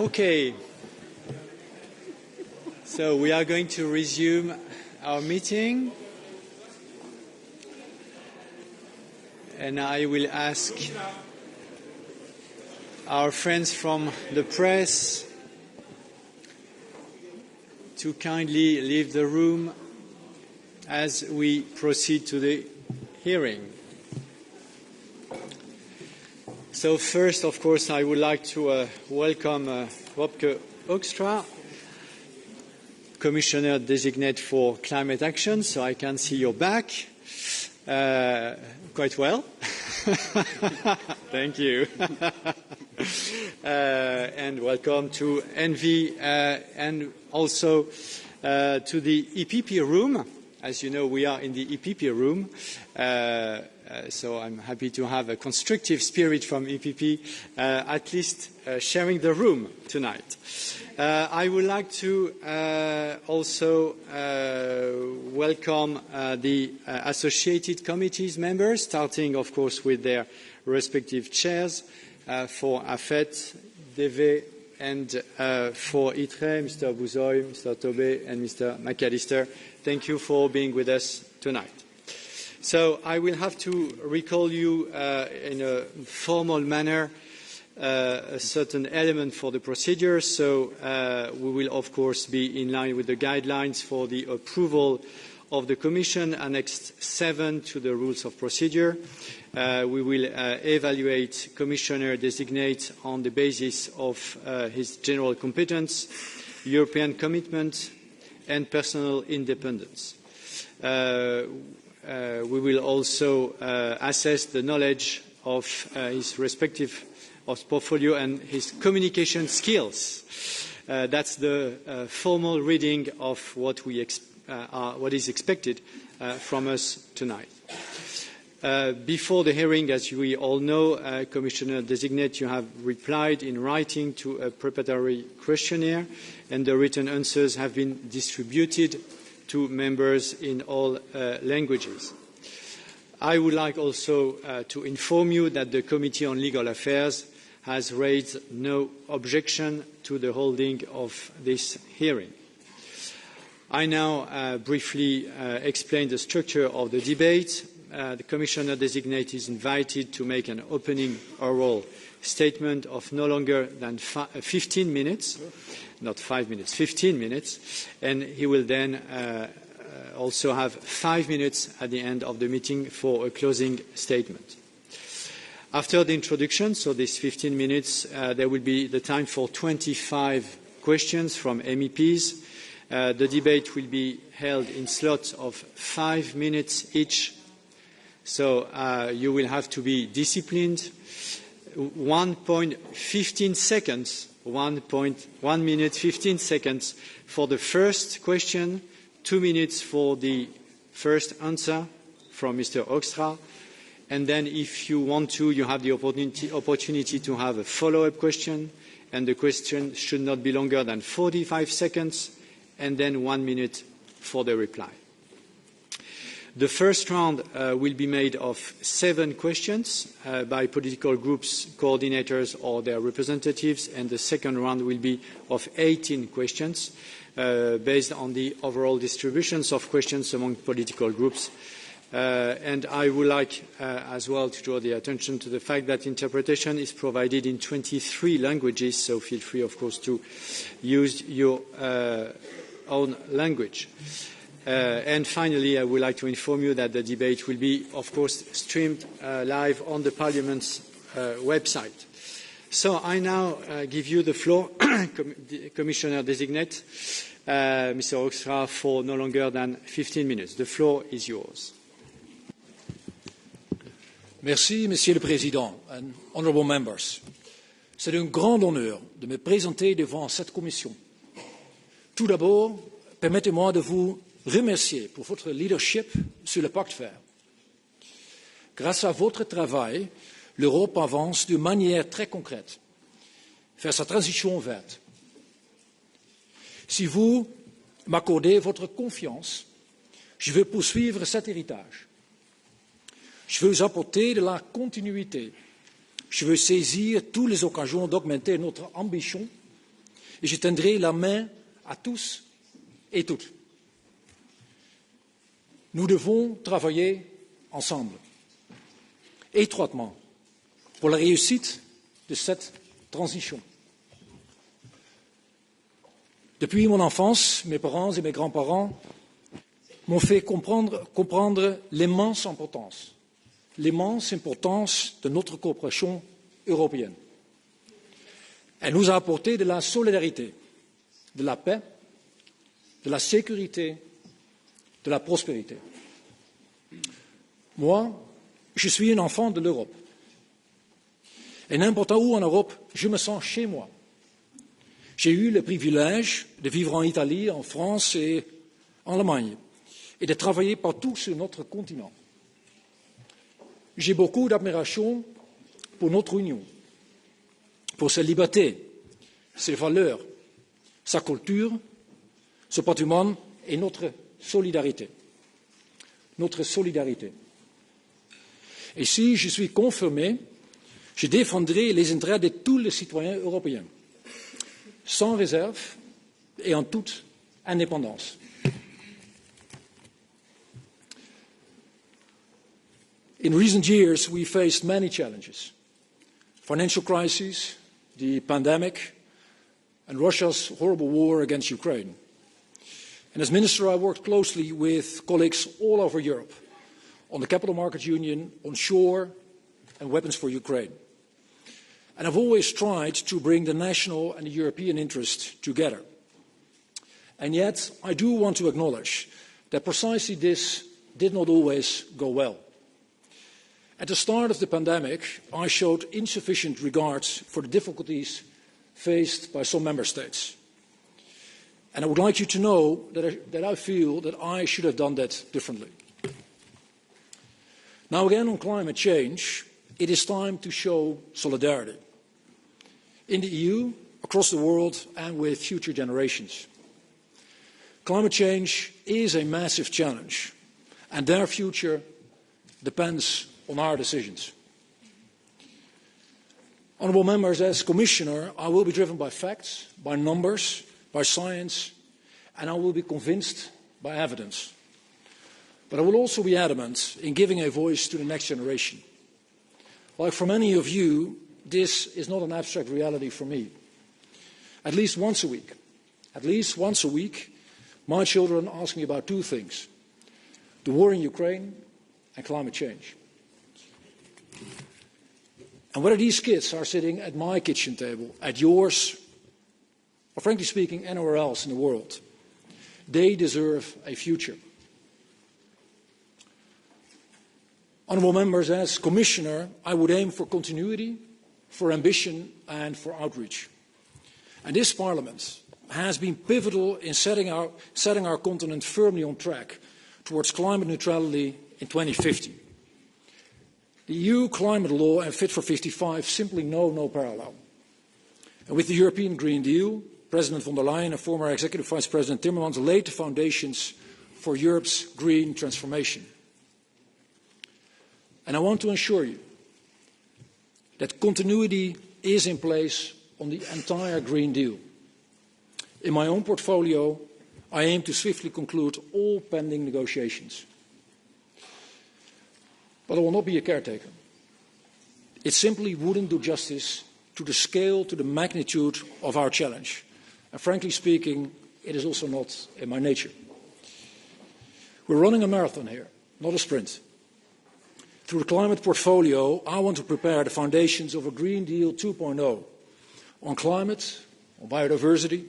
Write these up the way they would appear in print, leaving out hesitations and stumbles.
Okay, so we are going to resume our meeting, and I will ask our friends from the press to kindly leave the room as we proceed to the hearing. So first, of course, I would like to welcome Wopke Hoekstra, Commissioner Designate for Climate Action. So I can see your back quite well. Thank you. And welcome to Envy and also to the EPP room. As you know, we are in the EPP room. So I'm happy to have a constructive spirit from EPP, at least sharing the room tonight. I would like to also welcome the associated committees members, starting, of course, with their respective chairs for AFET, DV, and for ITRE, Mr. Bouzoy, Mr. Tobe, and Mr. McAllister. Thank you for being with us tonight. So I will have to recall you in a formal manner a certain element for the procedure. So we will, of course, be in line with the guidelines for the approval of the Commission, Annex 7 to the Rules of Procedure. We will evaluate Commissioner Designate on the basis of his general competence, European commitment, and personal independence. We will also assess the knowledge of his respective portfolio and his communication skills. That's the formal reading of what is expected from us tonight. Before the hearing, as we all know, Commissioner Designate, you have replied in writing to a preparatory questionnaire, and the written answers have been distributed to members in all languages. I would like also to inform you that the Committee on Legal Affairs has raised no objection to the holding of this hearing. I now briefly explain the structure of the debate. The Commissioner Designate is invited to make an opening oral statement of no longer than 15 minutes, not 5 minutes, 15 minutes, and he will then also have 5 minutes at the end of the meeting for a closing statement. After the introduction, so this 15 minutes, there will be the time for 25 questions from MEPs. The debate will be held in slots of 5 minutes each, so you will have to be disciplined. 1.15 seconds, 1 minute 15 seconds for the first question, 2 minutes for the first answer from Mr. Hoekstra, and then if you want to, you have the opportunity to have a follow-up question, and the question should not be longer than 45 seconds, and then 1 minute for the reply. The first round will be made of 7 questions by political groups, coordinators or their representatives, and the second round will be of 18 questions based on the overall distributions of questions among political groups. And I would like as well to draw the attention to the fact that interpretation is provided in 23 languages, so feel free, of course, to use your own language. And finally, I would like to inform you that the debate will be, of course, streamed live on the Parliament's website. So I now give you the floor, Commissioner Designate, Mr. Hoekstra, for no longer than 15 minutes. The floor is yours. Merci, Monsieur le Président, and honourable members. C'est un grand honneur de me présenter devant cette commission. Tout d'abord, permettez-moi de vous remercier pour votre leadership sur le pacte vert. Grâce à votre travail, l'Europe avance de manière très concrète vers sa transition verte. Si vous m'accordez votre confiance, je veux poursuivre cet héritage. Je veux apporter de la continuité. Je veux saisir toutes les occasions d'augmenter notre ambition et je tendrai la main à tous et toutes. Nous devons travailler ensemble, étroitement, pour la réussite de cette transition. Depuis mon enfance, mes parents et mes grands-parents m'ont fait comprendre l'immense importance de notre coopération européenne. Elle nous a apporté de la solidarité, de la paix, de la sécurité, de la prospérité. Moi, je suis un enfant de l'Europe. Et n'importe où en Europe, je me sens chez moi. J'ai eu le privilège de vivre en Italie, en France et en Allemagne, et de travailler partout sur notre continent. J'ai beaucoup d'admiration pour notre Union, pour ses libertés, ses valeurs, sa culture, ce patrimoine et notre solidarité. Notre solidarité. Et si je suis confirmé, je défendrai les intérêts de tous les citoyens européens, sans réserve et en toute indépendance. In recent years, we faced many challenges. Financial crises, the pandemic, and Russia's horrible war against Ukraine. And as Minister, I worked closely with colleagues all over Europe on the Capital Markets Union, on shore, and weapons for Ukraine. And I've always tried to bring the national and the European interest together. And yet, I do want to acknowledge that precisely this did not always go well. At the start of the pandemic, I showed insufficient regard for the difficulties faced by some member states. And I would like you to know that I feel that I should have done that differently. Now again, on climate change, it is time to show solidarity. In the EU, across the world, and with future generations. Climate change is a massive challenge, and their future depends on our decisions. Honourable members, as Commissioner, I will be driven by facts, by numbers, by science, and I will be convinced by evidence. But I will also be adamant in giving a voice to the next generation. Like for many of you, this is not an abstract reality for me. At least once a week, my children ask me about two things: the war in Ukraine and climate change. And whether these kids are sitting at my kitchen table, at yours, or frankly speaking, anywhere else in the world, they deserve a future. Honourable members, as Commissioner, I would aim for continuity, for ambition and for outreach. And this Parliament has been pivotal in setting our continent firmly on track towards climate neutrality in 2050. The EU climate law and Fit for 55 simply know no parallel. And with the European Green Deal, President von der Leyen and former Executive Vice President Timmermans laid the foundations for Europe's green transformation. And I want to assure you that continuity is in place on the entire Green Deal. In my own portfolio, I aim to swiftly conclude all pending negotiations. But I will not be a caretaker. It simply wouldn't do justice to the scale, to the magnitude of our challenge. And frankly speaking, it is also not in my nature. We're running a marathon here, not a sprint. Through the climate portfolio, I want to prepare the foundations of a Green Deal 2.0 on climate, on biodiversity,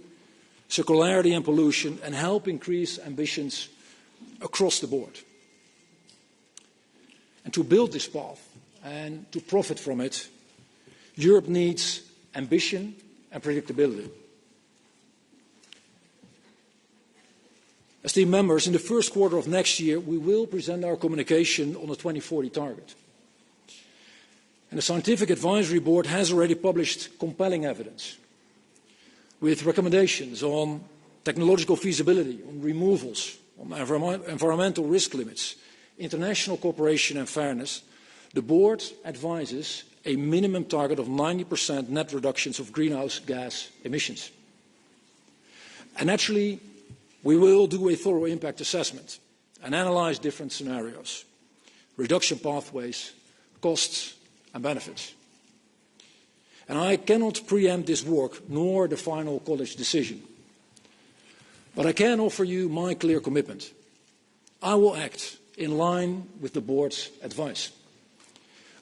circularity and pollution, and help increase ambitions across the board. And to build this path and to profit from it, Europe needs ambition and predictability. Esteemed members, in the first quarter of next year, we will present our communication on the 2040 target. And the Scientific Advisory Board has already published compelling evidence with recommendations on technological feasibility, on removals, on environmental risk limits, international cooperation and fairness. The Board advises a minimum target of 90% net reductions of greenhouse gas emissions. And naturally, we will do a thorough impact assessment and analyze different scenarios, reduction pathways, costs and benefits. And I cannot preempt this work nor the final college decision. But I can offer you my clear commitment. I will act in line with the board's advice.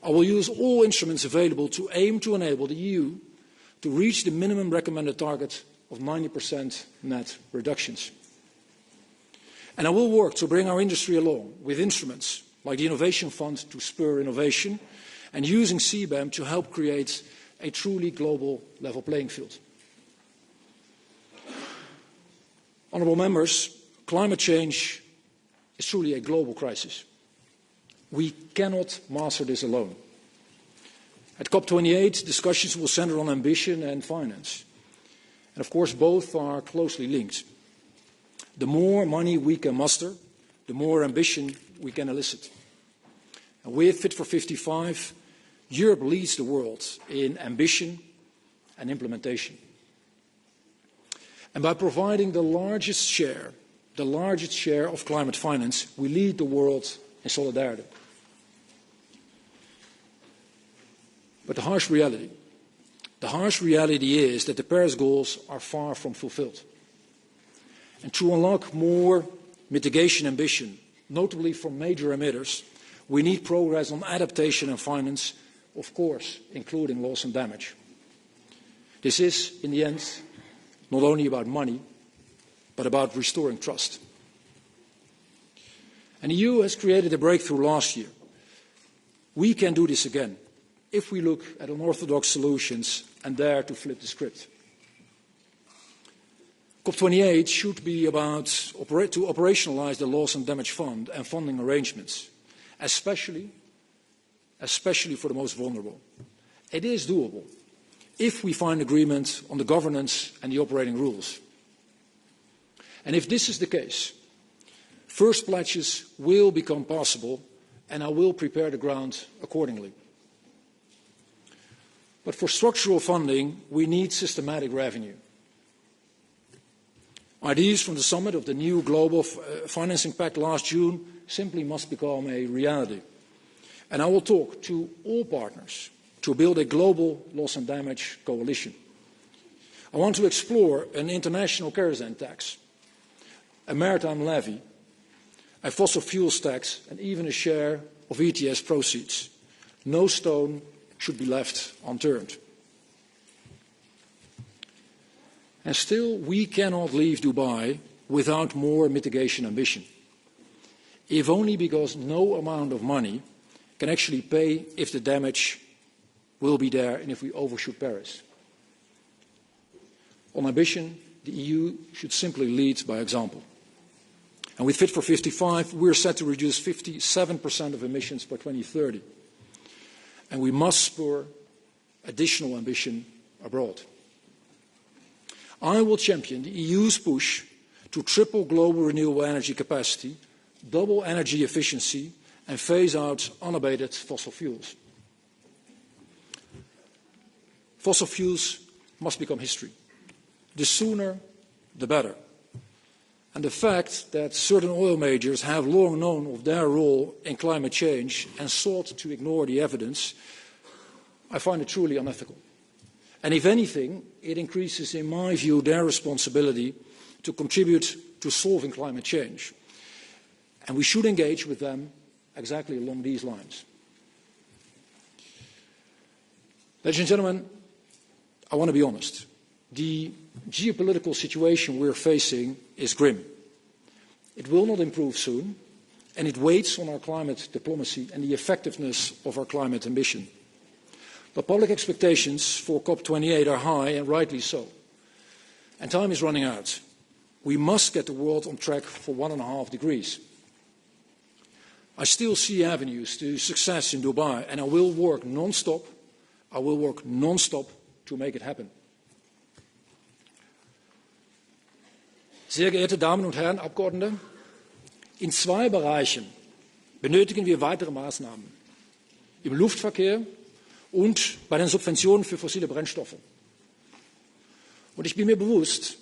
I will use all instruments available to aim to enable the EU to reach the minimum recommended target of 90% net reductions. And I will work to bring our industry along with instruments like the Innovation Fund to spur innovation and using CBAM to help create a truly global level playing field. Honourable members, climate change is truly a global crisis. We cannot master this alone. At COP28, discussions will centre on ambition and finance. And of course, both are closely linked. The more money we can muster, the more ambition we can elicit. And with Fit for 55, Europe leads the world in ambition and implementation. And by providing the largest share of climate finance, we lead the world in solidarity. But the harsh reality is that the Paris goals are far from fulfilled. And to unlock more mitigation ambition, notably from major emitters, we need progress on adaptation and finance, of course, including loss and damage. This is, in the end, not only about money, but about restoring trust. And the EU has created a breakthrough last year. We can do this again if we look at unorthodox solutions and dare to flip the script. COP28 should be about to operationalise the loss and damage fund and funding arrangements, especially for the most vulnerable. It is doable if we find agreement on the governance and the operating rules. And if this is the case, first pledges will become possible, and I will prepare the ground accordingly. But for structural funding, we need systematic revenue. Ideas from the summit of the new Global Financing Pact last June simply must become a reality. And I will talk to all partners to build a global loss and damage coalition. I want to explore an international kerosene tax, a maritime levy, a fossil fuels tax, and even a share of ETS proceeds. No stone should be left unturned. And still, we cannot leave Dubai without more mitigation ambition, if only because no amount of money can actually pay if the damage will be there and if we overshoot Paris. On ambition, the EU should simply lead by example. And with Fit for 55, we're set to reduce 57% of emissions by 2030. And we must spur additional ambition abroad. I will champion the EU's push to triple global renewable energy capacity, double energy efficiency, and phase out unabated fossil fuels. Fossil fuels must become history. The sooner, the better. And the fact that certain oil majors have long known of their role in climate change and sought to ignore the evidence, I find it truly unethical. And if anything, it increases, in my view, their responsibility to contribute to solving climate change. And we should engage with them exactly along these lines. Ladies and gentlemen, I want to be honest. The geopolitical situation we're facing is grim. It will not improve soon, and it weighs on our climate diplomacy and the effectiveness of our climate ambition. But public expectations for COP28 are high, and rightly so. And time is running out. We must get the world on track for 1.5 degrees. I still see avenues to success in Dubai, and I will work non-stop. I will work non-stop to make it happen. Sehr geehrte Damen und Herren Abgeordnete, in 2 Bereichen benötigen wir weitere Maßnahmen. Im Luftverkehr und bei den Subventionen für fossile Brennstoffe. Und ich bin mir bewusst,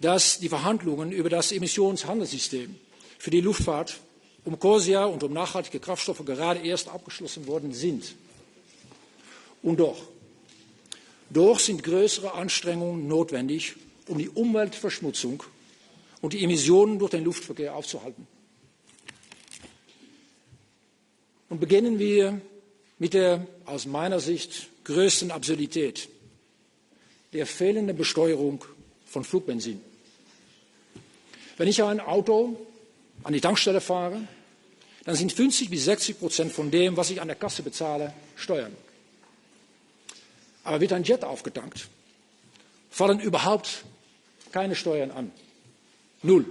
dass die Verhandlungen über das Emissionshandelssystem für die Luftfahrt um CORSIA und um nachhaltige Kraftstoffe gerade erst abgeschlossen worden sind. Und doch sind größere Anstrengungen notwendig, um die Umweltverschmutzung und die Emissionen durch den Luftverkehr aufzuhalten. Und beginnen wir mit der aus meiner Sicht größten Absurdität, der fehlenden Besteuerung von Flugbenzin. Wenn ich ein Auto an die Tankstelle fahre, dann sind 50 bis 60% von dem, was ich an der Kasse bezahle, Steuern. Aber wird ein Jet aufgetankt, fallen überhaupt keine Steuern an. Null.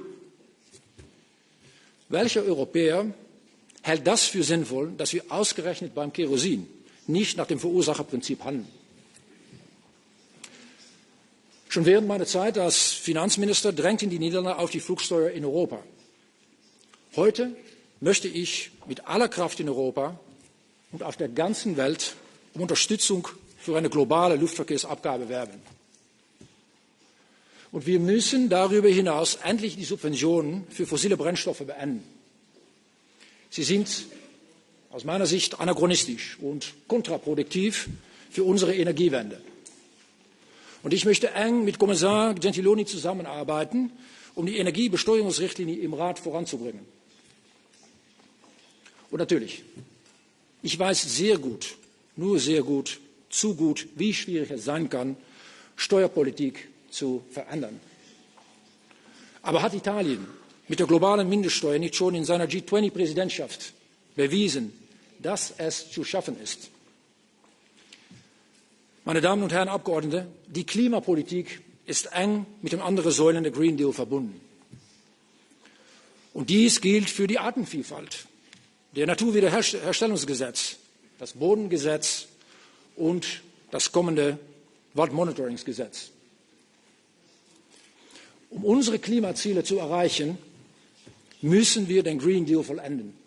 Welcher Europäer hält das für sinnvoll, dass wir ausgerechnet beim Kerosin nicht nach dem Verursacherprinzip handeln? Schon während meiner Zeit als Finanzminister drängten die Niederlande auf die Flugsteuer in Europa. Heute möchte ich mit aller Kraft in Europa und auf der ganzen Welt um Unterstützung für eine globale Luftverkehrsabgabe werben. Und wir müssen darüber hinaus endlich die Subventionen für fossile Brennstoffe beenden. Sie sind aus meiner Sicht anachronistisch und kontraproduktiv für unsere Energiewende. Und ich möchte eng mit Kommissar Gentiloni zusammenarbeiten, um die Energiebesteuerungsrichtlinie im Rat voranzubringen. Und natürlich, ich weiß sehr gut, nur sehr gut, zu gut, wie schwierig es sein kann, Steuerpolitik zu verändern. Aber hat Italien mit der globalen Mindeststeuer nicht schon in seiner G20-Präsidentschaft bewiesen, dass es zu schaffen ist? Meine Damen und Herren Abgeordnete, die Klimapolitik ist eng mit den anderen Säulen der Green Deal verbunden. Und dies gilt für die Artenvielfalt, der Naturwiederherstellungsgesetz, das Bodengesetz und das kommende Waldmonitoringsgesetz. Um unsere Klimaziele zu erreichen, müssen wir den Green Deal vollenden.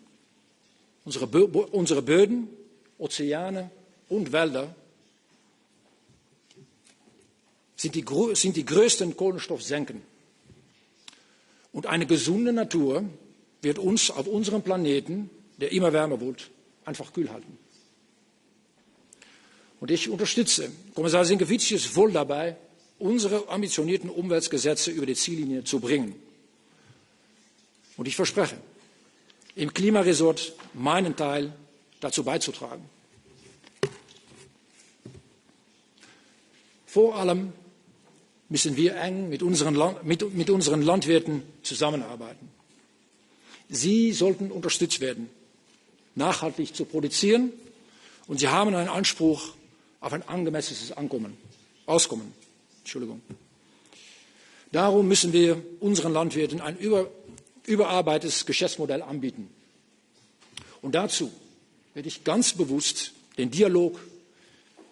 Unsere Böden, Ozeane und Wälder sind die größten Kohlenstoffsenken. Und eine gesunde Natur wird uns auf unserem Planeten, der immer wärmer wird, einfach kühl halten. Und ich unterstütze Kommissar Sinkevičius voll dabei, unsere ambitionierten Umweltgesetze über die Ziellinie zu bringen. Und ich verspreche, im Klimaressort meinen Teil dazu beizutragen. Vor allem müssen wir eng mit unseren Landwirten zusammenarbeiten. Sie sollten unterstützt werden, nachhaltig zu produzieren, und sie haben einen Anspruch auf ein angemessenes Auskommen. Darum müssen wir unseren Landwirten ein überarbeitetes Geschäftsmodell anbieten. Und dazu werde ich ganz bewusst den Dialog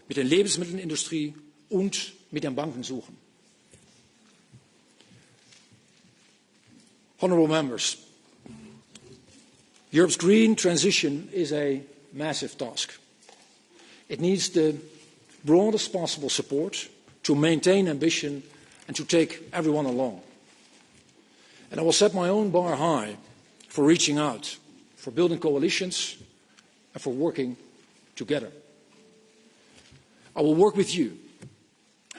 mit der Lebensmittelindustrie und mit den Banken suchen. Honourable members, Europe's green transition is a massive task. It needs the broadest possible support to maintain ambition and to take everyone along. And I will set my own bar high for reaching out, for building coalitions, and for working together. I will work with you,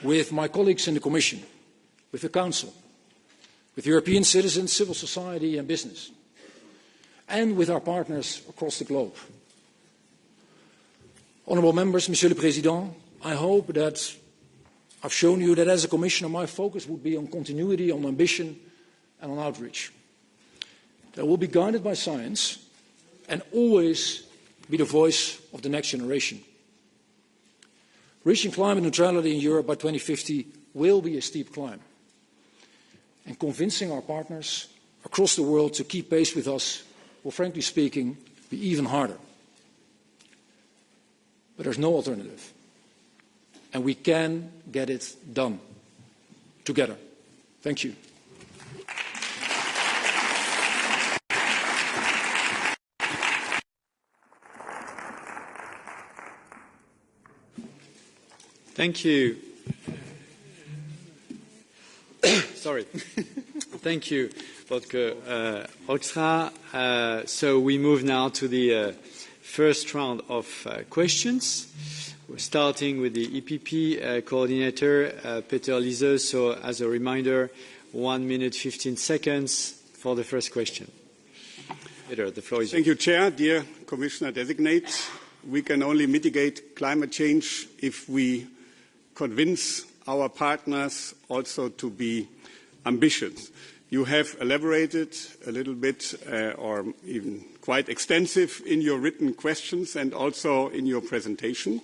with my colleagues in the Commission, with the Council, with European citizens, civil society and business, and with our partners across the globe. Honourable members, Monsieur le Président, I hope that I've shown you that as a Commissioner my focus would be on continuity, on ambition and on outreach. That will be guided by science and always be the voice of the next generation. Reaching climate neutrality in Europe by 2050 will be a steep climb. And convincing our partners across the world to keep pace with us will, frankly speaking, be even harder. But there's no alternative. And we can get it done together. Thank you. Thank you. Sorry. Thank you, Wopke Hoekstra. So we move now to the first round of questions. We're starting with the EPP coordinator, Peter Liese. So as a reminder, 1 minute, 15 seconds for the first question. Peter, the floor is yours. Thank you, Chair. Dear Commissioner Designate, we can only mitigate climate change if we convince our partners also to be ambitious. You have elaborated a little bit or even quite extensive in your written questions and also in your presentation.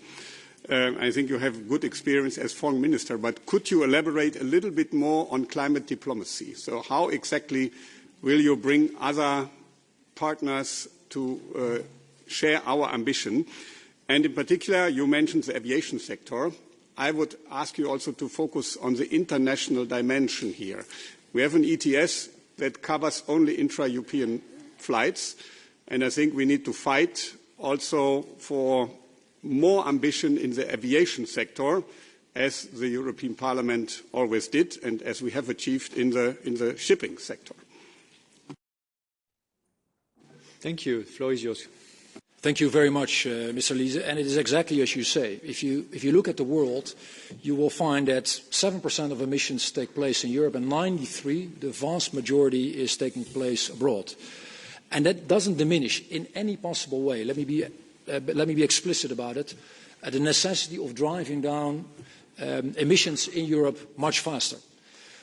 I think you have good experience as foreign minister, but could you elaborate a little bit more on climate diplomacy? So how exactly will you bring other partners to share our ambition? And in particular, you mentioned the aviation sector. I would ask you also to focus on the international dimension here. We have an ETS that covers only intra-European flights, and I think we need to fight also for more ambition in the aviation sector, as the European Parliament always did, and as we have achieved in the shipping sector. Thank you. The floor is yours. Thank you very much, Mr. Liese. And it is exactly as you say. If you look at the world, you will find that 7% of emissions take place in Europe, and 93%, the vast majority, is taking place abroad. And that doesn't diminish in any possible way. Let me be explicit about it. The necessity of driving down emissions in Europe much faster.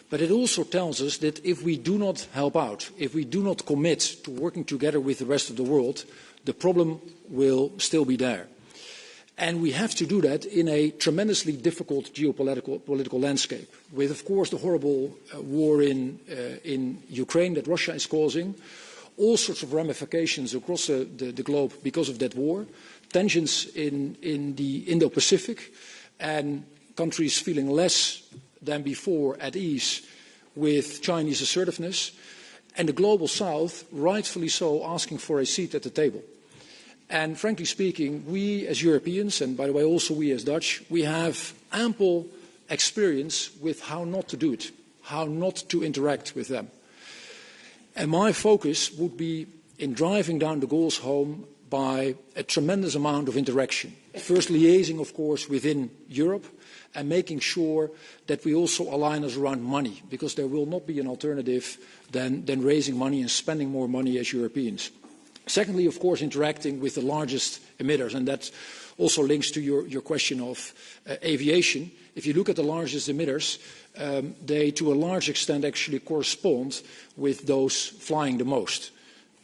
But it also tells us that if we do not help out, if we do not commit to working together with the rest of the world, the problem will still be there. And we have to do that in a tremendously difficult geopolitical landscape, with, of course, the horrible war in Ukraine that Russia is causing, all sorts of ramifications across the globe because of that war, tensions in the Indo-Pacific, and countries feeling less than before at ease with Chinese assertiveness, and the global south, rightfully so, asking for a seat at the table. And frankly speaking, we as Europeans, and by the way also we as Dutch, we have ample experience with how not to do it, how not to interact with them. And my focus would be in driving down the goals home by a tremendous amount of interaction. First, liaising, of course, within Europe, and making sure that we also align us around money, because there will not be an alternative than raising money and spending more money as Europeans. Secondly, of course, interacting with the largest emitters, and that also links to your question of aviation. If you look at the largest emitters, they to a large extent actually correspond with those flying the most.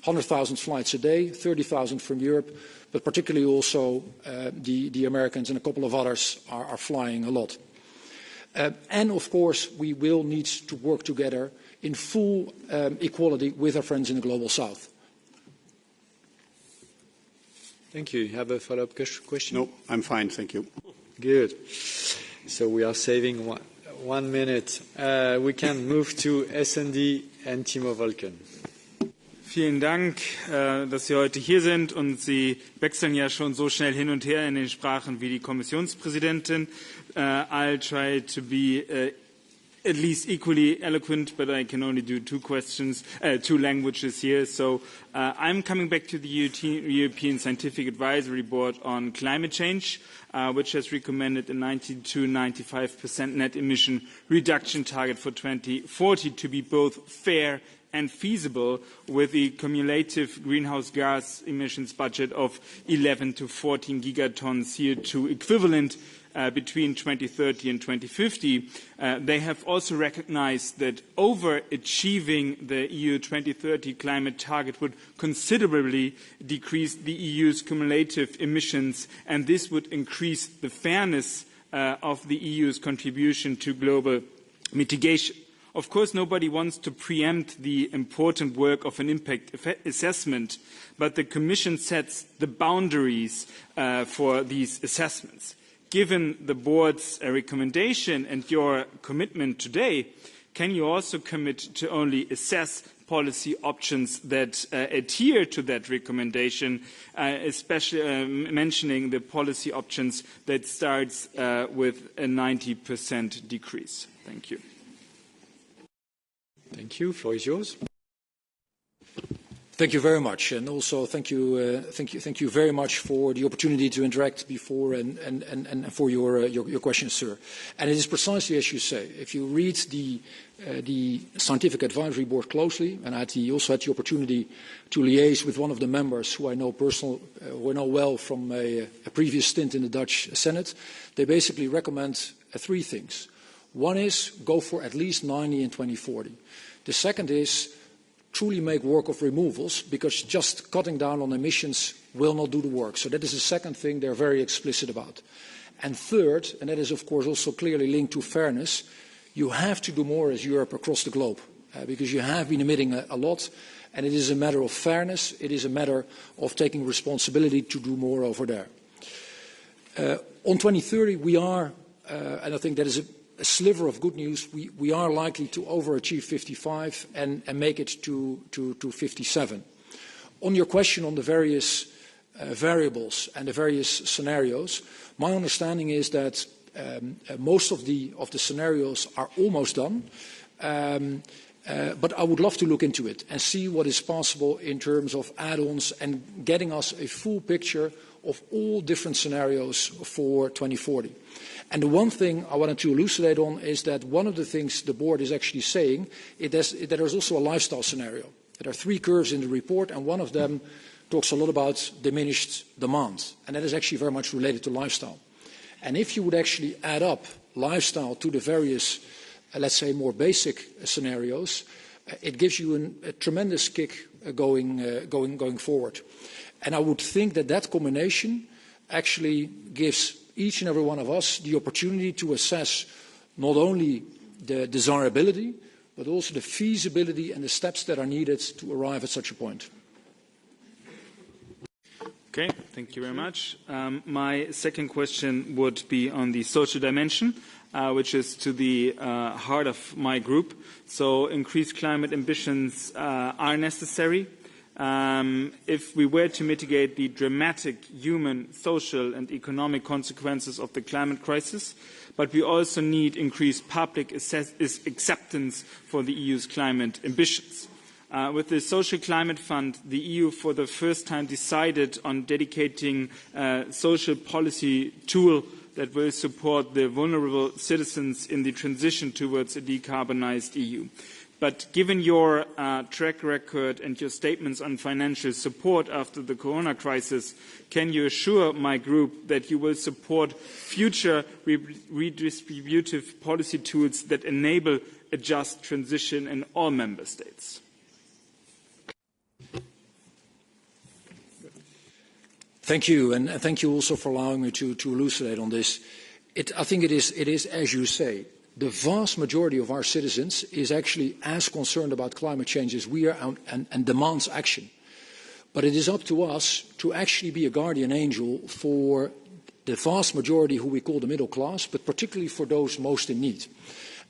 100,000 flights a day, 30,000 from Europe, but particularly also the Americans and a couple of others are flying a lot. And of course, we will need to work together in full equality with our friends in the Global South. Thank you. You have a follow-up question? No, I'm fine, thank you. Good. So we are saving 1 minute. We can move to S&D and Timo Wolken. Vielen Dank, dass Sie heute hier sind, und Sie wechseln ja schon so schnell hin und her in den Sprachen wie die Kommissionspräsidentin. I'll try to be at least equally eloquent, but I can only do two languages here. So I'm coming back to the European Scientific Advisory Board on climate change, which has recommended a 90 to 95% net emission reduction target for 2040 to be both fair and feasible, with the cumulative greenhouse gas emissions budget of 11 to 14 gigatons CO2 equivalent between 2030 and 2050. They have also recognized that overachieving the EU 2030 climate target would considerably decrease the EU's cumulative emissions, and this would increase the fairness of the EU's contribution to global mitigation. Of course, nobody wants to preempt the important work of an impact assessment, but the Commission sets the boundaries for these assessments. Given the Board's recommendation and your commitment today, can you also commit to only assess policy options that adhere to that recommendation, especially mentioning the policy options that starts with a 90% decrease? Thank you. Thank you. Floor is yours. Thank you very much, and also thank you very much for the opportunity to interact before and for your questions, sir. And it is precisely as you say. If you read the Scientific Advisory Board closely, and I also had the opportunity to liaise with one of the members who I know well from a previous stint in the Dutch Senate, they basically recommend three things. One is go for at least 90 in 2040. The second is truly make work of removals, because just cutting down on emissions will not do the work. So that is the second thing they're very explicit about. And third, and that is of course also clearly linked to fairness, you have to do more as Europe across the globe, because you have been emitting a lot, and it is a matter of fairness, it is a matter of taking responsibility to do more over there. On 2030 we are, and I think that is a sliver of good news, we are likely to overachieve 55 and make it to 57. On your question on the various variables and the various scenarios, my understanding is that most of the scenarios are almost done, but I would love to look into it and see what is possible in terms of add-ons and getting us a full picture of all different scenarios for 2040. And the one thing I wanted to elucidate on is that one of the things the board is actually saying is that there is also a lifestyle scenario. There are three curves in the report, and one of them talks a lot about diminished demand, and that is actually very much related to lifestyle. And if you would actually add up lifestyle to the various, let's say, more basic scenarios, it gives you a tremendous kick going forward. And I would think that that combination actually gives each and every one of us the opportunity to assess not only the desirability, but also the feasibility and the steps that are needed to arrive at such a point. Okay, thank you very much. My second question would be on the social dimension, which is to the heart of my group. So increased climate ambitions are necessary. If we were to mitigate the dramatic human, social and economic consequences of the climate crisis, but we also need increased public acceptance for the EU's climate ambitions. With the Social Climate Fund, the EU for the first time decided on dedicating a social policy tool that will support the vulnerable citizens in the transition towards a decarbonised EU. But given your track record and your statements on financial support after the corona crisis, can you assure my group that you will support future redistributive policy tools that enable a just transition in all member states? Thank you, and thank you also for allowing me to elucidate on this. I think it is, as you say, the vast majority of our citizens is actually as concerned about climate change as we are and demands action. But it is up to us to actually be a guardian angel for the vast majority who we call the middle class, but particularly for those most in need.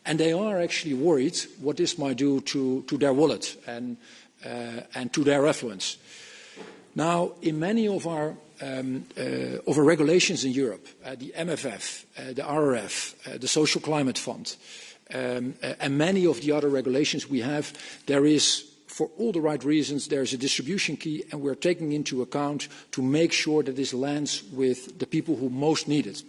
And they are actually worried what this might do to their wallet and to their affluence. Now, in many of our regulations in Europe, the MFF, the RRF, the Social Climate Fund, and many of the other regulations we have, there is, for all the right reasons, there is a distribution key, and we're taking into account to make sure that this lands with the people who most need it,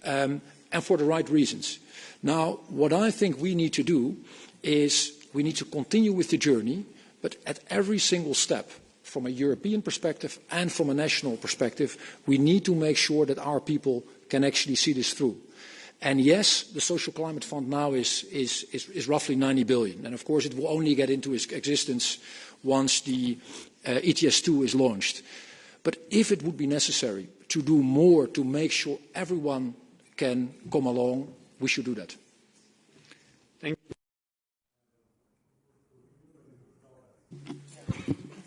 and for the right reasons. Now, what I think we need to do is we need to continue with the journey, but at every single step, from a European perspective and from a national perspective, we need to make sure that our people can actually see this through. And yes, the Social Climate Fund now is roughly 90 billion. And of course, it will only get into existence once the ETS2 is launched. But if it would be necessary to do more to make sure everyone can come along, we should do that. Thank you.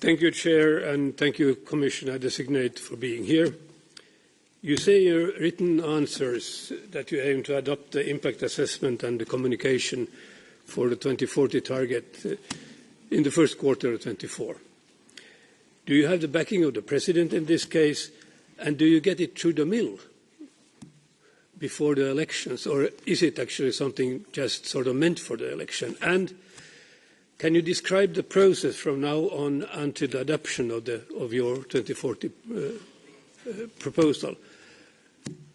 Thank you, Chair, and thank you, Commissioner Designate, for being here. You say in your written answers that you aim to adopt the impact assessment and the communication for the 2040 target in the first quarter of 2024. Do you have the backing of the President in this case, and do you get it through the mill before the elections, or is it actually something just sort of meant for the election? And Can you describe the process from now on until the adoption of your 2040 proposal?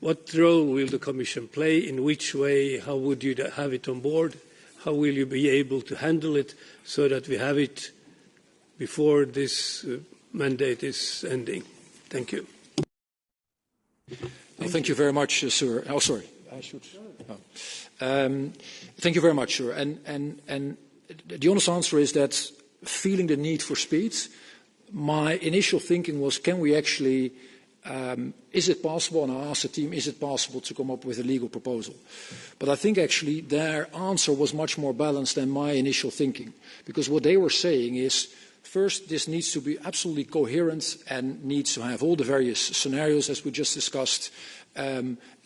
What role will the Commission play? In which way? How would you have it on board? How will you be able to handle it so that we have it before this mandate is ending? Thank you. Well, thank you very much, sir. Oh, sorry. I should. Oh. Thank you very much, sir. And the honest answer is that feeling the need for speed, my initial thinking was, can we actually, is it possible, and I asked the team, is it possible to come up with a legal proposal? But I think actually their answer was much more balanced than my initial thinking, because what they were saying is, first, this needs to be absolutely coherent and needs to have all the various scenarios as we just discussed.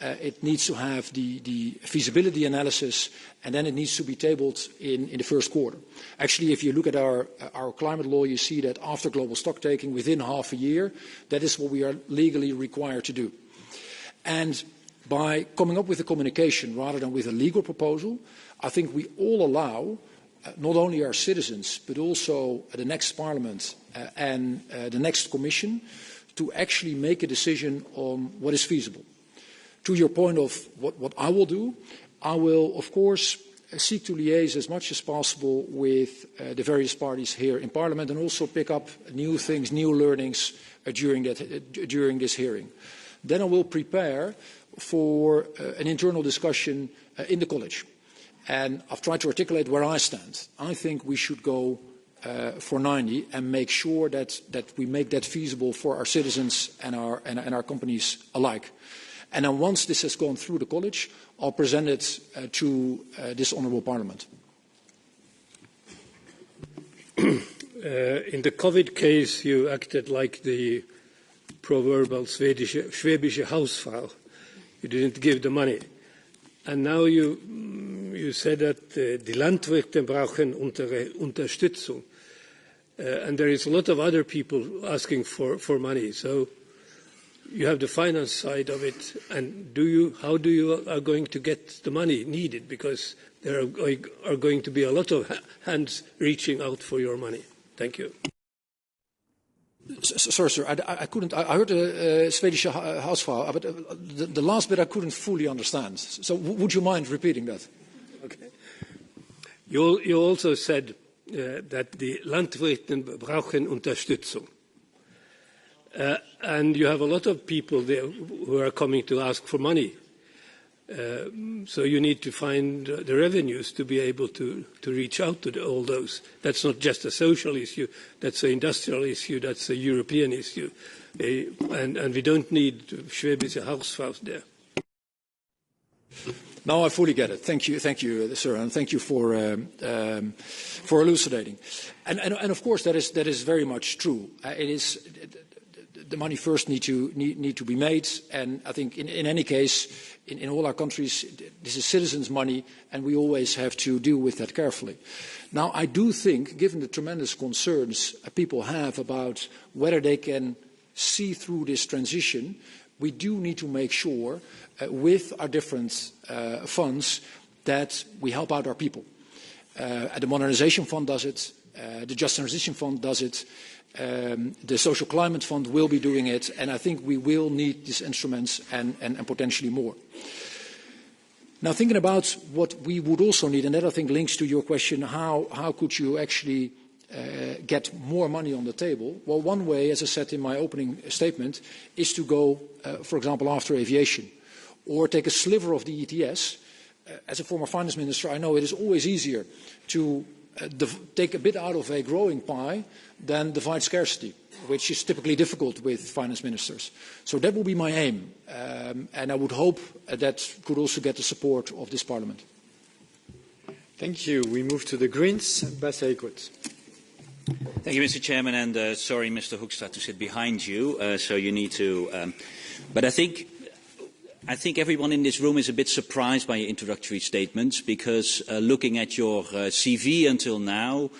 It needs to have the feasibility analysis, and then it needs to be tabled in the first quarter. Actually, if you look at our climate law, you see that after global stocktaking, within half a year, that is what we are legally required to do. And by coming up with a communication rather than with a legal proposal, I think we all allow not only our citizens, but also the next Parliament and the next Commission to actually make a decision on what is feasible. To your point of what I will do, I will, of course, seek to liaise as much as possible with the various parties here in Parliament and also pick up new things, new learnings during this hearing. Then I will prepare for an internal discussion in the College. And I've tried to articulate where I stand. I think we should go for 90 and make sure that we make that feasible for our citizens and our companies alike. And then once this has gone through the College, I'll present it to this Honourable Parliament. In the COVID case, you acted like the proverbial Schwäbische Hausfrau. You didn't give the money. And now you said that die Landwirte brauchen Unterstützung. And there is a lot of other people asking for money. So you have the finance side of it. And how do you are going to get the money needed? Because there are going to be a lot of hands reaching out for your money. Thank you. Sorry, sir, I couldn't. I heard Swedish Hausfrau, but the last bit I couldn't fully understand. So would you mind repeating that? Okay. You also said that the Landwirte brauchen Unterstützung. And you have a lot of people there who are coming to ask for money. So you need to find the revenues to be able to reach out to all those. That's not just a social issue, that's an industrial issue, that's a European issue. And we don't need Schwäbische Hausfraus there. No, I fully get it. Thank you, sir, and thank you for elucidating. And of course, that is very much true. It is. The money first need to be made, and I think in any case, in all our countries, this is citizens' money, and we always have to deal with that carefully. Now, I do think, given the tremendous concerns people have about whether they can see through this transition, we do need to make sure, with our different funds, that we help out our people. The Modernisation Fund does it, the Just Transition Fund does it. The Social Climate Fund will be doing it, and I think we will need these instruments and potentially more. Now, thinking about what we would also need, and that I think links to your question, how could you actually get more money on the table? Well, one way, as I said in my opening statement, is to go, for example, after aviation, or take a sliver of the ETS. As a former finance minister, I know it is always easier to take a bit out of a growing pie than divide scarcity, which is typically difficult with finance ministers. So that will be my aim, and I would hope that could also get the support of this Parliament. Thank you. We move to the Greens. Bas Eickhout. Thank you, Mr. Chairman, and sorry, Mr. Hoekstra, to sit behind you, so you need to... but I think everyone in this room is a bit surprised by your introductory statements because looking at your CV until now,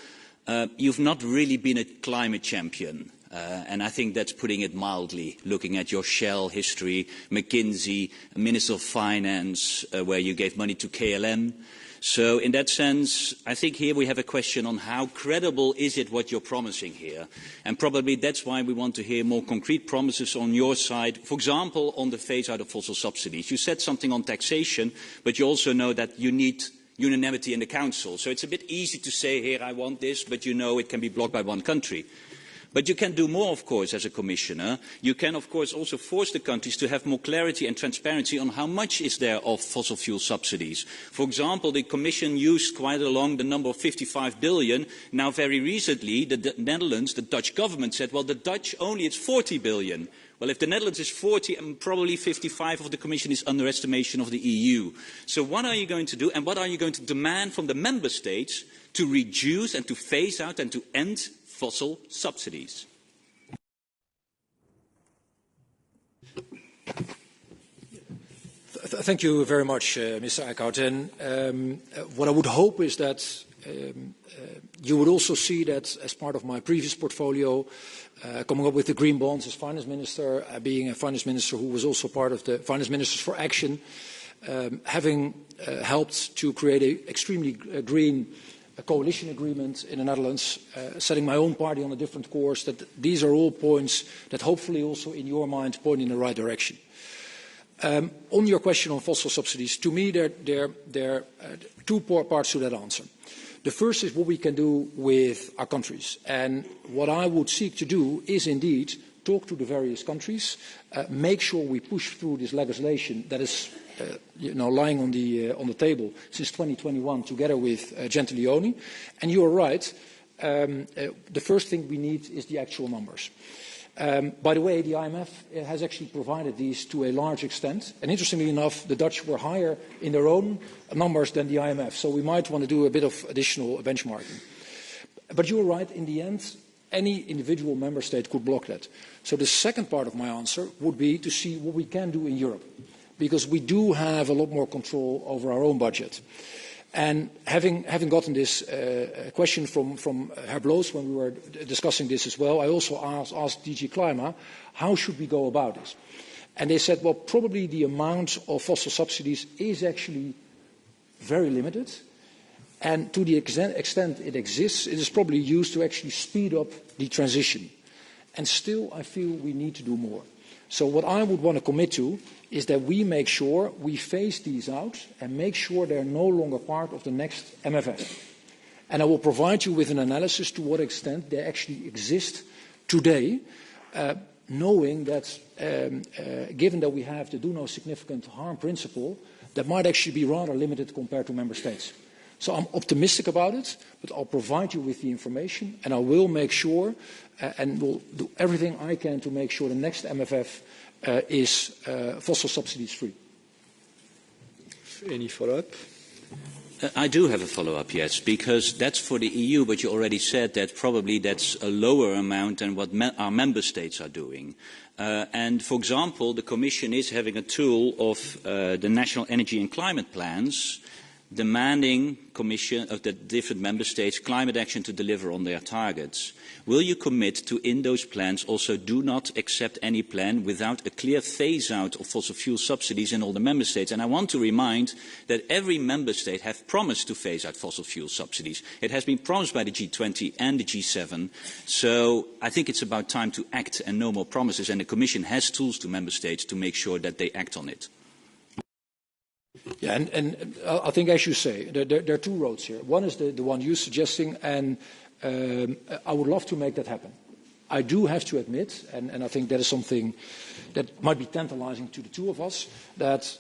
you've not really been a climate champion. And I think that's putting it mildly, looking at your Shell history, McKinsey, Minister of Finance, where you gave money to KLM. So in that sense, I think here we have a question on how credible is it what you're promising here. And probably that's why we want to hear more concrete promises on your side. For example, on the phase out of fossil subsidies. You said something on taxation, but you also know that you need unanimity in the Council. So it's a bit easy to say here, I want this, but you know it can be blocked by one country. But you can do more, of course, as a commissioner. You can, of course, also force the countries to have more clarity and transparency on how much is there of fossil fuel subsidies. For example, the Commission used quite along the number of 55 billion. Now, very recently, the Netherlands, the Dutch government said, well, the Dutch only, it's 40 billion. Well, if the Netherlands is 40, and probably 55 of the Commission is underestimation of the EU. So what are you going to do, and what are you going to demand from the Member States to reduce and to phase out and to end fossil subsidies? Thank you very much, Mr. Eickhout. And what I would hope is that you would also see that as part of my previous portfolio, coming up with the green bonds as finance minister, being a finance minister who was also part of the Finance Ministers for Action, having helped to create an extremely green coalition agreement in the Netherlands, setting my own party on a different course, that these are all points that hopefully also in your mind point in the right direction. On your question on fossil subsidies, to me there are two parts to that answer. The first is what we can do with our countries. And what I would seek to do is indeed talk to the various countries, make sure we push through this legislation that is lying on the table since 2021 together with Gentiloni. And you are right, the first thing we need is the actual numbers. By the way, the IMF has actually provided these to a large extent. And interestingly enough, the Dutch were higher in their own numbers than the IMF. So we might want to do a bit of additional benchmarking. But you're right, in the end, any individual member state could block that. So the second part of my answer would be to see what we can do in Europe, because we do have a lot more control over our own budget. And having gotten this question from Herr Bloos when we were discussing this as well, I also asked DG Klima, how should we go about this? And they said, well, probably the amount of fossil subsidies is actually very limited. And to the extent it exists, it is probably used to actually speed up the transition. And still, I feel we need to do more. So what I would want to commit to is that we make sure we phase these out and make sure they're no longer part of the next MFF. And I will provide you with an analysis to what extent they actually exist today, knowing that given that we have the do no significant harm principle, that might actually be rather limited compared to member states. So I'm optimistic about it, but I'll provide you with the information, and I will make sure and will do everything I can to make sure the next MFF is fossil subsidies free. Any follow-up? I do have a follow-up, yes, because that's for the EU, but you already said that probably that's a lower amount than what our member states are doing. And, for example, the Commission is having a tool of the national energy and climate plans demanding Commission of the different member states climate action to deliver on their targets. Will you commit to, in those plans, also do not accept any plan without a clear phase-out of fossil fuel subsidies in all the member states? And I want to remind that every member state has promised to phase out fossil fuel subsidies. It has been promised by the G20 and the G7. So I think it's about time to act and no more promises. And the Commission has tools to member states to make sure that they act on it. Yeah, and I think, as you say, there are two roads here. One is the one you're suggesting, and I would love to make that happen. I do have to admit, and I think that is something that might be tantalizing to the two of us, that,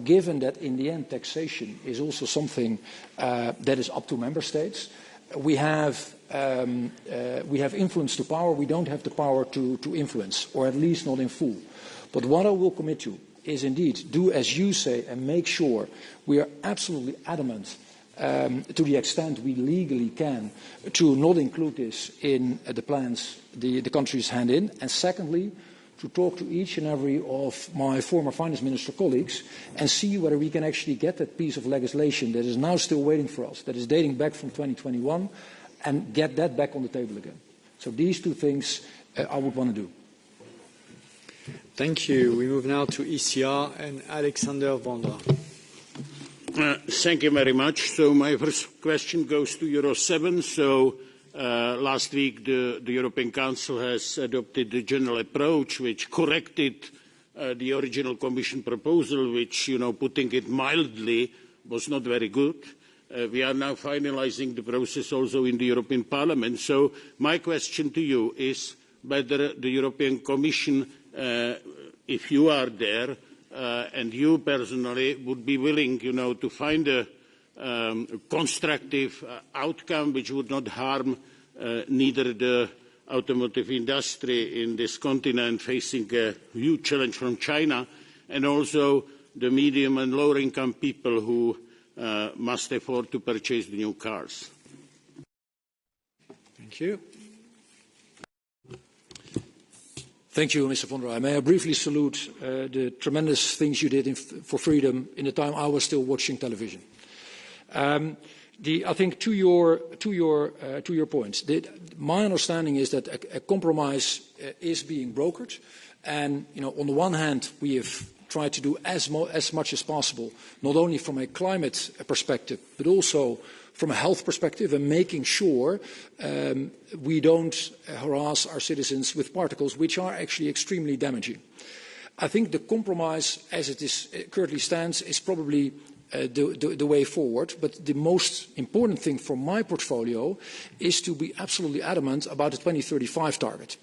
given that in the end taxation is also something that is up to member states, we have influence to power. We don't have the power to influence, or at least not in full. But what I will commit to is indeed do as you say and make sure we are absolutely adamant to the extent we legally can to not include this in the plans the countries hand in. And secondly, to talk to each and every of my former finance minister colleagues and see whether we can actually get that piece of legislation that is now still waiting for us, that is dating back from 2021, and get that back on the table again. So these two things I would want to do. Thank you. We move now to ECR and Alexander Vondra. Thank you very much. So my first question goes to Euro 7. So last week the European Council has adopted the general approach which corrected the original Commission proposal, which, putting it mildly, was not very good. We are now finalising the process also in the European Parliament. So my question to you is whether the European Commission, if you are there, and you personally would be willing, to find a constructive outcome which would not harm neither the automotive industry in this continent facing a huge challenge from China, and also the medium and lower income people who must afford to purchase the new cars. Thank you. Thank you, Mr. von Rij. May I briefly salute the tremendous things you did for freedom in the time I was still watching television. I think to your points, my understanding is that a compromise is being brokered, and on the one hand we have tried to do as much as possible, not only from a climate perspective but also from a health perspective, and making sure we don't harass our citizens with particles which are actually extremely damaging. I think the compromise as it currently stands is probably the way forward, but the most important thing for my portfolio is to be absolutely adamant about the 2035 target.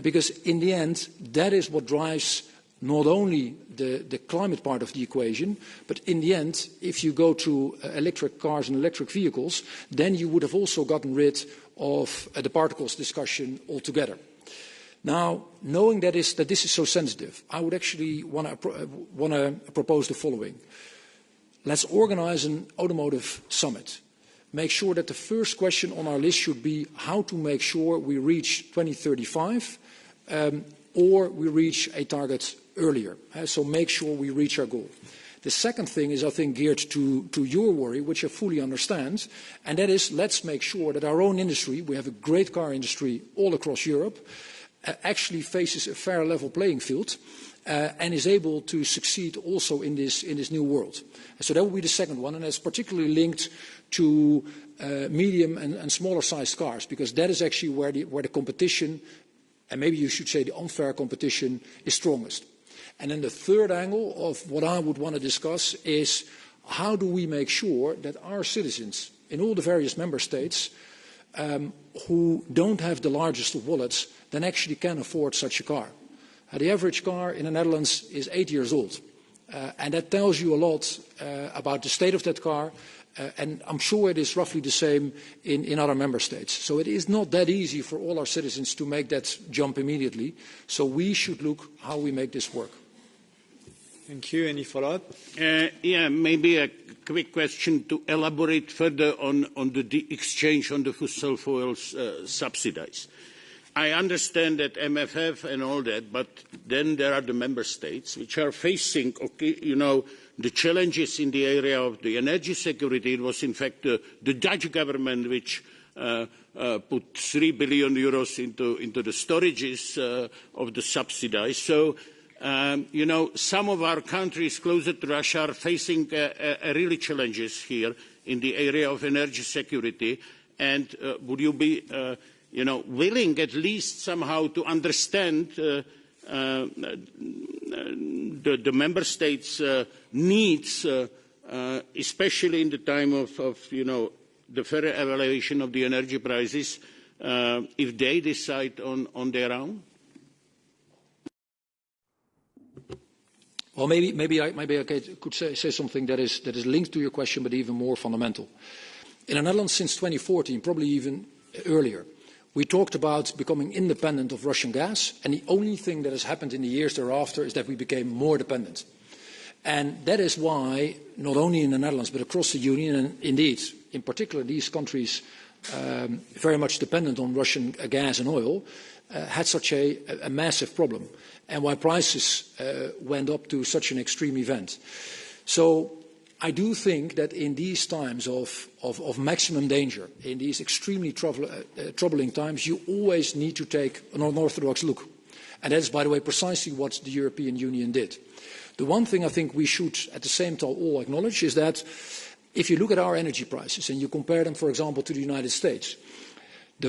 Because in the end, that is what drives not only the climate part of the equation, but in the end, if you go to electric cars and electric vehicles, then you would have also gotten rid of the particles discussion altogether. Now, knowing that this is so sensitive, I would actually want to propose the following. Let's organize an automotive summit. Make sure that the first question on our list should be how to make sure we reach 2035 or we reach a target earlier. So make sure we reach our goal. The second thing is, I think, geared to your worry, which I fully understand, and that is let's make sure that our own industry, we have a great car industry all across Europe, actually faces a fair level playing field and is able to succeed also in this new world. So that will be the second one, and that's particularly linked to medium and smaller sized cars, because that is actually where the competition, and maybe you should say the unfair competition, is strongest. And then the third angle of what I would want to discuss is how do we make sure that our citizens in all the various member states who don't have the largest of wallets then actually can afford such a car. The average car in the Netherlands is 8 years old. And that tells you a lot about the state of that car. And I'm sure it is roughly the same in other member states. So it is not that easy for all our citizens to make that jump immediately. So we should look how we make this work. Thank you. Any follow-up? Yeah, maybe a quick question to elaborate further on the exchange on the fossil fuels subsidies. I understand that MFF and all that, but then there are the member states which are facing, the challenges in the area of the energy security. It was in fact the Dutch government which put 3 billion euros into the storages of the subsidies. So, some of our countries closer to Russia are facing really challenges here in the area of energy security. And would you be willing at least somehow to understand the member states' needs, especially in the time of the fair evaluation of the energy prices, if they decide on their own? Well, maybe I could say something that is linked to your question, but even more fundamental. In the Netherlands, since 2014, probably even earlier, we talked about becoming independent of Russian gas, and the only thing that has happened in the years thereafter is that we became more dependent. And that is why, not only in the Netherlands, but across the Union, and indeed, in particular, these countries very much dependent on Russian gas and oil, had such a massive problem, and why prices went up to such an extreme event. So I do think that in these times of maximum danger, in these extremely troubling times, you always need to take an unorthodox look. And that is, by the way, precisely what the European Union did. The one thing I think we should, at the same time, all acknowledge is that if you look at our energy prices and you compare them, for example, to the United States, by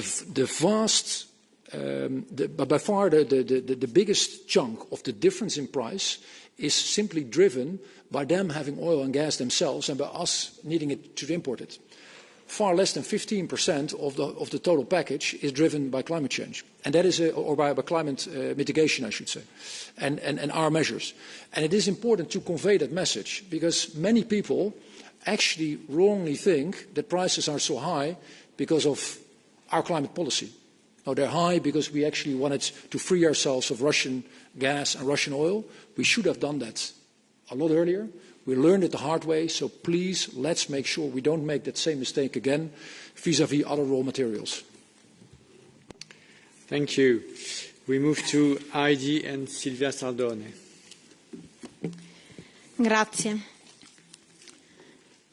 far the biggest chunk of the difference in price is simply driven by them having oil and gas themselves and by us needing it to import it. Far less than 15% of the total package is driven by climate change, and that is or by climate mitigation, I should say, and our measures. And it is important to convey that message because many people actually wrongly think that prices are so high because of our climate policy. No, they're high because we actually wanted to free ourselves of Russian gas and Russian oil. We should have done that a lot earlier. We learned it the hard way, so please let's make sure we don't make that same mistake again vis-à-vis other raw materials. Thank you. We move to Heidi and Silvia Sardone. Grazie.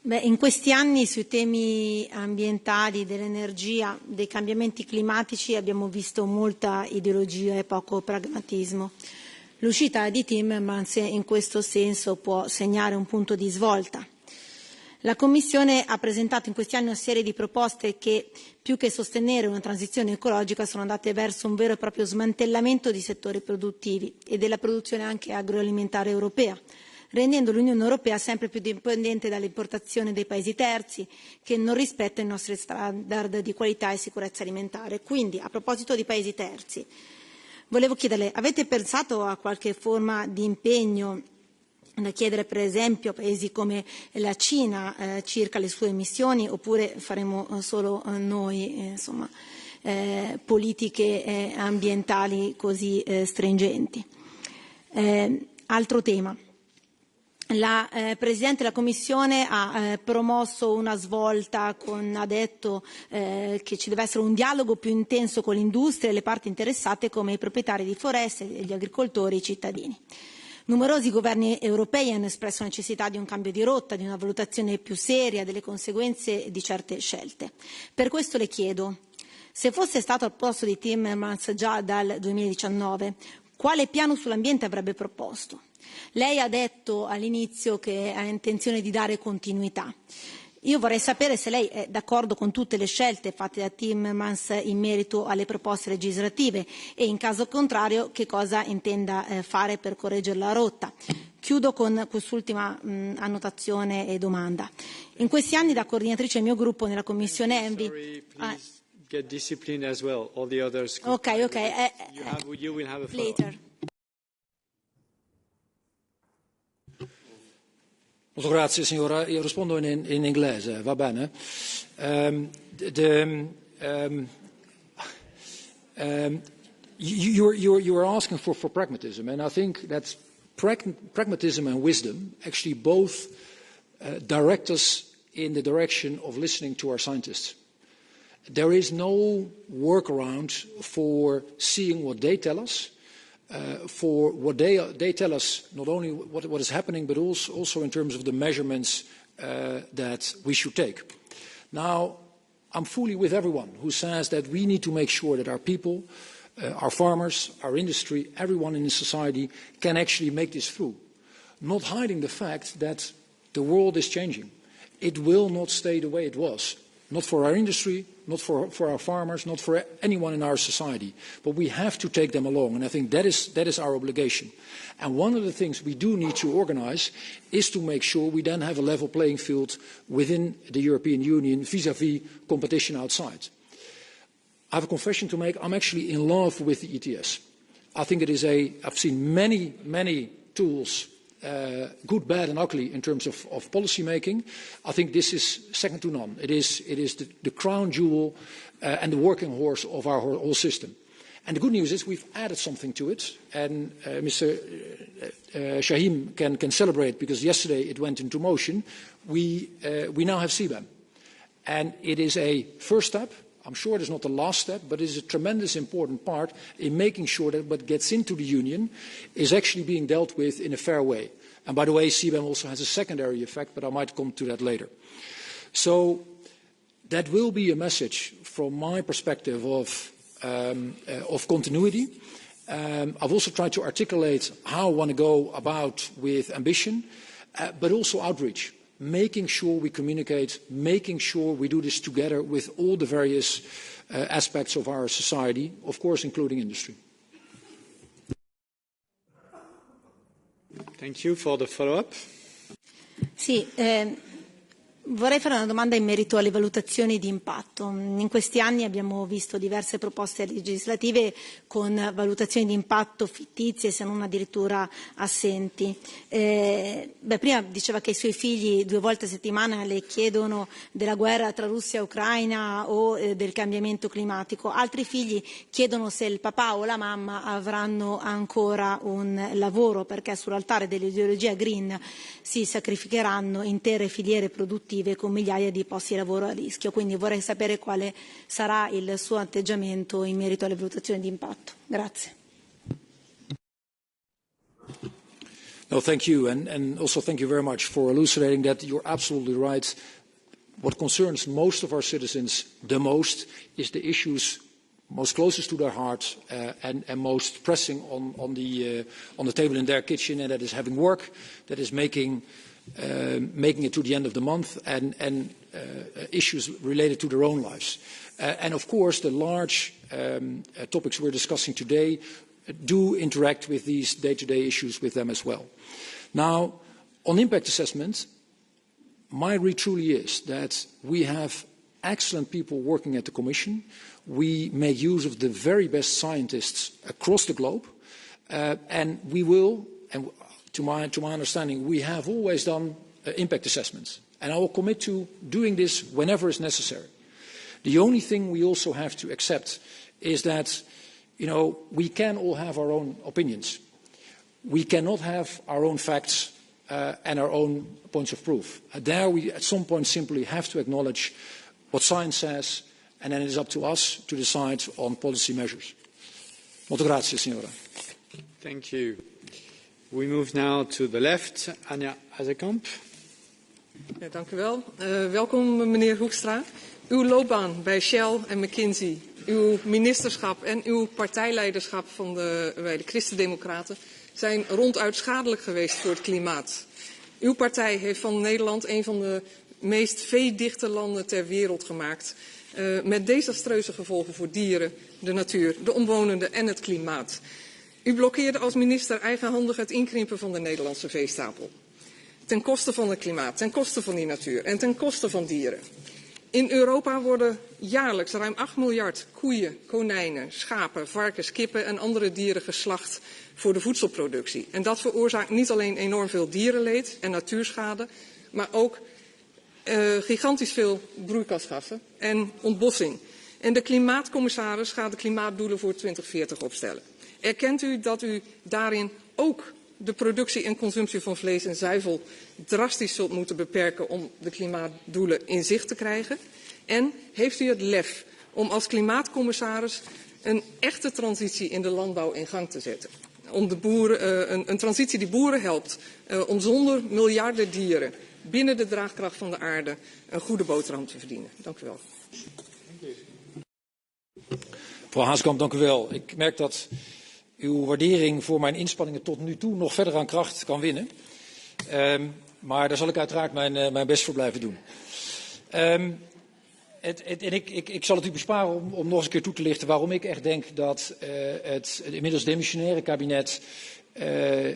In questi anni sui temi ambientali, dell'energia, dei cambiamenti climatici abbiamo visto molta ideologia e poco pragmatismo. L'uscita di Timmermans in questo senso può segnare un punto di svolta. La Commissione ha presentato in questi anni una serie di proposte che, più che sostenere una transizione ecologica, sono andate verso un vero e proprio smantellamento di settori produttivi e della produzione anche agroalimentare europea, rendendo l'Unione Europea sempre più dipendente dall'importazione dei paesi terzi che non rispettano i nostri standard di qualità e sicurezza alimentare. Quindi, a proposito di paesi terzi, volevo chiederle, avete pensato a qualche forma di impegno da chiedere per esempio a paesi come la Cina circa le sue emissioni, oppure faremo solo noi politiche ambientali così stringenti? Altro tema. La Presidente della Commissione ha promosso una svolta, ha detto che ci deve essere un dialogo più intenso con l'industria e le parti interessate come i proprietari di foreste, gli agricoltori e i cittadini. Numerosi governi europei hanno espresso la necessità di un cambio di rotta, di una valutazione più seria delle conseguenze di certe scelte. Per questo le chiedo, se fosse stato al posto di Timmermans già dal 2019, quale piano sull'ambiente avrebbe proposto? Lei ha detto all'inizio che ha intenzione di dare continuità. Io vorrei sapere se lei è d'accordo con tutte le scelte fatte da Timmermans in merito alle proposte legislative e, in caso contrario, che cosa intenda fare per correggere la rotta. Chiudo con quest'ultima annotazione e domanda. In questi anni, da coordinatrice del mio gruppo nella Commissione ENVI... Get disciplined as well. All the others. Okay. You will have a follow-up. Later. Molto grazie signora, io rispondo in inglese, va bene? You were asking for pragmatism, and I think that pragmatism and wisdom actually both direct us in the direction of listening to our scientists. There is no workaround for seeing what they tell us, for what they tell us, not only what is happening, but also in terms of the measurements that we should take. Now, I'm fully with everyone who says that we need to make sure that our people, our farmers, our industry, everyone in the society can actually make this through. Not hiding the fact that the world is changing. It will not stay the way it was. Not for our industry, not for our farmers, not for anyone in our society. But we have to take them along, and I think that is our obligation. And one of the things we do need to organise is to make sure we then have a level playing field within the European Union vis-à-vis competition outside. I have a confession to make. I'm actually in love with the ETS. I think it is I've seen many tools, good, bad and ugly in terms of policy making. I think this is second to none. It is the crown jewel and the working horse of our whole system. And the good news is we've added something to it, and Mr. Shaheen can celebrate because yesterday it went into motion. We now have CBAM, and it is a first step. I'm sure it is not the last step, but it is a tremendous important part in making sure that what gets into the Union is actually being dealt with in a fair way. And by the way, CBAM also has a secondary effect, but I might come to that later. So that will be a message from my perspective of continuity. I've also tried to articulate how I want to go about with ambition, but also outreach, making sure we communicate, making sure we do this together with all the various aspects of our society, of course, including industry. Thank you for the follow-up. Sì, vorrei fare una domanda in merito alle valutazioni di impatto. In questi anni abbiamo visto diverse proposte legislative con valutazioni di impatto fittizie, se non addirittura assenti. Prima diceva che i suoi figli 2 volte a settimana le chiedono della guerra tra Russia e Ucraina o del cambiamento climatico. Altri figli chiedono se il papà o la mamma avranno ancora un lavoro, perché sull'altare dell'ideologia green si sacrificheranno intere filiere produttive con migliaia di posti di lavoro a rischio. Quindi vorrei sapere quale sarà il suo atteggiamento in merito alle valutazioni di impatto. Grazie. No, thank you, and also thank you very much for elucidating that. You're absolutely right. What concerns most of our citizens the most is the issues most closest to their heart and most pressing on the table in their kitchen, and that is having work, that is making it to the end of the month, and issues related to their own lives. And of course, the large topics we're discussing today do interact with these day-to-day issues with them as well. Now, on impact assessment, my read truly is that we have excellent people working at the Commission. We make use of the very best scientists across the globe, and we will, and to my understanding, we have always done impact assessments, and I will commit to doing this whenever is necessary. The only thing we also have to accept is that, we can all have our own opinions. We cannot have our own facts and our own points of proof. There we, at some point, simply have to acknowledge what science says, and then it is up to us to decide on policy measures. Molto grazie, signora. Thank you. We move now to the left. Anja Hazekamp. Ja, dank u wel. Welkom, meneer Hoekstra. Uw loopbaan bij Shell en McKinsey, uw ministerschap en uw partijleiderschap bij de Christen-Democraten zijn ronduit schadelijk geweest voor het klimaat. Uw partij heeft van Nederland een van de meest veedichte landen ter wereld gemaakt. Met desastreuze gevolgen voor dieren, de natuur, de omwonenden en het klimaat. U blokkeerde als minister eigenhandig het inkrimpen van de Nederlandse veestapel. Ten koste van het klimaat, ten koste van die natuur en ten koste van dieren. In Europa worden jaarlijks ruim 8 miljard koeien, konijnen, schapen, varkens, kippen en andere dieren geslacht voor de voedselproductie. En dat veroorzaakt niet alleen enorm veel dierenleed en natuurschade, maar ook gigantisch veel broeikasgassen en ontbossing. En de klimaatcommissaris gaat de klimaatdoelen voor 2040 opstellen. Erkent u dat u daarin ook de productie en consumptie van vlees en zuivel drastisch zult moeten beperken om de klimaatdoelen in zicht te krijgen? En heeft u het lef om als klimaatcommissaris een echte transitie in de landbouw in gang te zetten? Om de boeren, een transitie die boeren helpt om zonder miljarden dieren binnen de draagkracht van de aarde een goede boterham te verdienen. Dank u wel. Mevrouw Hazekamp, dank u wel. Ik merk dat uw waardering voor mijn inspanningen tot nu toe nog verder aan kracht kan winnen. Maar daar zal ik uiteraard mijn best voor blijven doen. Ik zal het u besparen om nog eens een keer toe te lichten waarom ik echt denk dat het inmiddels demissionaire kabinet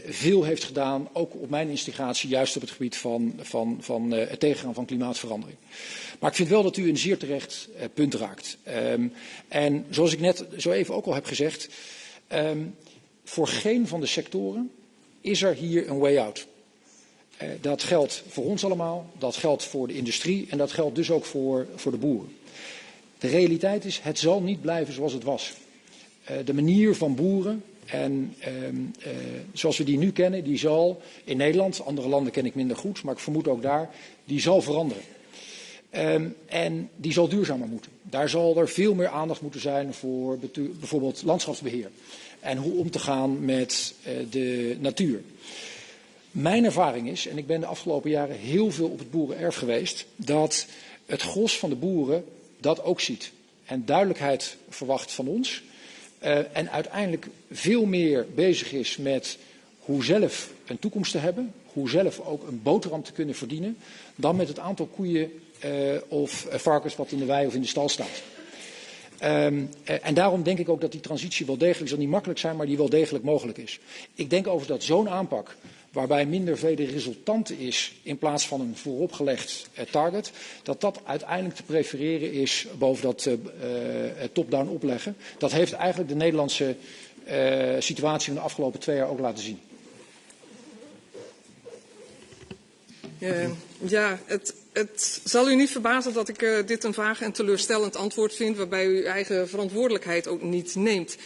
veel heeft gedaan, ook op mijn instigatie, juist op het gebied van het tegengaan van klimaatverandering. Maar ik vind wel dat u een zeer terecht punt raakt. En zoals ik net zo even ook al heb gezegd, voor geen van de sectoren is er hier een way out. Dat geldt voor ons allemaal, dat geldt voor de industrie en dat geldt dus ook voor de boeren. De realiteit is, het zal niet blijven zoals het was. De manier van boeren, en zoals we die nu kennen, die zal in Nederland, andere landen ken ik minder goed, maar ik vermoed ook daar, die zal veranderen. En die zal duurzamer moeten. Daar zal er veel meer aandacht moeten zijn voor bijvoorbeeld landschapsbeheer. En hoe om te gaan met de natuur. Mijn ervaring is, en ik ben de afgelopen jaren heel veel op het boerenerf geweest, dat het gros van de boeren dat ook ziet. En duidelijkheid verwacht van ons. En uiteindelijk veel meer bezig is met hoe zelf een toekomst te hebben. Hoe zelf ook een boterham te kunnen verdienen. Dan met het aantal koeien of varkens wat in de wei of in de stal staat. En daarom denk ik ook dat die transitie wel degelijk, zal niet makkelijk zijn, maar die wel degelijk mogelijk is. Ik denk overigens dat zo'n aanpak, waarbij minder vele resultanten is in plaats van een vooropgelegd target, dat uiteindelijk te prefereren is boven dat top-down opleggen. Dat heeft eigenlijk de Nederlandse situatie van de afgelopen 2 jaar ook laten zien. Ja, het zal u niet verbazen dat ik dit een vaag en teleurstellend antwoord vind, waarbij u uw eigen verantwoordelijkheid ook niet neemt.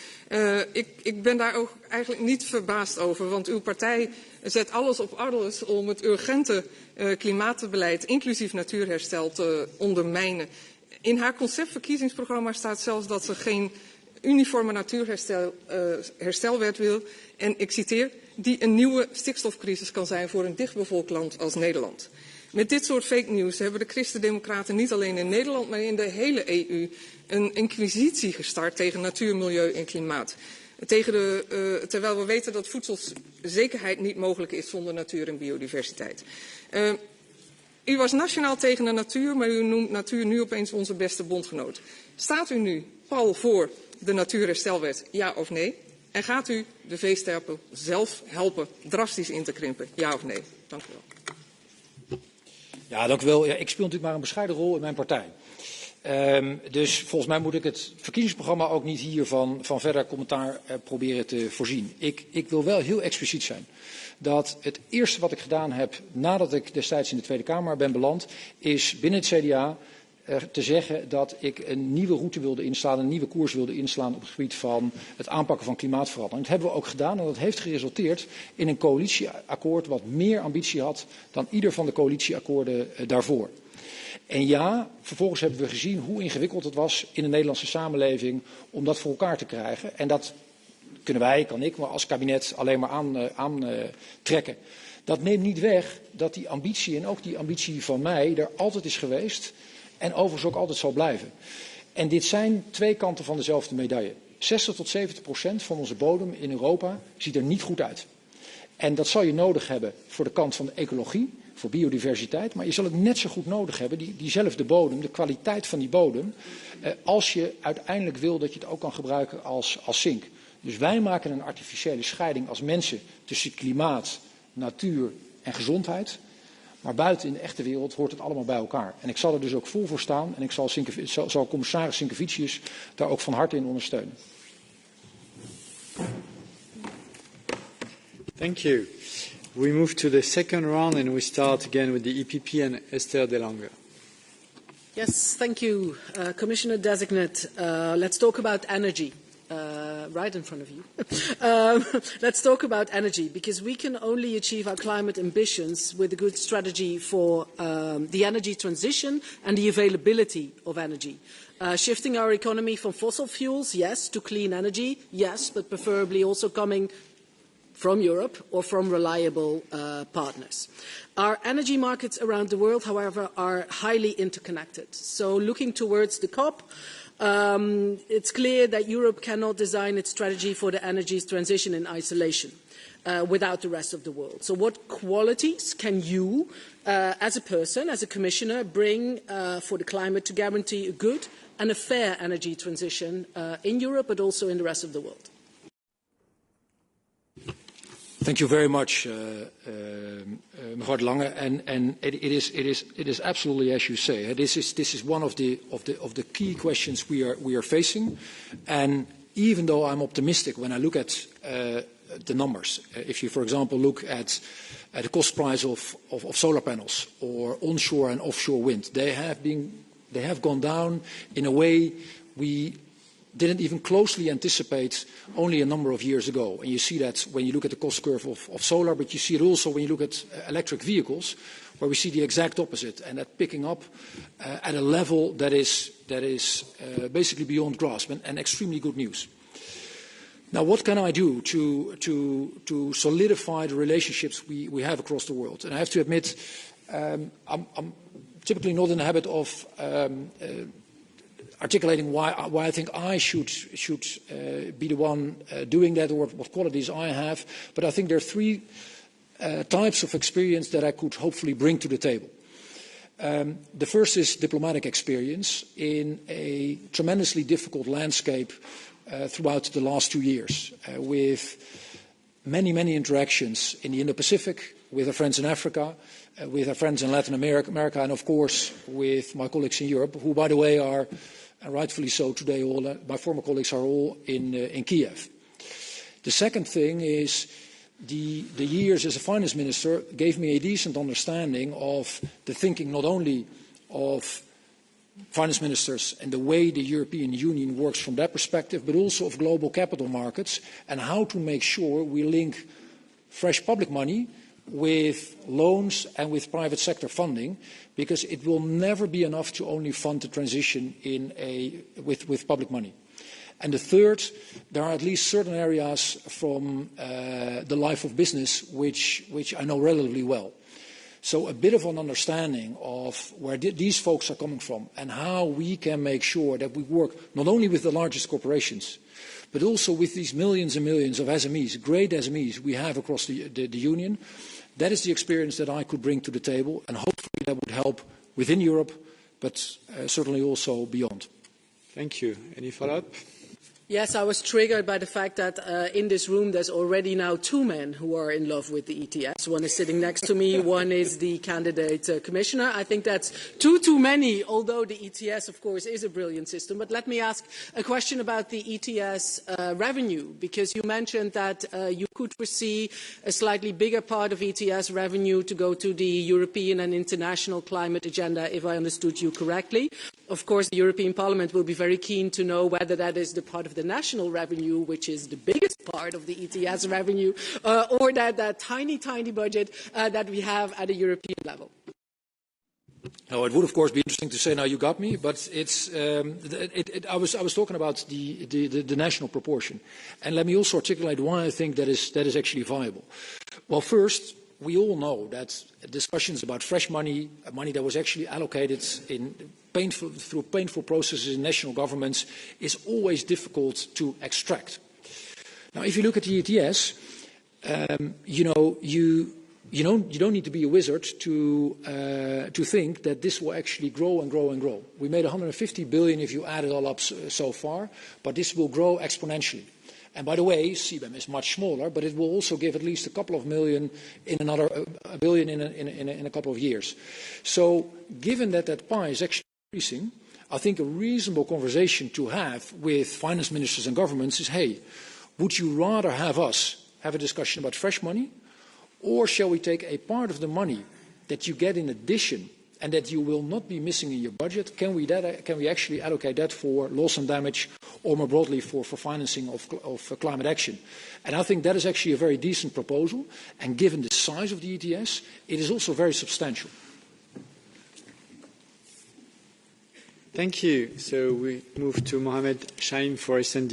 Ik ben daar ook eigenlijk niet verbaasd over, want uw partij zet alles op alles om het urgente klimaatbeleid, inclusief natuurherstel, te ondermijnen. In haar conceptverkiezingsprogramma staat zelfs dat ze geen uniforme natuurherstelwet wil. En ik citeer, die een nieuwe stikstofcrisis kan zijn voor een dichtbevolkt land als Nederland. Met dit soort fake news hebben de christendemocraten niet alleen in Nederland, maar in de hele EU een inquisitie gestart tegen natuur, milieu en klimaat. Terwijl we weten dat voedselzekerheid niet mogelijk is zonder natuur en biodiversiteit. U was nationaal tegen de natuur, maar u noemt natuur nu opeens onze beste bondgenoot. Staat u nu pal voor de natuurherstelwet, ja of nee? En gaat u de veestapel zelf helpen drastisch in te krimpen, ja of nee? Dank u wel. Ja, dank u wel. Ja, ik speel natuurlijk maar een bescheiden rol in mijn partij. Dus volgens mij moet ik het verkiezingsprogramma ook niet hier van verder commentaar proberen te voorzien. Ik wil wel heel expliciet zijn dat het eerste wat ik gedaan heb nadat ik destijds in de Tweede Kamer ben beland, is binnen het CDA te zeggen dat ik een nieuwe route wilde inslaan, een nieuwe koers wilde inslaan op het gebied van het aanpakken van klimaatverandering. Dat hebben we ook gedaan en dat heeft geresulteerd in een coalitieakkoord wat meer ambitie had dan ieder van de coalitieakkoorden daarvoor. En ja, vervolgens hebben we gezien hoe ingewikkeld het was in de Nederlandse samenleving om dat voor elkaar te krijgen. En dat kunnen wij, kan ik, maar als kabinet alleen maar aantrekken. Dat neemt niet weg dat die ambitie en ook die ambitie van mij er altijd is geweest en overigens ook altijd zal blijven. En dit zijn 2 kanten van dezelfde medaille. 60 tot 70% van onze bodem in Europa ziet er niet goed uit. En dat zal je nodig hebben voor de kant van de ecologie, voor biodiversiteit. Maar je zal het net zo goed nodig hebben, diezelfde bodem, de kwaliteit van die bodem, als je uiteindelijk wil dat je het ook kan gebruiken als zink. Dus wij maken een artificiële scheiding als mensen tussen klimaat, natuur en gezondheid. Maar buiten in de echte wereld hoort het allemaal bij elkaar. En ik zal er dus ook vol voor staan en ik zal commissaris Sinkevicius daar ook van harte in ondersteunen. Thank you. We move to the second round and we start again with the EPP and Esther De Lange. Yes, thank you, Commissioner Designate. Let's talk about energy. Right in front of you. Let's talk about energy, because we can only achieve our climate ambitions with a good strategy for the energy transition and the availability of energy. Shifting our economy from fossil fuels, yes, to clean energy, yes, but preferably also coming from Europe or from reliable partners. Our energy markets around the world, however, are highly interconnected. So looking towards the COP, it's clear that Europe cannot design its strategy for the energy transition in isolation without the rest of the world. So what qualities can you, as a person, as a commissioner, bring for the climate to guarantee a good and a fair energy transition in Europe, but also in the rest of the world? Thank you very much, mevrouw De Lange. And it is absolutely as you say. This is one of the key questions we are facing. And even though I'm optimistic when I look at the numbers, if you, for example, look at the cost price of solar panels or onshore and offshore wind, they have gone down in a way we didn't even closely anticipate only a number of years ago. And you see that when you look at the cost curve of solar, but you see it also when you look at electric vehicles, where we see the exact opposite, and that picking up at a level that is basically beyond grasp and extremely good news. Now, what can I do to solidify the relationships we have across the world? And I have to admit, I'm typically not in the habit of articulating why I think I should be the one doing that, or what qualities I have. But I think there are three types of experience that I could hopefully bring to the table. The first is diplomatic experience in a tremendously difficult landscape throughout the last 2 years, with many interactions in the Indo-Pacific, with our friends in Africa, with our friends in Latin America, and of course with my colleagues in Europe, who, by the way, are, and rightfully so today, all my former colleagues are all in Kiev. The second thing is the years as a finance minister gave me a decent understanding of the thinking not only of finance ministers and the way the European Union works from that perspective, but also of global capital markets and how to make sure we link fresh public money with loans and with private sector funding, because it will never be enough to only fund the transition with public money. And the third, there are at least certain areas from the life of business which I know relatively well. So a bit of an understanding of where these folks are coming from and how we can make sure that we work not only with the largest corporations, but also with these millions and millions of SMEs, great SMEs we have across the Union. That is the experience that I could bring to the table, and hopefully that would help within Europe, but certainly also beyond. Thank you. Any follow-up? Yes, I was triggered by the fact that in this room there's already now 2 men who are in love with the ETS. One is sitting next to me, one is the candidate commissioner. I think that's too many, although the ETS, of course, is a brilliant system. But let me ask a question about the ETS revenue, because you mentioned that you could foresee a slightly bigger part of ETS revenue to go to the European and international climate agenda, if I understood you correctly. Of course, the European Parliament will be very keen to know whether that is the part of the national revenue, which is the biggest part of the ETS revenue, or that tiny budget that we have at a European level. Now, it would, of course, be interesting to say, now you got me, but it's, I was talking about the national proportion. And let me also articulate why I think that is actually viable. Well, first, we all know that discussions about fresh money, money that was actually allocated through painful processes in national governments, is always difficult to extract. Now, if you look at the ETS, you don't need to be a wizard to think that this will actually grow and grow and grow. We made 150 billion if you add it all up so far, but this will grow exponentially. And by the way, CBAM is much smaller, but it will also give at least a couple of million in another a billion in a couple of years. So given that that pie is actually increasing, I think a reasonable conversation to have with finance ministers and governments is, hey, would you rather have us have a discussion about fresh money, or shall we take a part of the money that you get in addition and that you will not be missing in your budget? Can we actually allocate that for loss and damage, or more broadly for financing of climate action? And I think that is actually a very decent proposal, and given the size of the ETS, it is also very substantial. Thank you. So we move to Mohamed Shaim for SND.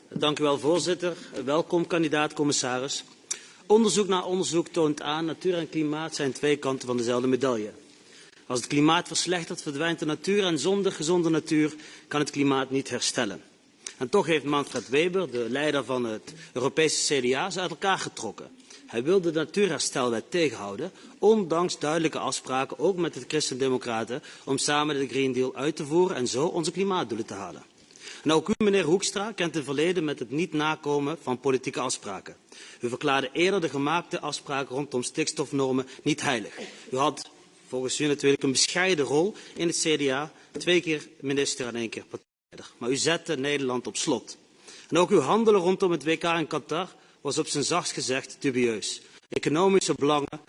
Dank u wel, voorzitter. Welkom, kandidaat-commissaris. Onderzoek na onderzoek toont aan, natuur en klimaat zijn twee kanten van dezelfde medaille. Als het klimaat verslechtert, verdwijnt de natuur en zonder gezonde natuur kan het klimaat niet herstellen. En toch heeft Manfred Weber, de leider van het Europese CDA, ze uit elkaar getrokken. Hij wil de natuurherstelwet tegenhouden, ondanks duidelijke afspraken, ook met de Christen-Democraten, om samen de Green Deal uit te voeren en zo onze klimaatdoelen te halen. En ook u, meneer Hoekstra, kent het verleden met het niet nakomen van politieke afspraken. U verklaarde eerder de gemaakte afspraken rondom stikstofnormen niet heilig. U had volgens u natuurlijk een bescheiden rol in het CDA, 2 keer minister en 1 keer partijleider. Maar u zette Nederland op slot. En ook uw handelen rondom het WK in Qatar was op zijn zachtst gezegd dubieus. Economische belangen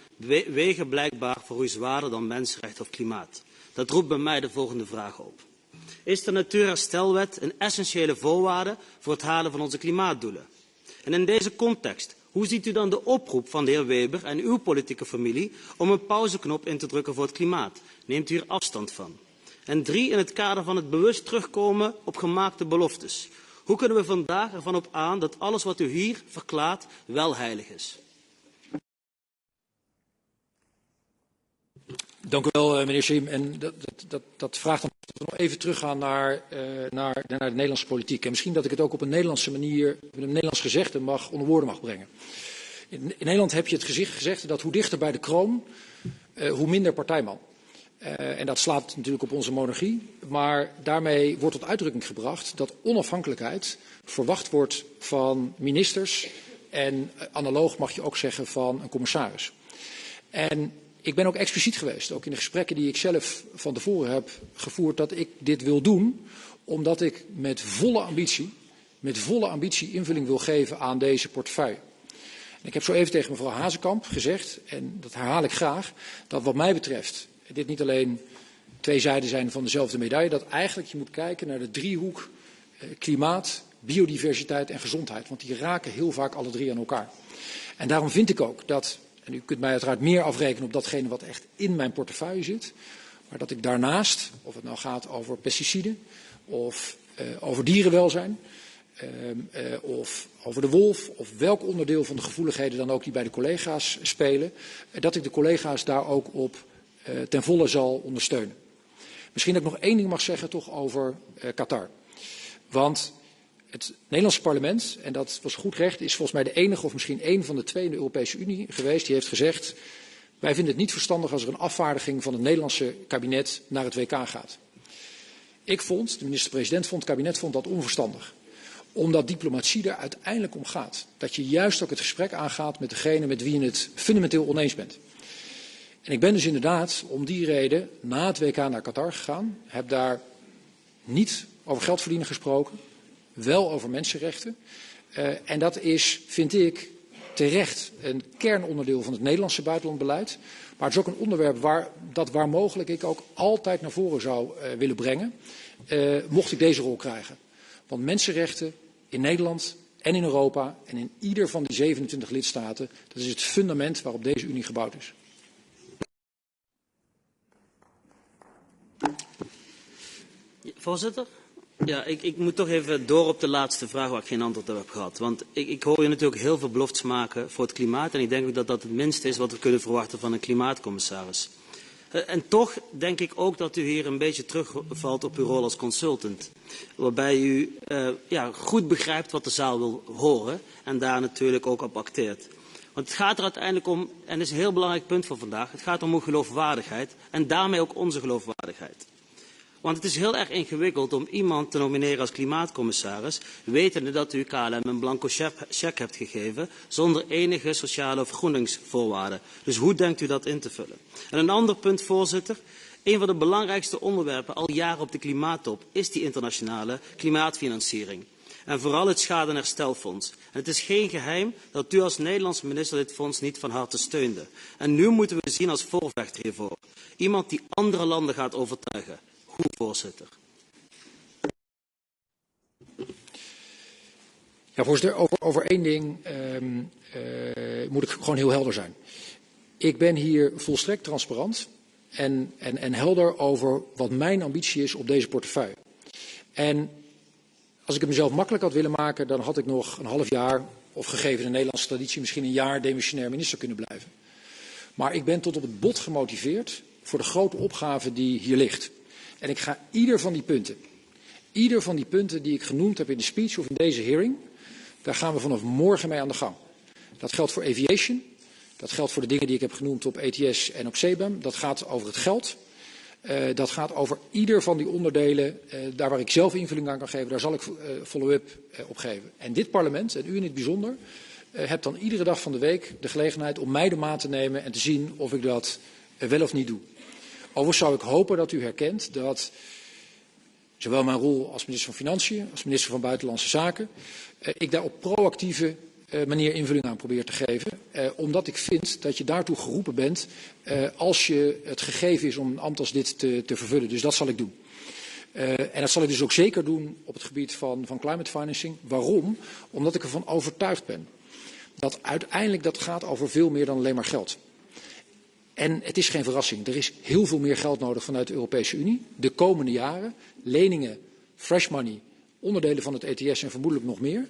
wegen blijkbaar voor u zwaarder dan mensenrechten of klimaat. Dat roept bij mij de volgende vraag op. Is de natuurherstelwet een essentiële voorwaarde voor het halen van onze klimaatdoelen? En in deze context, hoe ziet u dan de oproep van de heer Weber en uw politieke familie om een pauzeknop in te drukken voor het klimaat? Neemt u er afstand van? En 3, in het kader van het bewust terugkomen op gemaakte beloftes. Hoe kunnen we vandaag ervan op aan dat alles wat u hier verklaart wel heilig is? Dank u wel, meneer Siem. En dat vraagt dan dat we nog even teruggaan naar de Nederlandse politiek. En misschien dat ik het ook op een Nederlandse manier, met een Nederlands gezegde onder woorden mag brengen. In Nederland heb je het gezegd dat hoe dichter bij de kroon, hoe minder partijman. En dat slaat natuurlijk op onze monarchie. Maar daarmee wordt tot uitdrukking gebracht dat onafhankelijkheid verwacht wordt van ministers. En analoog mag je ook zeggen van een commissaris. En ik ben ook expliciet geweest, ook in de gesprekken die ik zelf van tevoren heb gevoerd, dat ik dit wil doen, omdat ik met volle ambitie invulling wil geven aan deze portefeuille. En ik heb zo even tegen mevrouw Hazekamp gezegd, en dat herhaal ik graag, dat wat mij betreft dit niet alleen twee zijden zijn van dezelfde medaille, dat eigenlijk je moet kijken naar de driehoek klimaat, biodiversiteit en gezondheid. Want die raken heel vaak alle drie aan elkaar. En daarom vind ik ook dat, en u kunt mij uiteraard meer afrekenen op datgene wat echt in mijn portefeuille zit, maar dat ik daarnaast, of het nou gaat over pesticiden of over dierenwelzijn, of over de wolf, of welk onderdeel van de gevoeligheden dan ook die bij de collega's spelen, dat ik de collega's daar ook op ten volle zal ondersteunen. Misschien dat ik nog één ding mag zeggen toch over Qatar. Want het Nederlandse parlement, en dat was goed recht, is volgens mij de enige of misschien één van de twee in de Europese Unie geweest die heeft gezegd, wij vinden het niet verstandig als er een afvaardiging van het Nederlandse kabinet naar het WK gaat. Ik vond, de minister-president vond, het kabinet vond dat onverstandig. Omdat diplomatie er uiteindelijk om gaat. Dat je juist ook het gesprek aangaat met degene met wie je het fundamenteel oneens bent. En ik ben dus inderdaad om die reden na het WK naar Qatar gegaan. Heb daar niet over geld verdienen gesproken. Wel over mensenrechten. En dat is, vind ik, terecht een kernonderdeel van het Nederlandse buitenlandbeleid. Maar het is ook een onderwerp waar mogelijk ik ook altijd naar voren zou willen brengen. Mocht ik deze rol krijgen. Want mensenrechten in Nederland en in Europa en in ieder van die 27 lidstaten, dat is het fundament waarop deze Unie gebouwd is. Voorzitter? Ja, ik moet toch even door op de laatste vraag waar ik geen antwoord op heb gehad. Want ik hoor je natuurlijk heel veel beloftes maken voor het klimaat. En ik denk ook dat dat het minste is wat we kunnen verwachten van een klimaatcommissaris. En toch denk ik ook dat u hier een beetje terugvalt op uw rol als consultant. Waarbij u goed begrijpt wat de zaal wil horen en daar natuurlijk ook op acteert. Want het gaat er uiteindelijk om, en dat is een heel belangrijk punt voor vandaag, het gaat om uw geloofwaardigheid en daarmee ook onze geloofwaardigheid. Want het is heel erg ingewikkeld om iemand te nomineren als klimaatcommissaris, wetende dat u KLM een blanco cheque hebt gegeven, zonder enige sociale vergroeningsvoorwaarden. Dus hoe denkt u dat in te vullen? En een ander punt, voorzitter. Een van de belangrijkste onderwerpen al jaren op de klimaattop is die internationale klimaatfinanciering. En vooral het schade- en herstelfonds. En het is geen geheim dat u als Nederlandse minister dit fonds niet van harte steunde. En nu moeten we zien als voorvechter hiervoor. Iemand die andere landen gaat overtuigen. Hoe, voorzitter? Ja, voorzitter, over één ding moet ik gewoon heel helder zijn. Ik ben hier volstrekt transparant en helder over wat mijn ambitie is op deze portefeuille. En als ik het mezelf makkelijk had willen maken, dan had ik nog een half jaar, of gegeven de Nederlandse traditie, misschien een jaar demissionair minister kunnen blijven. Maar ik ben tot op het bot gemotiveerd voor de grote opgave die hier ligt. En ik ga ieder van die punten die ik genoemd heb in de speech of in deze hearing, daar gaan we vanaf morgen mee aan de gang. Dat geldt voor aviation, dat geldt voor de dingen die ik heb genoemd op ETS en op CBAM, dat gaat over het geld, dat gaat over ieder van die onderdelen, daar waar ik zelf invulling aan kan geven, daar zal ik follow-up op geven. En dit parlement, en u in het bijzonder, hebt dan iedere dag van de week de gelegenheid om mij de maat te nemen en te zien of ik dat wel of niet doe. Overigens zou ik hopen dat u herkent dat zowel mijn rol als minister van Financiën, als minister van Buitenlandse Zaken, ik daar op proactieve manier invulling aan probeer te geven. Omdat ik vind dat je daartoe geroepen bent als je het gegeven is om een ambt als dit te vervullen. Dus dat zal ik doen. En dat zal ik dus ook zeker doen op het gebied van climate financing. Waarom? Omdat ik ervan overtuigd ben dat uiteindelijk dat gaat over veel meer dan alleen maar geld. En het is geen verrassing. Er is heel veel meer geld nodig vanuit de Europese Unie. De komende jaren. Leningen, fresh money, onderdelen van het ETS en vermoedelijk nog meer.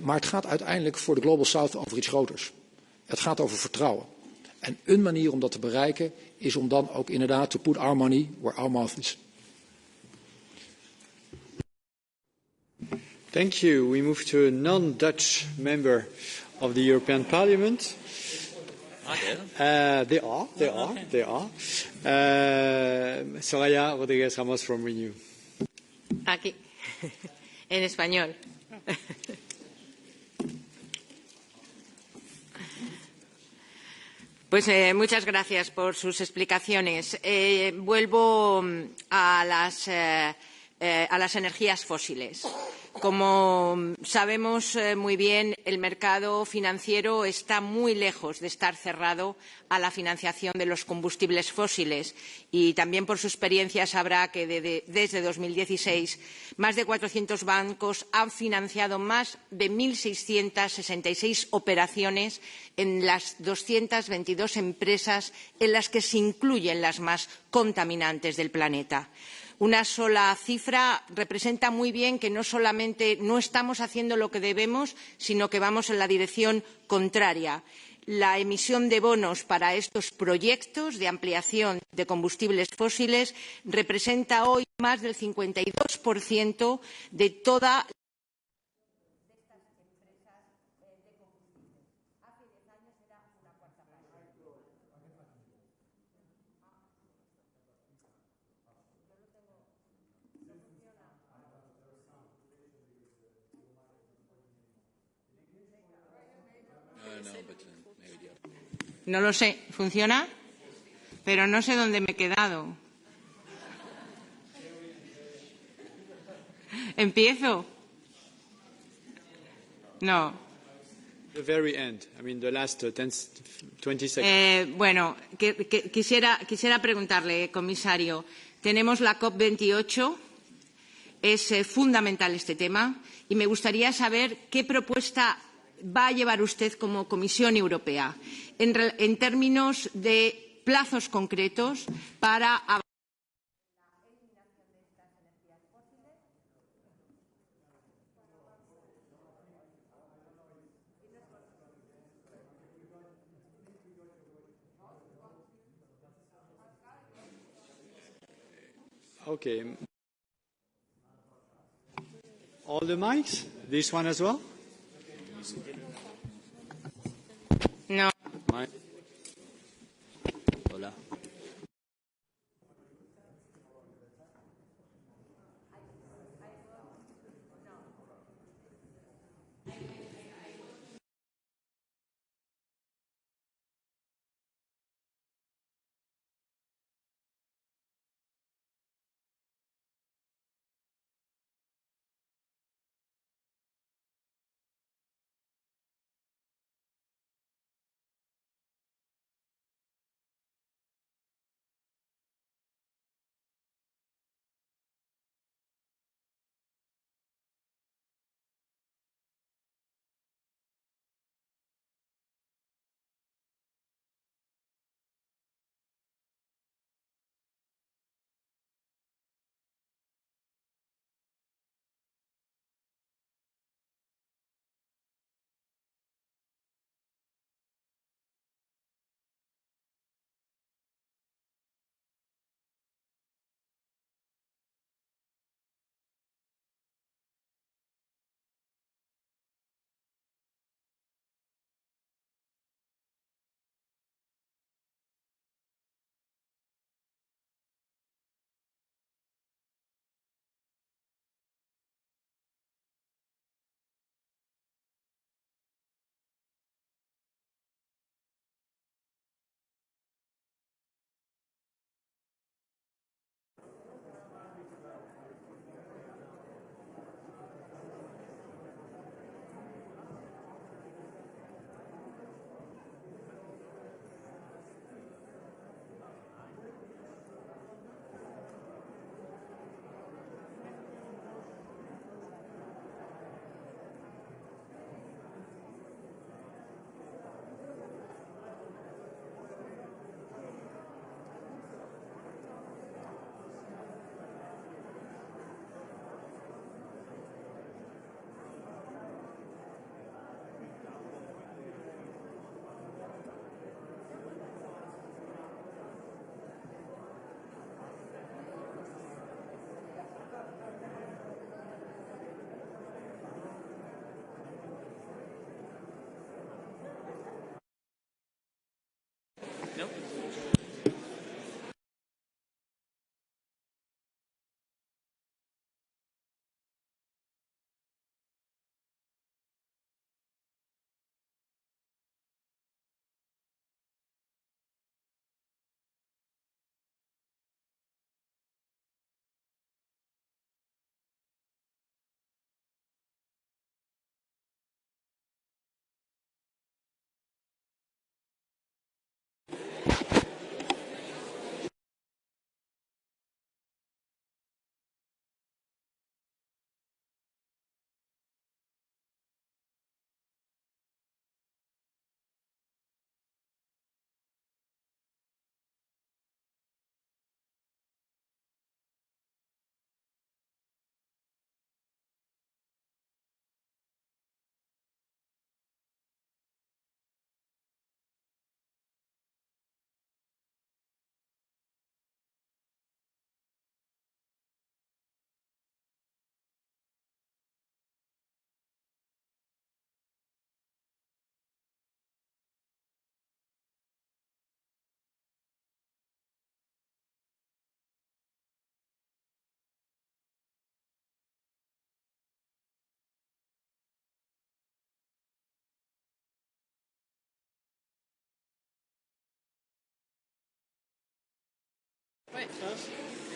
Maar het gaat uiteindelijk voor de Global South over iets groters. Het gaat over vertrouwen. En een manier om dat te bereiken is om dan ook inderdaad to put our money where our mouth is. Thank you. We move to a non-Dutch member of the European Parliament. They are. Soraya Rodríguez Ramos from Renew. Aquí, en español. Pues muchas gracias por sus explicaciones. Vuelvo a las energías fósiles. Como sabemos muy bien, el mercado financiero está muy lejos de estar cerrado a la financiación de los combustibles fósiles y también por su experiencia sabrá que desde 2016 más de 400 bancos han financiado más de 1.666 operaciones en las 222 empresas en las que se incluyen las más contaminantes del planeta. Una sola cifra representa muy bien que no solamente no estamos haciendo lo que debemos, sino que vamos en la dirección contraria. La emisión de bonos para estos proyectos de ampliación de combustibles fósiles representa hoy más del 52% de toda No lo sé, ¿funciona? Pero no sé dónde me he quedado. ¿Empiezo? No. The very end. I mean, the last 20 seconds. Bueno, quisiera preguntarle, comisario. Tenemos la COP28. Es fundamental este tema y me gustaría saber qué propuesta va a llevar usted como Comisión Europea en términos de plazos concretos para avanzar. Okay. All the mics? This one as well? No. Hola.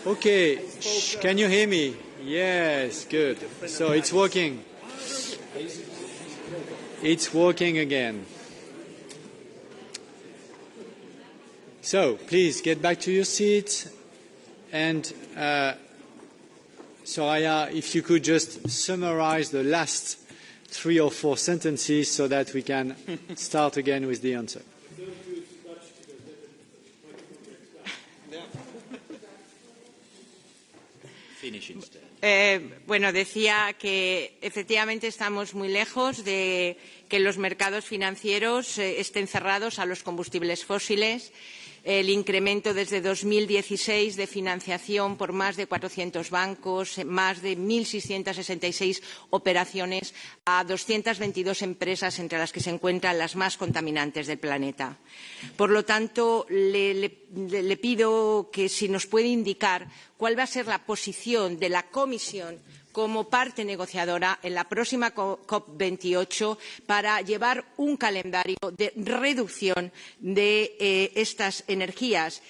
Okay, can you hear me? Yes, good. So it's working. It's working again. So please get back to your seats. And Soraya, if you could just summarize the last 3 or 4 sentences so that we can start again with the answer. Bueno, decía que efectivamente estamos muy lejos de que los mercados financieros estén cerrados a los combustibles fósiles. El incremento desde 2016 de financiación por más de 400 bancos, más de 1.666 operaciones a 222 empresas, entre las que se encuentran las más contaminantes del planeta. Por lo tanto, le pido que si nos puede indicar cuál va a ser la posición de la Comisión como parte negociadora en la próxima COP28 para llevar un calendario de reducción de estas energías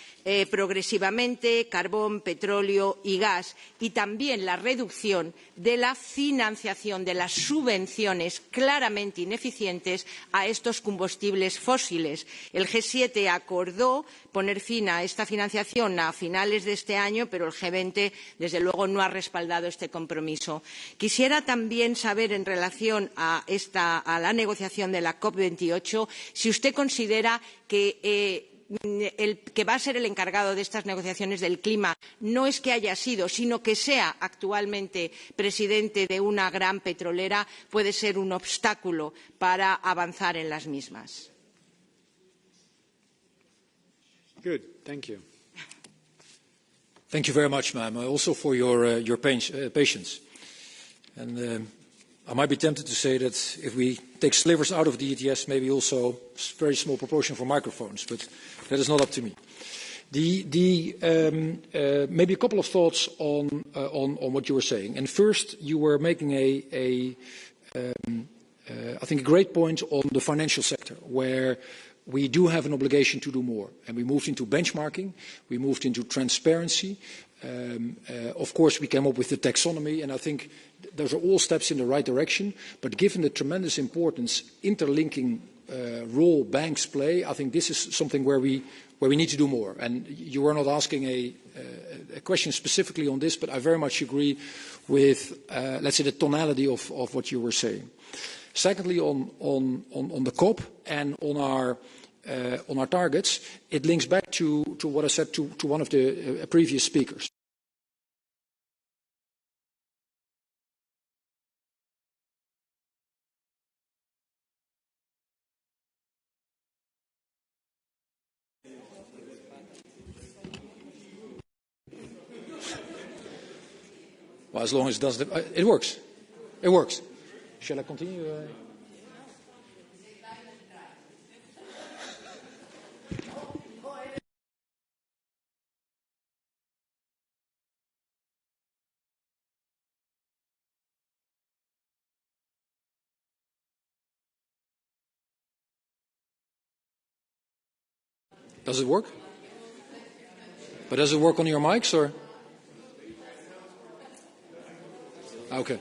progresivamente, carbón, petróleo y gas, y también la reducción de la financiación de las subvenciones claramente ineficientes a estos combustibles fósiles. El G7 acordó poner fin a esta financiación a finales de este año, pero el G20, desde luego, no ha respaldado este compromiso. Quisiera también saber, en relación a la negociación de la COP28, si usted considera que el que va a ser el encargado de estas negociaciones del clima no es que haya sido, sino que sea actualmente presidente de una gran petrolera, puede ser un obstáculo para avanzar en las mismas. Good, thank you. Thank you very much, ma'am, also for your patience. And I might be tempted to say that if we take slivers out of the ETS, maybe also a very small proportion for microphones, but that is not up to me. Maybe a couple of thoughts on what you were saying. And first, you were making I think, a great point on the financial sector, where we do have an obligation to do more. And we moved into benchmarking, we moved into transparency. Of course, we came up with the taxonomy, and I think those are all steps in the right direction. But given the tremendous importance interlinking role banks play, I think this is something where we need to do more. And you were not asking a question specifically on this, but I very much agree with, let's say, the tonality of what you were saying. Secondly, on the COP and on our targets, it links back to what I said to one of the previous speakers. Well, as long as it does, it works. It works. Shall I continue? Does it work? But does it work on your mics, or? Okay.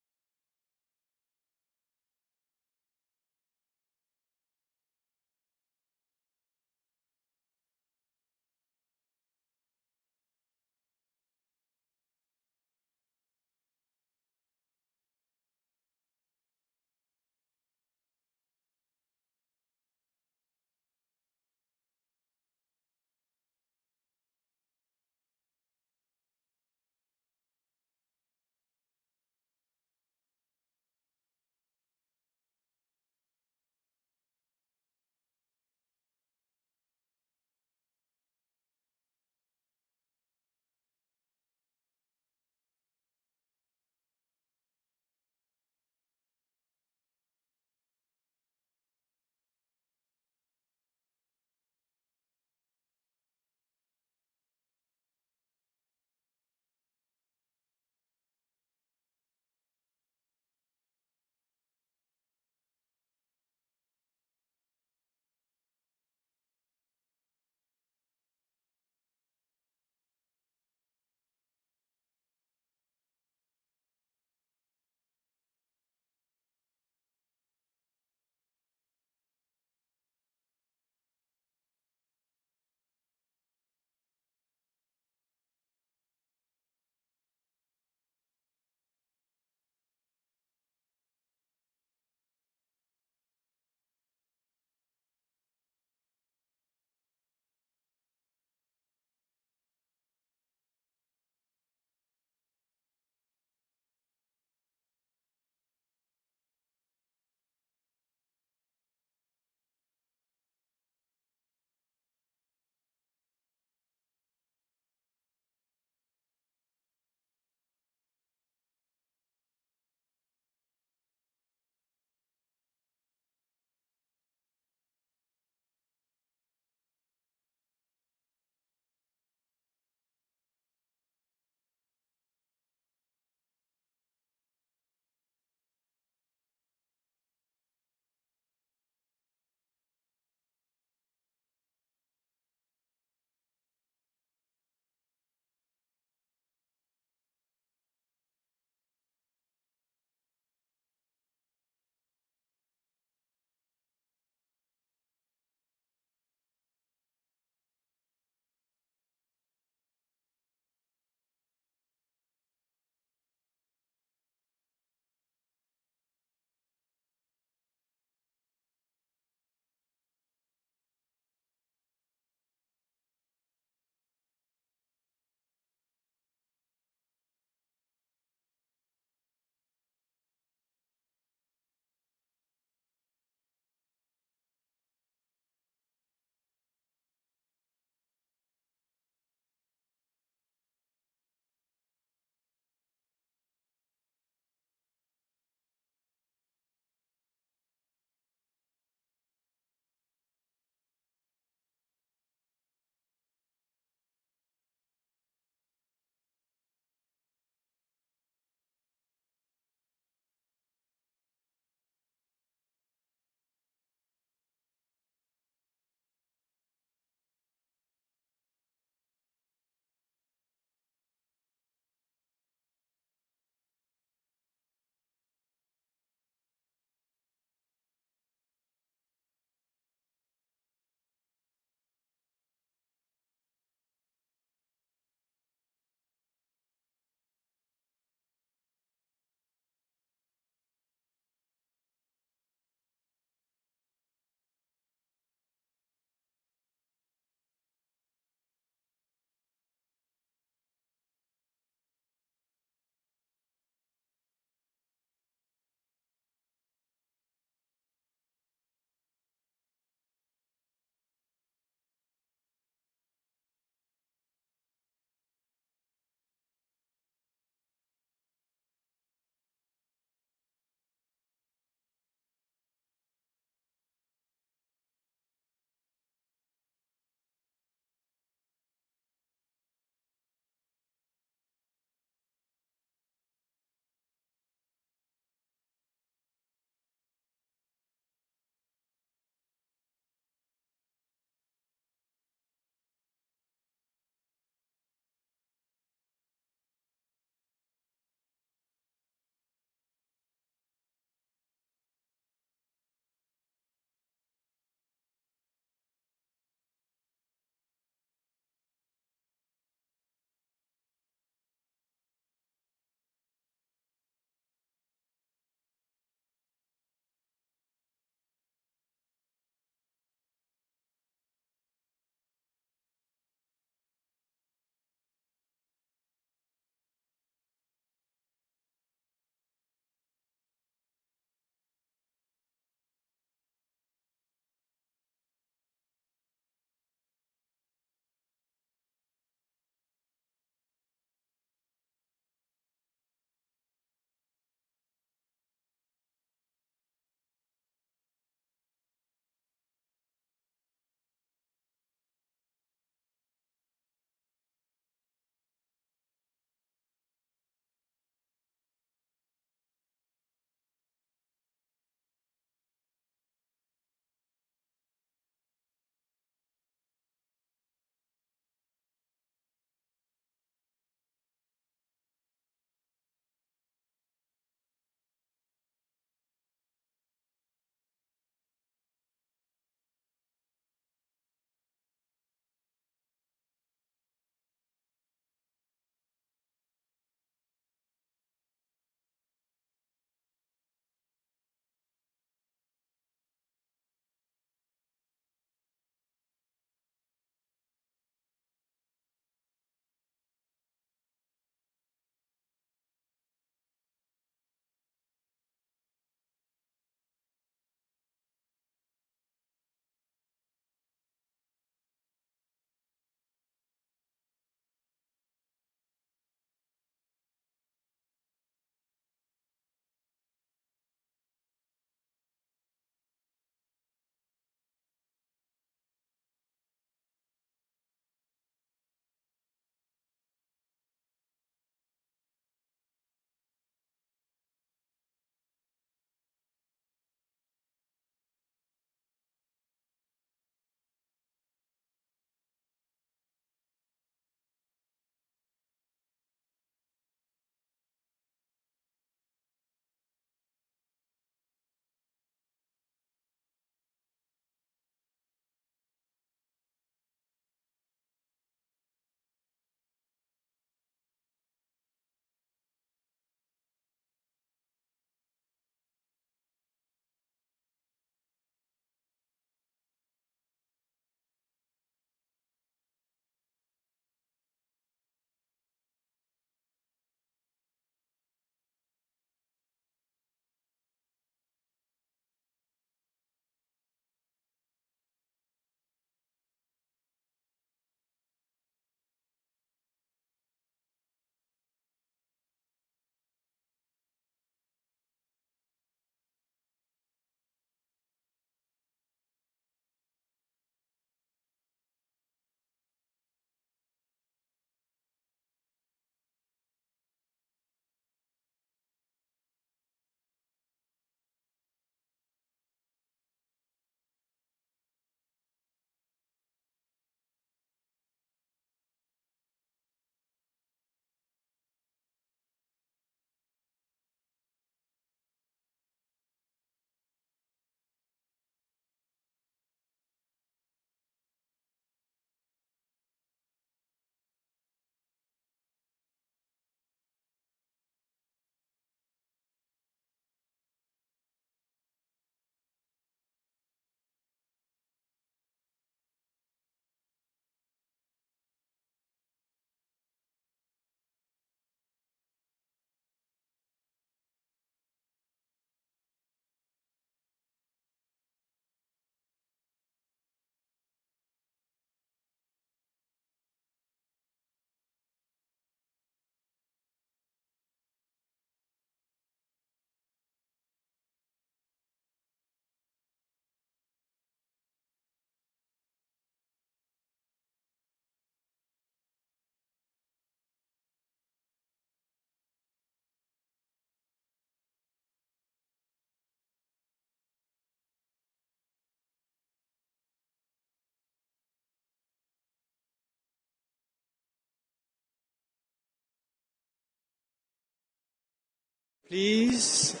Please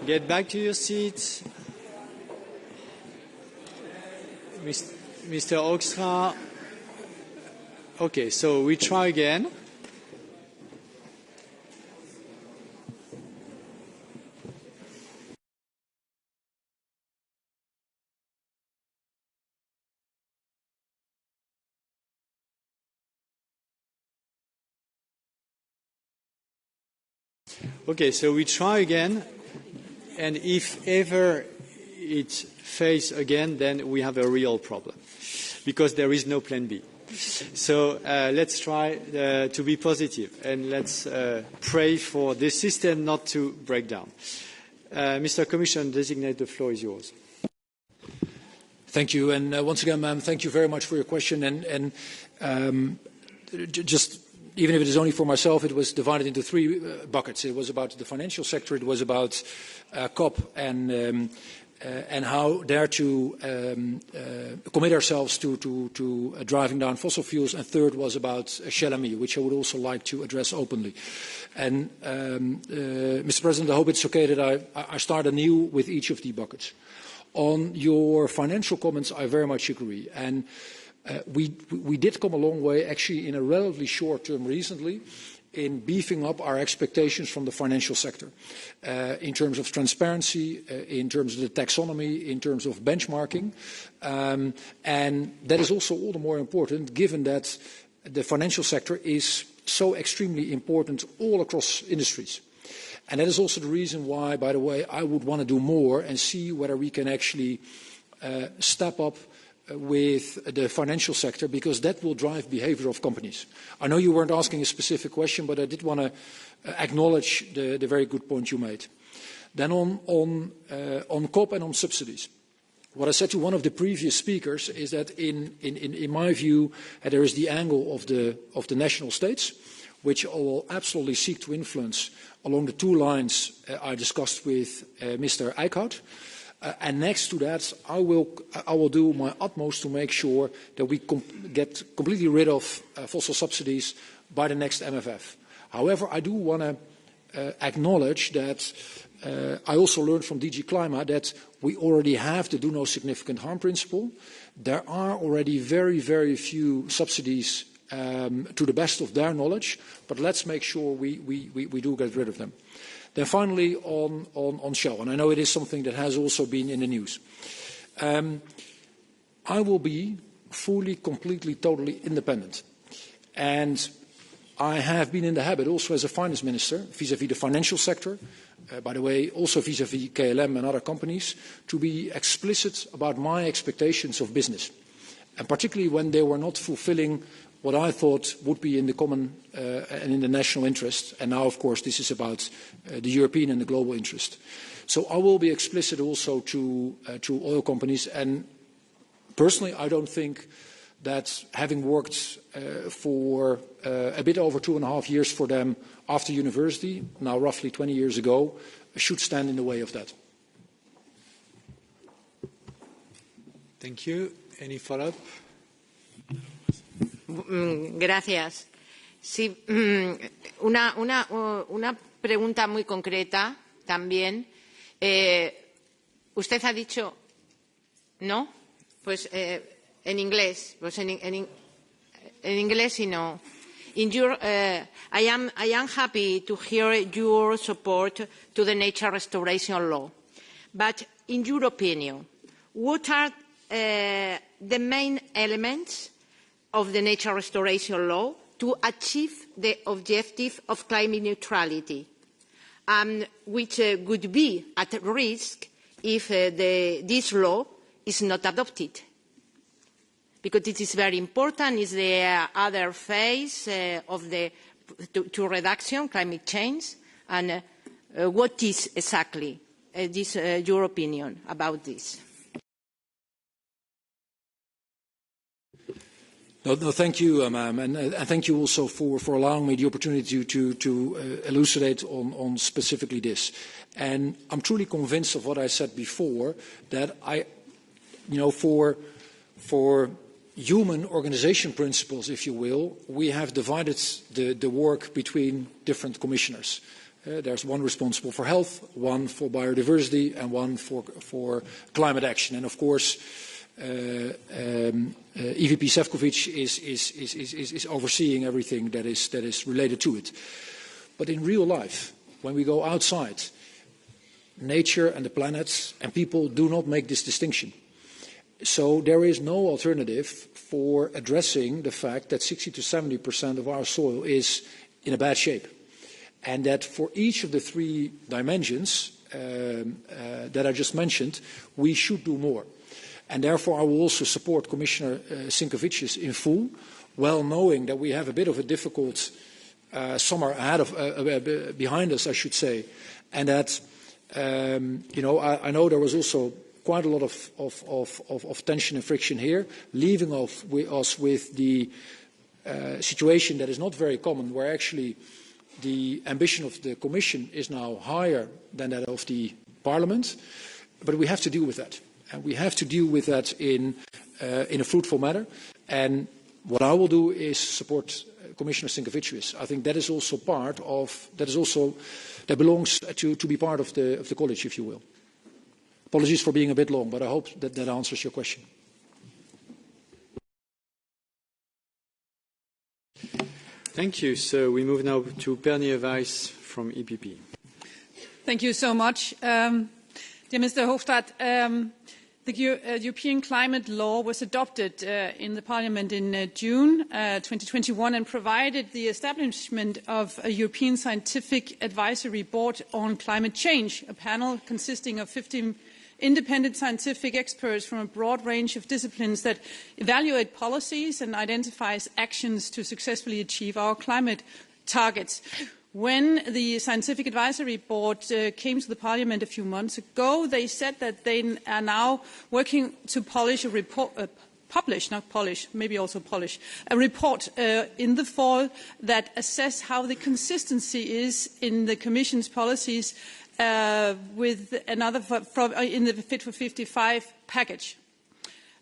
get back to your seats. Mr. Hoekstra. Okay, so we try again. Okay, so we try again, and if ever it fails again, then we have a real problem, because there is no plan B. So let's try to be positive, and let's pray for this system not to break down. Mr. Commissioner designate, the floor is yours. Thank you, and once again, ma'am, thank you very much for your question, and just even if it is only for myself, it was divided into three buckets. It was about the financial sector, it was about COP and how there to commit ourselves to driving down fossil fuels, and third was about Shell and me, which I would also like to address openly. And Mr. President, I hope it's okay that I start anew with each of the buckets. On your financial comments, I very much agree. And we did come a long way, actually, in a relatively short term recently, in beefing up our expectations from the financial sector in terms of transparency, in terms of the taxonomy, in terms of benchmarking. And that is also all the more important given that the financial sector is so extremely important all across industries. And that is also the reason why, by the way, I would want to do more and see whether we can actually step up with the financial sector, because that will drive behavior of companies. I know you weren't asking a specific question, but I did want to acknowledge the very good point you made. Then on COP and on subsidies. What I said to one of the previous speakers is that in my view, there is the angle of the national states, which will absolutely seek to influence along the two lines I discussed with Mr. Eickhout. And next to that, I will do my utmost to make sure that we get completely rid of fossil subsidies by the next MFF. However, I do want to acknowledge that I also learned from DG Climate that we already have the do no significant harm principle. There are already very, very few subsidies to the best of their knowledge, but let's make sure we do get rid of them. Then finally, on Shell, and I know it is something that has also been in the news. I will be fully, completely, totally independent. And I have been in the habit also as a finance minister, vis-à-vis the financial sector, by the way, also vis-à-vis KLM and other companies, to be explicit about my expectations of business. And particularly when they were not fulfilling what I thought would be in the common and in the national interest. And now, of course, this is about the European and the global interest. So I will be explicit also to oil companies. And personally, I don't think that having worked for a bit over 2.5 years for them after university, now roughly 20 years ago, should stand in the way of that. Thank you. Any follow-up? Gracias. Sí, una pregunta muy concreta también. Usted ha dicho, ¿no? Pues en inglés, pues en inglés y no. I am happy to hear your support to the nature restoration law. But in your opinion, what are the main elements of the nature restoration law to achieve the objective of climate neutrality, which would be at risk if this law is not adopted? Because it is very important, it's the other phase of the to reduction, climate change, and what is exactly your opinion about this? No, thank you, ma'am, and thank you also for allowing me the opportunity to elucidate on specifically this. And I'm truly convinced of what I said before, that for human organization principles, if you will, we have divided the work between different commissioners. There's one responsible for health, one for biodiversity, and one for climate action. And of course, EVP Šefčovič is overseeing everything that is related to it. But in real life, when we go outside, nature and the planet and people do not make this distinction. So there is no alternative for addressing the fact that 60 to 70% of our soil is in a bad shape. And that for each of the three dimensions that I just mentioned, we should do more. And therefore, I will also support Commissioner Šefčovič in full, well knowing that we have a bit of a difficult summer behind us, I should say, and that I know there was also quite a lot of tension and friction here, leaving us with the situation that is not very common, where actually the ambition of the Commission is now higher than that of the Parliament, but we have to deal with that. And we have to deal with that in a fruitful manner. And what I will do is support Commissioner Šefčovič. I think that is also that belongs to be part of the college, if you will. Apologies for being a bit long, but I hope that answers your question. Thank you. So we move now to Bernier Weiss from EPP. Thank you so much. Dear Mr. Hofstadt, the European climate law was adopted in the Parliament in June 2021 and provided the establishment of a European Scientific Advisory Board on Climate Change, a panel consisting of 15 independent scientific experts from a broad range of disciplines that evaluate policies and identifies actions to successfully achieve our climate targets. When the Scientific Advisory Board came to the Parliament a few months ago, they said that they are now working to publish a report, a report in the fall that assess how the consistency is in the Commission's policies with another in the Fit for 55 package.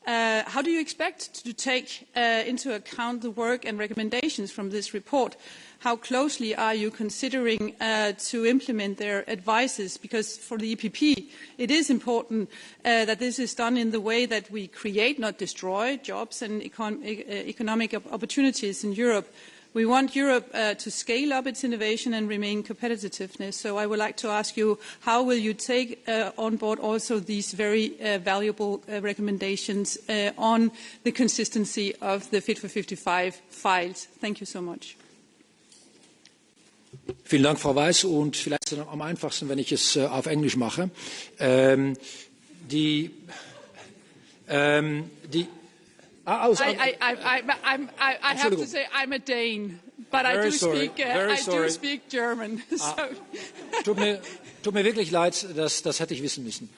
How do you expect to take into account the work and recommendations from this report? How closely are you considering to implement their advices? Because for the EPP, it is important that this is done in the way that we create, not destroy, jobs and economic opportunities in Europe. We want Europe to scale up its innovation and remain competitiveness. So I would like to ask you, how will you take on board also these very valuable recommendations on the consistency of the Fit for 55 files? Thank you so much. Vielen Dank, Frau Weiss. Und vielleicht ist es am einfachsten, wenn ich es auf Englisch mache. I have to say I'm a Dane, but I do speak German. So. Tut mir wirklich leid, das hätte ich wissen müssen.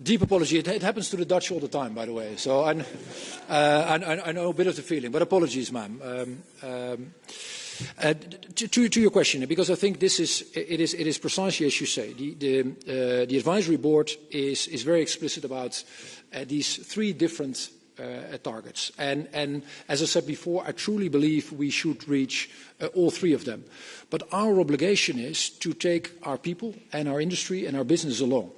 Deep apology. It happens to the Dutch all the time, by the way. So I know a bit of the feeling, but apologies, ma'am. To your question, because I think it is precisely as you say. The advisory board is very explicit about these three different targets, and as I said before, I truly believe we should reach all three of them. But our obligation is to take our people and our industry and our business along.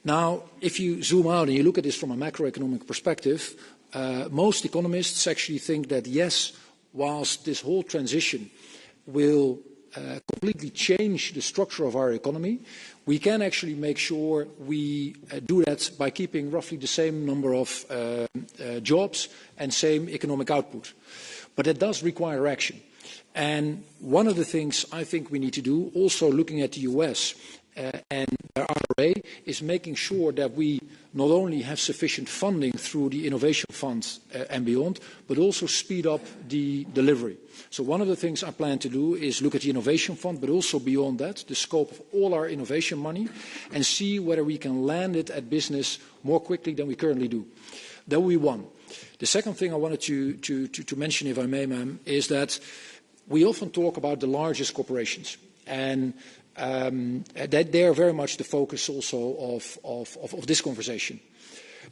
Now, if you zoom out and you look at this from a macroeconomic perspective, most economists actually think that yes, whilst this whole transition will completely change the structure of our economy, we can actually make sure we do that by keeping roughly the same number of jobs and same economic output. But that does require action. And one of the things I think we need to do, also looking at the US and their IRA, is making sure that we not only have sufficient funding through the Innovation Fund and beyond, but also speed up the delivery. So one of the things I plan to do is look at the Innovation Fund, but also beyond that, the scope of all our innovation money, and see whether we can land it at business more quickly than we currently do. That will be one. The second thing I wanted to mention, if I may, ma'am, is that we often talk about the largest corporations, and that they are very much the focus also of this conversation.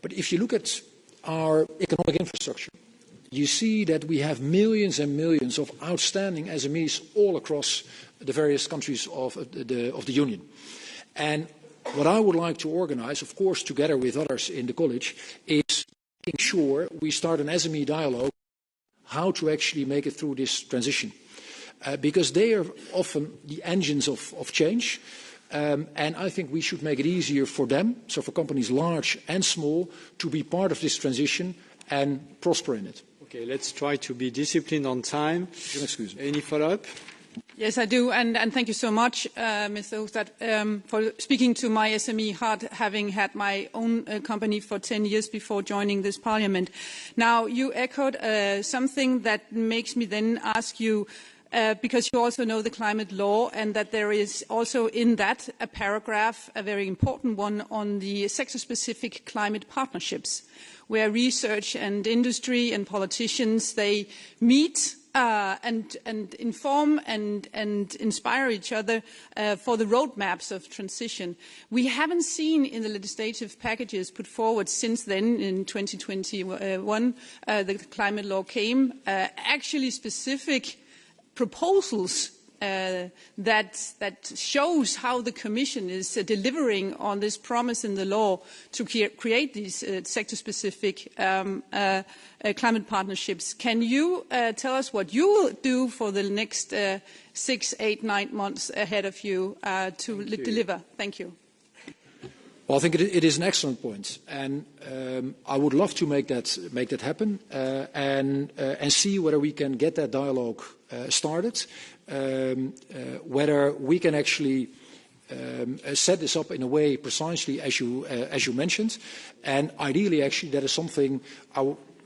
But if you look at our economic infrastructure, you see that we have millions and millions of outstanding SMEs all across the various countries of the Union. And what I would like to organize, of course, together with others in the college, is making sure we start an SME dialogue how to actually make it through this transition. Because they are often the engines of change. And I think we should make it easier for them, so for companies large and small, to be part of this transition and prosper in it. Okay, let's try to be disciplined on time. Excuse me. Any follow-up? Yes, I do, and thank you so much, Mr. Hoekstra, for speaking to my SME heart, having had my own company for 10 years before joining this parliament. Now, you echoed something that makes me then ask you, because you also know the climate law, and that there is also in that a paragraph, a very important one, on the sector-specific climate partnerships, where research and industry and politicians, they meet and inform and inspire each other for the roadmaps of transition. We haven't seen in the legislative packages put forward since then, in 2021, the climate law came, actually specific proposals that shows how the Commission is delivering on this promise in the law to create these sector-specific climate partnerships. Can you tell us what you will do for the next 6, 8, 9 months ahead of you to deliver? Thank you. Well, I think it is an excellent point, and I would love to make that happen and see whether we can get that dialogue started, whether we can actually set this up in a way precisely as you mentioned, and ideally, actually, that is something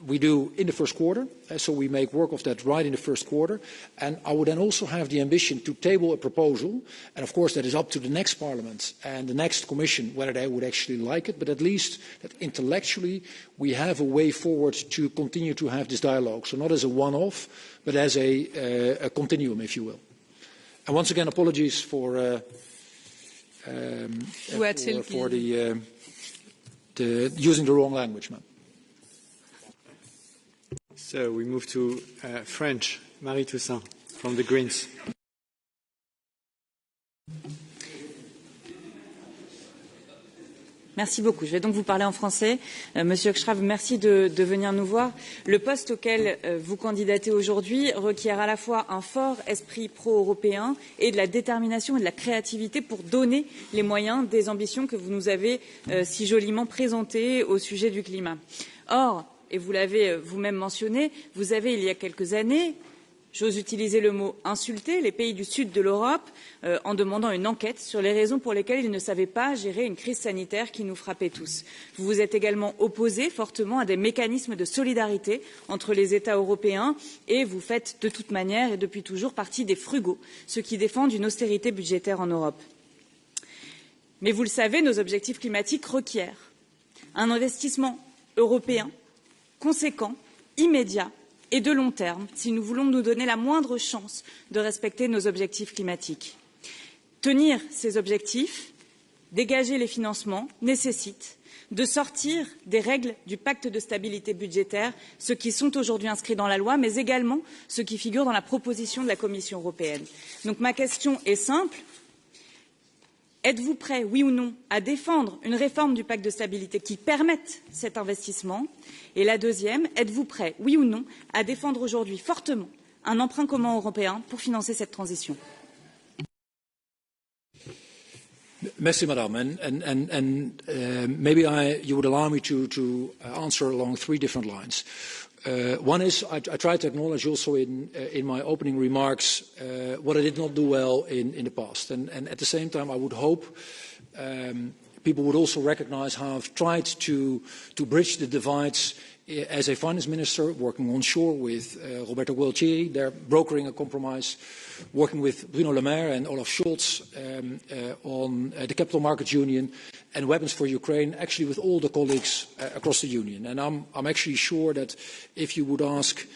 we do in the first quarter, so we make work of that right in the first quarter. And I would then also have the ambition to table a proposal, and of course that is up to the next Parliament and the next Commission whether they would actually like it, but at least that intellectually we have a way forward to continue to have this dialogue. So not as a one-off, but as a continuum, if you will. And once again, apologies for the using the wrong language, ma'am. So we move to French. Marie Toussaint from the Greens. Merci beaucoup. Je vais donc vous parler en français. Monsieur Hoekstra, merci de venir nous voir. Le poste auquel vous candidatez aujourd'hui requiert à la fois un fort esprit pro-européen et de la détermination et de la créativité pour donner les moyens des ambitions que vous nous avez si joliment présentées au sujet du climat. Or, et vous l'avez vous-même mentionné, vous avez, il y a quelques années, j'ose utiliser le mot insulté, les pays du sud de l'Europe en demandant une enquête sur les raisons pour lesquelles ils ne savaient pas gérer une crise sanitaire qui nous frappait tous. Vous vous êtes également opposé fortement à des mécanismes de solidarité entre les États européens et vous faites de toute manière et depuis toujours partie des frugaux, ceux qui défendent une austérité budgétaire en Europe. Mais vous le savez, nos objectifs climatiques requièrent un investissement européen conséquent, immédiat et de long terme, si nous voulons nous donner la moindre chance de respecter nos objectifs climatiques. Tenir ces objectifs, dégager les financements, nécessite de sortir des règles du pacte de stabilité budgétaire, ceux qui sont aujourd'hui inscrits dans la loi, mais également ceux qui figurent dans la proposition de la Commission européenne. Donc ma question est simple. Êtes-vous prêt, oui ou non, à défendre une réforme du pacte de stabilité qui permette cet investissement? Et la deuxième, êtes-vous prêt, oui ou non, à défendre aujourd'hui fortement un emprunt commun européen pour financer cette transition? Merci, Madame. And maybe you would allow me to answer along 3 different lines. One is I tried to acknowledge also in my opening remarks what I did not do well in the past. And at the same time, I would hope people would also recognize how I've tried to bridge the divides as a finance minister, working onshore with Roberto Gualtieri, they're brokering a compromise, working with Bruno Le Maire and Olaf Scholz on the Capital Markets Union and weapons for Ukraine, actually with all the colleagues across the Union. And I'm actually sure that if you would ask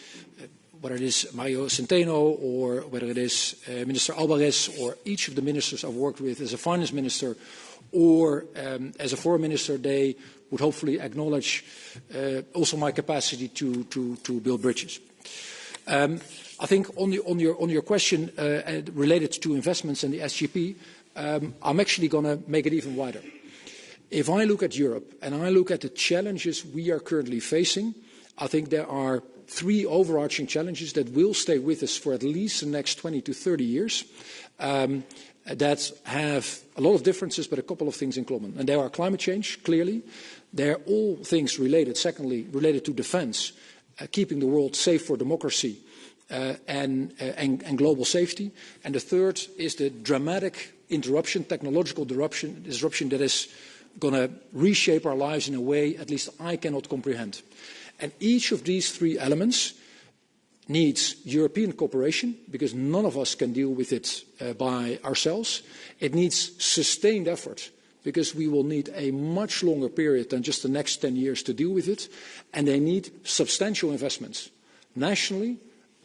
whether it is Mario Centeno or whether it is Minister Alvarez or each of the ministers I've worked with as a finance minister or as a foreign minister, they would hopefully acknowledge also my capacity to build bridges. I think on your question related to investments and the SGP, I'm actually going to make it even wider. If I look at Europe and I look at the challenges we are currently facing, I think there are three overarching challenges that will stay with us for at least the next 20 to 30 years that have a lot of differences but a couple of things in common. And there are climate change, clearly. They're all things related, secondly, related to defense, keeping the world safe for democracy and global safety. And the third is the dramatic technological disruption that is going to reshape our lives in a way at least I cannot comprehend. And each of these three elements needs European cooperation because none of us can deal with it by ourselves. It needs sustained effort because we will need a much longer period than just the next 10 years to deal with it. And they need substantial investments, nationally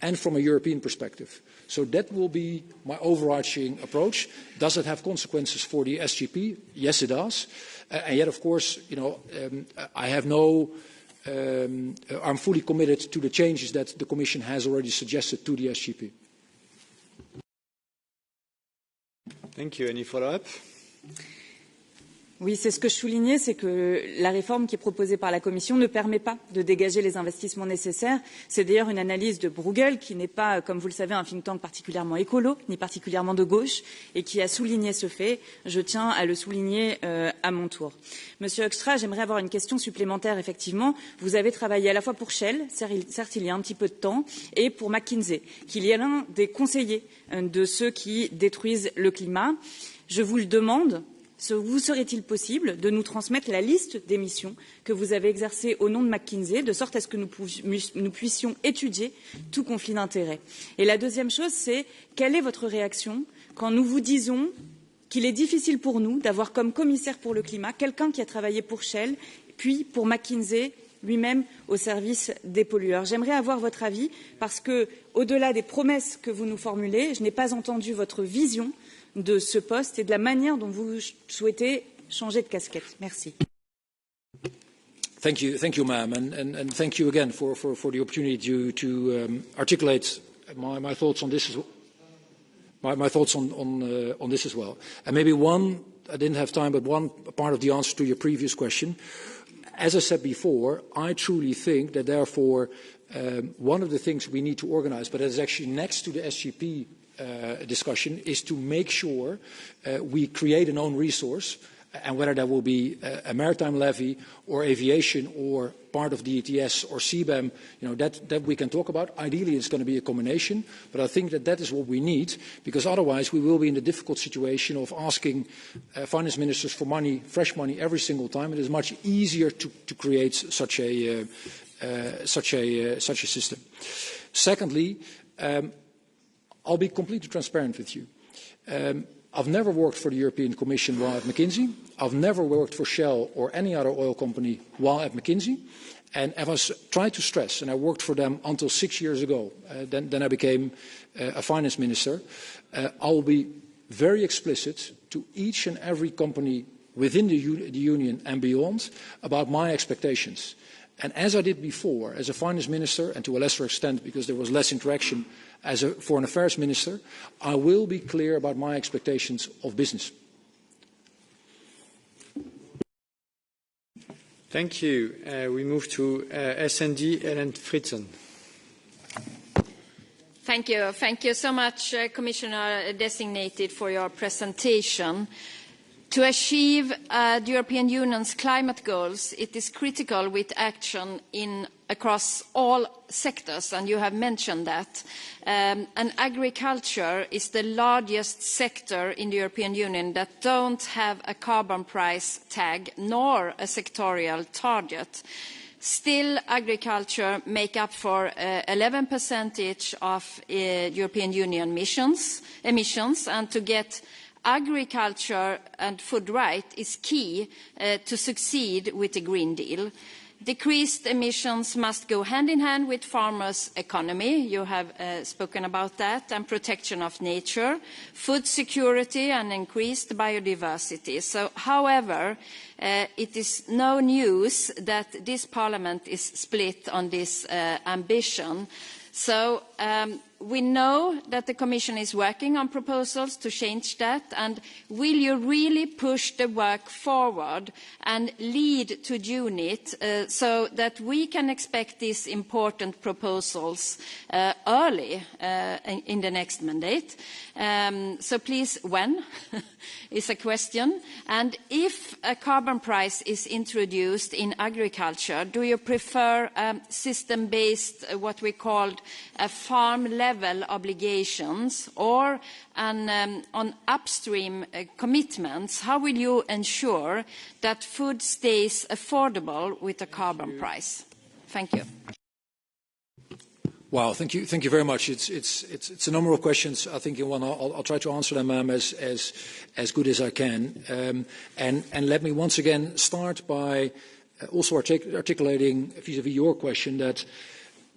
and from a European perspective. So that will be my overarching approach. Does it have consequences for the SGP? Yes, it does. And yet, of course, I have I'm fully committed to the changes that the Commission has already suggested to the SGP. Thank you. Any follow-up? Oui, c'est ce que je soulignais, c'est que la réforme qui est proposée par la Commission ne permet pas de dégager les investissements nécessaires. C'est d'ailleurs une analyse de Bruegel, qui n'est pas, comme vous le savez, un think tank particulièrement écolo, ni particulièrement de gauche, et qui a souligné ce fait. Je tiens à le souligner à mon tour. Monsieur Hoekstra, j'aimerais avoir une question supplémentaire, effectivement. Vous avez travaillé à la fois pour Shell, certes il y a un petit peu de temps, et pour McKinsey, qui est l'un des conseillers de ceux qui détruisent le climat. Je vous le demande. Vous serait-il possible de nous transmettre la liste des missions que vous avez exercées au nom de McKinsey, de sorte à ce que nous puissions étudier tout conflit d'intérêts? Et la deuxième chose, c'est quelle est votre réaction quand nous vous disons qu'il est difficile pour nous d'avoir comme commissaire pour le climat quelqu'un qui a travaillé pour Shell, puis pour McKinsey, lui-même au service des pollueurs. J'aimerais avoir votre avis parce que, au-delà des promesses que vous nous formulez, je n'ai pas entendu votre vision de ce poste et de la manière dont vous souhaitez changer de casquette. Merci. Thank you, ma'am, and thank you again for the opportunity to articulate my thoughts on this as well. My thoughts on this as well. And maybe one, I didn't have time, but one part of the answer to your previous question. As I said before, I truly think that therefore one of the things we need to organize, but that is actually next to the SGP discussion, is to make sure we create an own resource, and whether that will be a maritime levy or aviation or part of the ETS or CBAM, that we can talk about. Ideally, it's going to be a combination, but I think that is what we need, because otherwise we will be in the difficult situation of asking finance ministers for money, fresh money, every single time. It is much easier to create such a system. Secondly, I'll be completely transparent with you. I've never worked for the European Commission while at McKinsey. I've never worked for Shell or any other oil company while at McKinsey. And as I tried to stress, and I worked for them until 6 years ago, then I became a finance minister, I'll be very explicit to each and every company within the Union and beyond about my expectations. And as I did before, as a finance minister, and to a lesser extent because there was less interaction as a foreign affairs minister, I will be clear about my expectations of business. Thank you. We move to SND, Ellen Fritzen. Thank you. Thank you so much, Commissioner Designated, for your presentation. To achieve the European Union's climate goals, it is critical with action across all sectors, and you have mentioned that. And agriculture is the largest sector in the European Union that don't have a carbon price tag nor a sectorial target. Still, agriculture make up for 11% of European Union emissions, and to get Agriculture and food right is key to succeed with the Green Deal. Decreased emissions must go hand in hand with farmers' economy, you have spoken about that, and protection of nature, food security and increased biodiversity. So, however, it is no news that this Parliament is split on this ambition. So we know that the Commission is working on proposals to change that, and will you really push the work forward and lead to UNIT so that we can expect these important proposals early in the next mandate? So please, when is a question. And if a carbon price is introduced in agriculture, do you prefer system-based, what we called farm-level obligations, or on upstream commitments? How will you ensure that food stays affordable with a carbon price? Thank you. Wow, thank you very much. It's a number of questions. I think in one I'll try to answer them, ma'am, as good as I can. And let me once again start by also articulating vis-à-vis your question that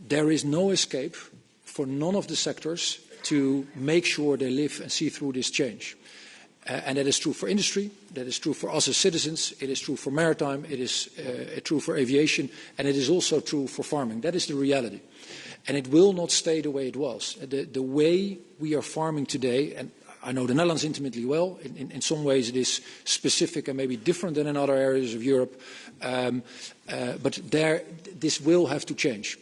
there is no escape for none of the sectors to make sure they live and see through this change. And that is true for industry, that is true for us as citizens, it is true for maritime, it is true for aviation, and it is also true for farming. That is the reality. And it will not stay the way it was. The way we are farming today, and I know the Netherlands intimately well, in some ways it is specific and maybe different than in other areas of Europe, but this will have to change.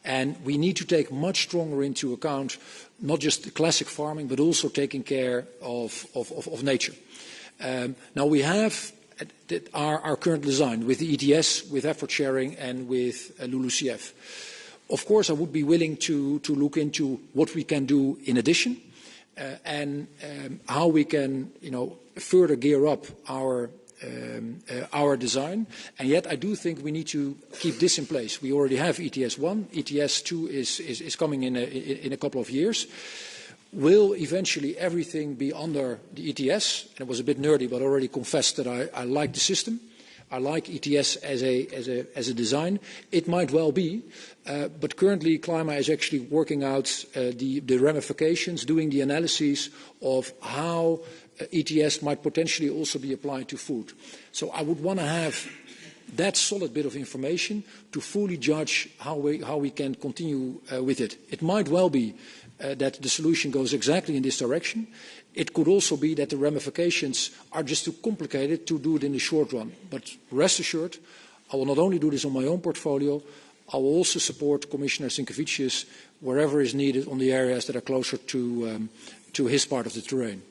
And we need to take much stronger into account not just the classic farming, but also taking care of nature. Now we have our current design with the ETS, with effort sharing, and with LULUCF. Of course, I would be willing to look into what we can do in addition, and how we can, further gear up our design. And yet, I do think we need to keep this in place. We already have ETS 1. ETS 2 is coming in a couple of years. Will eventually everything be under the ETS? And it was a bit nerdy, but I already confessed that I like the system. I like ETS as a design. It might well be, but currently Clima is actually working out the ramifications, doing the analyses of how ETS might potentially also be applied to food. So I would want to have that solid bit of information to fully judge how we can continue with it. It might well be that the solution goes exactly in this direction. It could also be that the ramifications are just too complicated to do it in the short run. But rest assured, I will not only do this on my own portfolio, I will also support Commissioner Sinkevicius wherever is needed on the areas that are closer to his part of the terrain.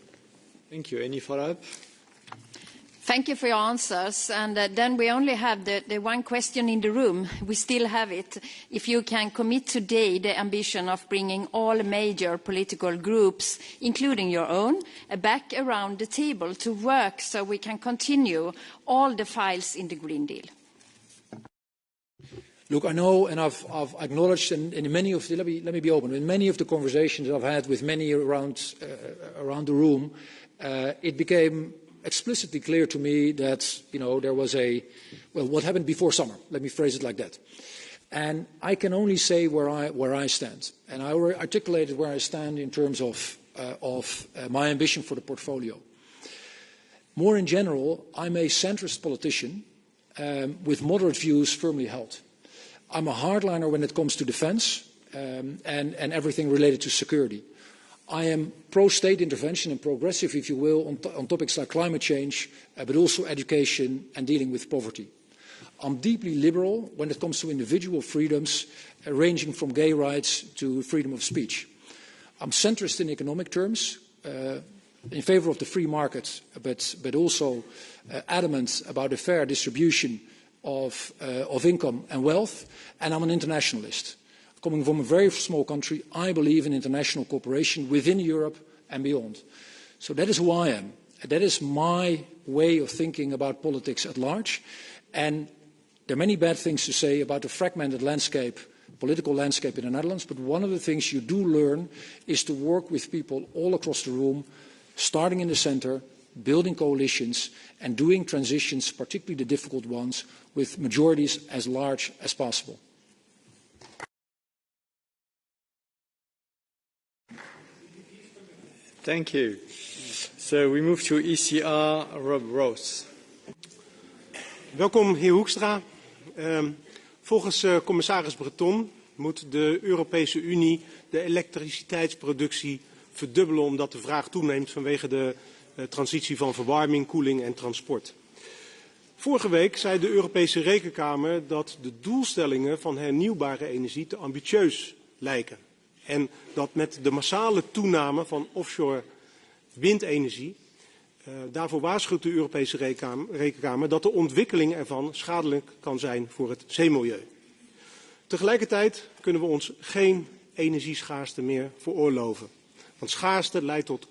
Thank you. Any follow-up? Thank you for your answers. And then we only have the one question in the room. We still have it. If you can commit today the ambition of bringing all major political groups, including your own, back around the table to work so we can continue all the files in the Green Deal. Look, I know, and I've acknowledged, and in many of the, let me be open, in many of the conversations I've had with many around the room, it became explicitly clear to me that, there was what happened before summer. Let me phrase it like that. And I can only say where I stand. And I articulated where I stand in terms of my ambition for the portfolio. More in general, I'm a centrist politician with moderate views firmly held. I'm a hardliner when it comes to defence and everything related to security. I am pro-state intervention and progressive, if you will, on topics like climate change, but also education and dealing with poverty. I'm deeply liberal when it comes to individual freedoms, ranging from gay rights to freedom of speech. I'm centrist in economic terms, in favour of the free market, but also adamant about a fair distribution of income and wealth, and I'm an internationalist. Coming from a very small country, I believe in international cooperation within Europe and beyond. So that is who I am. That is my way of thinking about politics at large. And there are many bad things to say about the fragmented landscape, political landscape in the Netherlands, but one of the things you do learn is to work with people all across the room starting in the center, building coalitions, and doing transitions, particularly the difficult ones, with majorities as large as possible. Thank you. So we move to ECR, Rob Roos. Welkom, heer Hoekstra. Volgens commissaris Breton moet de Europese Unie de elektriciteitsproductie verdubbelen omdat de vraag toeneemt vanwege de transitie van verwarming, koeling en transport. Vorige week zei de Europese Rekenkamer dat de doelstellingen van hernieuwbare energie te ambitieus lijken. En dat met de massale toename van offshore windenergie, daarvoor waarschuwt de Europese Rekenkamer dat de ontwikkeling ervan schadelijk kan zijn voor het zeemilieu. Tegelijkertijd kunnen we ons geen energieschaarste meer veroorloven. Want schaarste leidt tot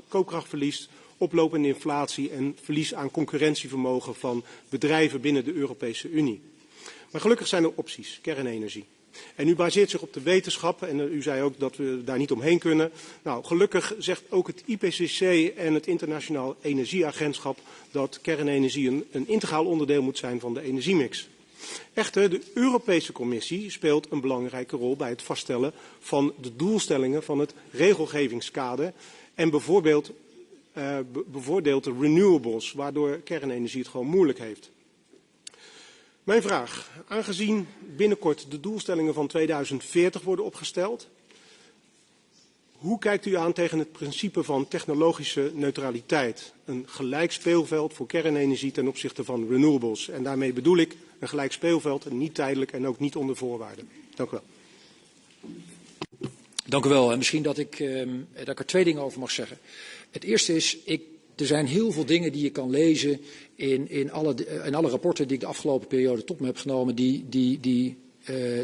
koopkrachtverlies, oplopende inflatie en verlies aan concurrentievermogen van bedrijven binnen de Europese Unie. Maar gelukkig zijn er opties, kernenergie. En u baseert zich op de wetenschap en u zei ook dat we daar niet omheen kunnen. Nou, gelukkig zegt ook het IPCC en het Internationaal Energieagentschap dat kernenergie een integraal onderdeel moet zijn van de energiemix. Echter, de Europese Commissie speelt een belangrijke rol bij het vaststellen van de doelstellingen van het regelgevingskader en bevoordeelt de renewables, waardoor kernenergie het gewoon moeilijk heeft. Mijn vraag, aangezien binnenkort de doelstellingen van 2040 worden opgesteld, hoe kijkt u aan tegen het principe van technologische neutraliteit? Een gelijk speelveld voor kernenergie ten opzichte van renewables. En daarmee bedoel ik een gelijk speelveld en niet tijdelijk en ook niet onder voorwaarden. Dank u wel. Dank u wel. En misschien dat ik er 2 dingen over mag zeggen. Het eerste is, er zijn heel veel dingen die je kan lezen in alle rapporten die ik de afgelopen periode tot me heb genomen, die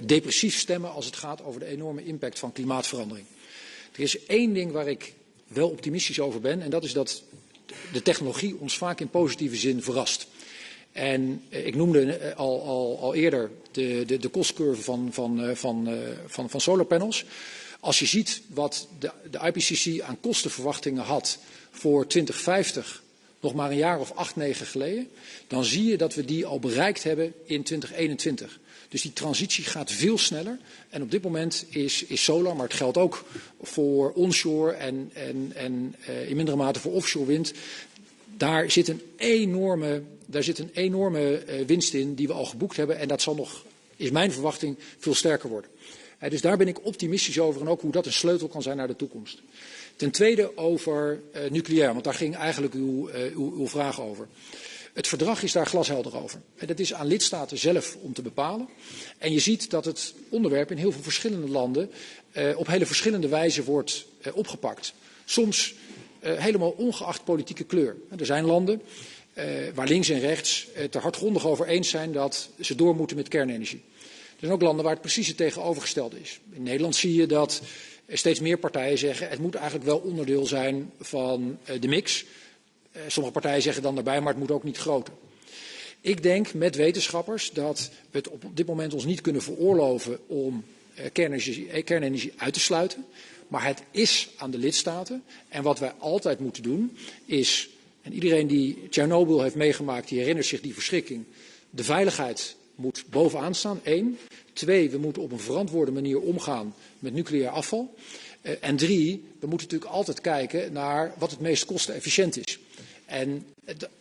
depressief stemmen als het gaat over de enorme impact van klimaatverandering. Er is 1 ding waar ik wel optimistisch over ben en dat is dat de technologie ons vaak in positieve zin verrast. En ik noemde al eerder de kostcurve van solarpanels. Als je ziet wat de IPCC aan kostenverwachtingen had voor 2050, nog maar een jaar of 8, 9 geleden, dan zie je dat we die al bereikt hebben in 2021. Dus die transitie gaat veel sneller. En op dit moment is solar, maar het geldt ook voor onshore en in mindere mate voor offshore wind. Daar zit een enorme winst in die we al geboekt hebben. En dat zal nog, is mijn verwachting, veel sterker worden. Dus daar ben ik optimistisch over en ook hoe dat een sleutel kan zijn naar de toekomst. Ten tweede over nucleair, want daar ging eigenlijk uw vraag over. Het verdrag is daar glashelder over. En dat is aan lidstaten zelf om te bepalen. En je ziet dat het onderwerp in heel veel verschillende landen op hele verschillende wijze wordt opgepakt. Soms helemaal ongeacht politieke kleur. Er zijn landen waar links en rechts het er hardgrondig over eens zijn dat ze door moeten met kernenergie. Er zijn ook landen waar het precies het tegenovergestelde is. In Nederland zie je dat steeds meer partijen zeggen het moet eigenlijk wel onderdeel zijn van de mix. Sommige partijen zeggen dan daarbij, maar het moet ook niet groter. Ik denk met wetenschappers dat we het op dit moment ons niet kunnen veroorloven om kernenergie uit te sluiten. Maar het is aan de lidstaten. En wat wij altijd moeten doen is, en iedereen die Tsjernobyl heeft meegemaakt, die herinnert zich die verschrikking. De veiligheid moet bovenaan staan, 1. 2, we moeten op een verantwoorde manier omgaan met nucleair afval. En 3, we moeten natuurlijk altijd kijken naar wat het meest kostenefficiënt is. En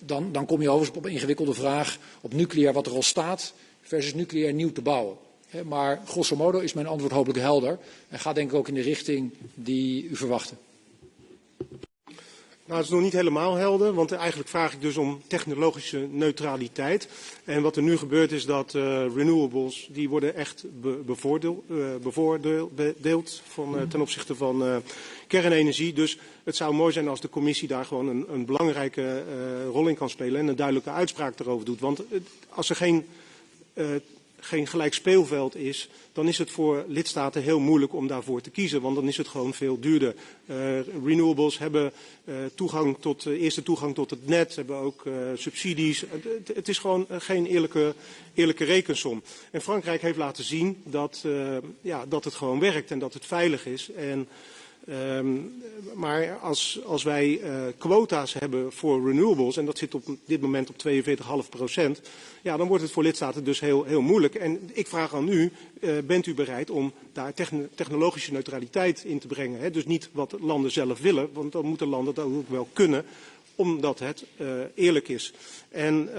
dan kom je overigens op een ingewikkelde vraag op nucleair wat er al staat versus nucleair nieuw te bouwen. Maar grosso modo is mijn antwoord hopelijk helder en gaat denk ik ook in de richting die u verwachtte. Nou, het is nog niet helemaal helder, want eigenlijk vraag ik dus om technologische neutraliteit. En wat er nu gebeurt is dat renewables, die worden echt bevoordeeld ten opzichte van kernenergie. Dus het zou mooi zijn als de commissie daar gewoon een belangrijke rol in kan spelen en een duidelijke uitspraak erover doet. Want als er geen gelijk speelveld is, dan is het voor lidstaten heel moeilijk om daarvoor te kiezen, want dan is het gewoon veel duurder. Renewables hebben eerste toegang tot het net, hebben ook subsidies. Het is gewoon geen eerlijke rekensom. En Frankrijk heeft laten zien dat het gewoon werkt en dat het veilig is. En Maar als wij quota's hebben voor renewables, en dat zit op dit moment op 42,5%, ja, dan wordt het voor lidstaten dus heel moeilijk. En ik vraag aan u, bent u bereid om daar technologische neutraliteit in te brengen? Hè? Dus niet wat landen zelf willen, want dan moeten landen dat ook wel kunnen, omdat het eerlijk is. En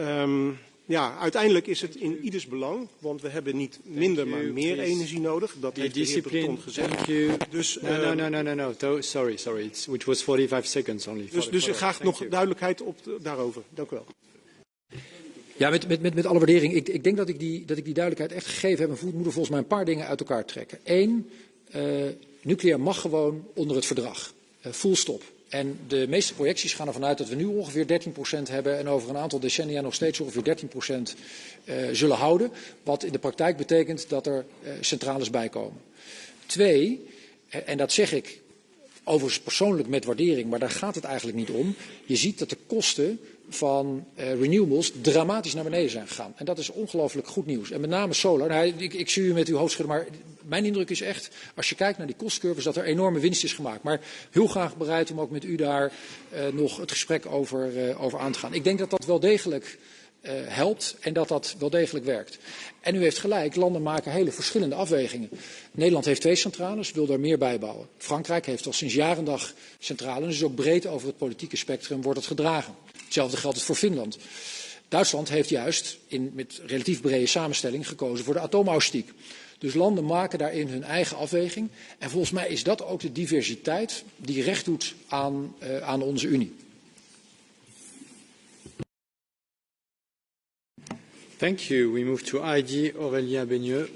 ja, uiteindelijk is het in ieders belang, want we hebben niet minder, maar meer energie nodig. Dat heeft de heer Breton gezegd. Dus, No. Sorry. It was 45 seconds only. Dus graag nog duidelijkheid daarover. Dank u wel. Ja, met alle waardering. Ik denk dat ik die duidelijkheid echt gegeven heb. En we moeten volgens mij een paar dingen uit elkaar trekken. Eén, nucleair mag gewoon onder het verdrag. Full stop. En de meeste projecties gaan ervan uit dat we nu ongeveer 13% hebben en over een aantal decennia nog steeds ongeveer 13% zullen houden. Wat in de praktijk betekent dat er centrales bijkomen. Twee, en dat zeg ik overigens persoonlijk met waardering, maar daar gaat het eigenlijk niet om. Je ziet dat de kosten van renewables dramatisch naar beneden zijn gegaan. En dat is ongelooflijk goed nieuws. En met name solar. Nou, ik zie u met uw hoofd schudden, maar mijn indruk is echt, als je kijkt naar die kostcurves, dat er enorme winst is gemaakt. Maar heel graag bereid om ook met u daar nog het gesprek over aan te gaan. Ik denk dat dat wel degelijk helpt en dat dat wel degelijk werkt. En u heeft gelijk, landen maken hele verschillende afwegingen. Nederland heeft 2 centrales, wil daar meer bij bouwen. Frankrijk heeft al sinds jaar en dag centrales, dus ook breed over het politieke spectrum wordt het gedragen. Hetzelfde geldt voor Finland. Duitsland heeft juist met relatief brede samenstelling gekozen voor de atoomausstiek. Dus landen maken daarin hun eigen afweging. En volgens mij is dat ook de diversiteit die recht doet aan onze Unie. Thank you. We move to ID, Aurélien Beigneux.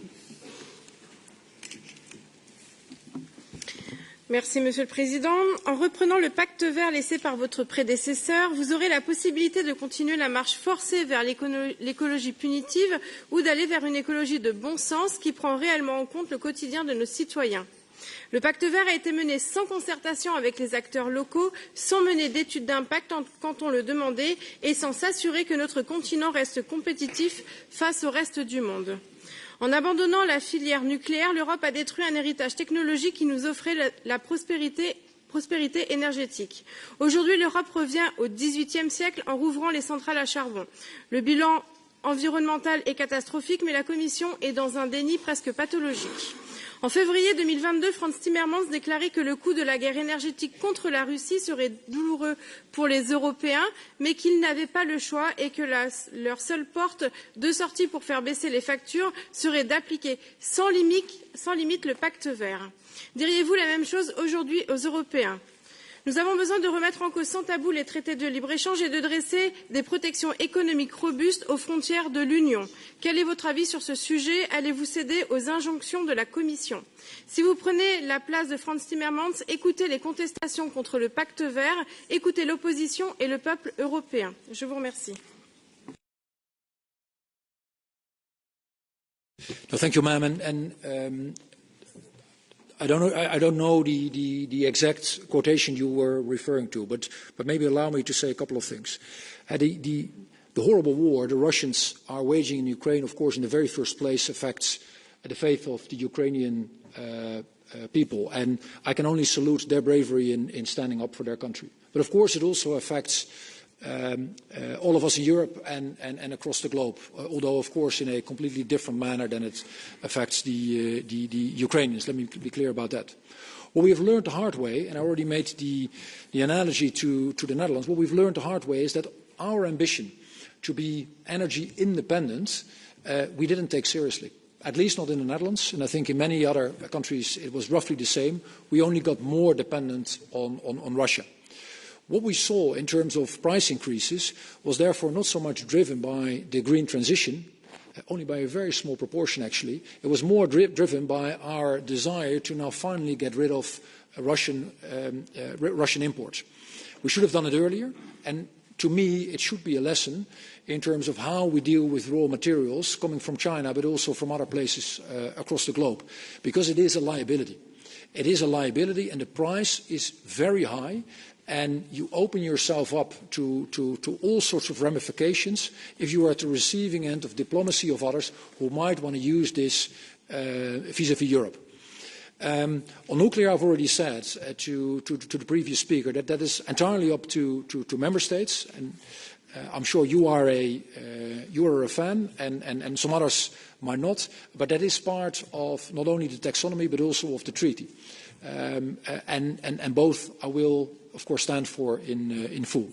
Merci, Monsieur le Président. En reprenant le pacte vert laissé par votre prédécesseur, vous aurez la possibilité de continuer la marche forcée vers l'écologie punitive ou d'aller vers une écologie de bon sens qui prend réellement en compte le quotidien de nos citoyens. Le pacte vert a été mené sans concertation avec les acteurs locaux, sans mener d'études d'impact quand on le demandait et sans s'assurer que notre continent reste compétitif face au reste du monde. En abandonnant la filière nucléaire, l'Europe a détruit un héritage technologique qui nous offrait la prospérité énergétique. Aujourd'hui, l'Europe revient au XVIIIe siècle en rouvrant les centrales à charbon. Le bilan environnemental est catastrophique, mais la Commission est dans un déni presque pathologique. En février 2022, Frans Timmermans déclarait que le coût de la guerre énergétique contre la Russie serait douloureux pour les Européens, mais qu'ils n'avaient pas le choix et que leur seule porte de sortie pour faire baisser les factures serait d'appliquer sans limite le pacte vert. Diriez-vous la même chose aujourd'hui aux Européens ? Nous avons besoin de remettre en cause sans tabou les traités de libre-échange et de dresser des protections économiques robustes aux frontières de l'Union. Quel est votre avis sur ce sujet? Allez-vous céder aux injonctions de la Commission? Si vous prenez la place de Frans Timmermans, écoutez les contestations contre le pacte vert, écoutez l'opposition et le peuple européen. Je vous remercie. No, thank you, ma'am. I don't know the exact quotation you were referring to, but maybe allow me to say a couple of things. The horrible war the Russians are waging in Ukraine, of course, in the very first place affects the faith of the Ukrainian people, and I can only salute their bravery in standing up for their country. But of course, it also affects all of us in Europe and across the globe, although of course in a completely different manner than it affects the Ukrainians. Let me be clear about that. What we have learned the hard way, and I already made the analogy to the Netherlands, what we've learned the hard way is that our ambition to be energy independent, we didn't take seriously. At least not in the Netherlands, and I think in many other countries it was roughly the same. We only got more dependent on Russia. What we saw in terms of price increases was therefore not so much driven by the green transition, only by a very small proportion actually. It was more driven by our desire to now finally get rid of Russian imports. We should have done it earlier, and to me it should be a lesson in terms of how we deal with raw materials coming from China but also from other places across the globe, because it is a liability. It is a liability and the price is very high. And you open yourself up to all sorts of ramifications if you are at the receiving end of diplomacy of others who might want to use this vis-à-vis Europe. On nuclear, I've already said to the previous speaker that is entirely up to member states, and I'm sure you are a fan, and some others might not, but that is part of not only the taxonomy but also of the treaty, and both I will, of course, stand for in full.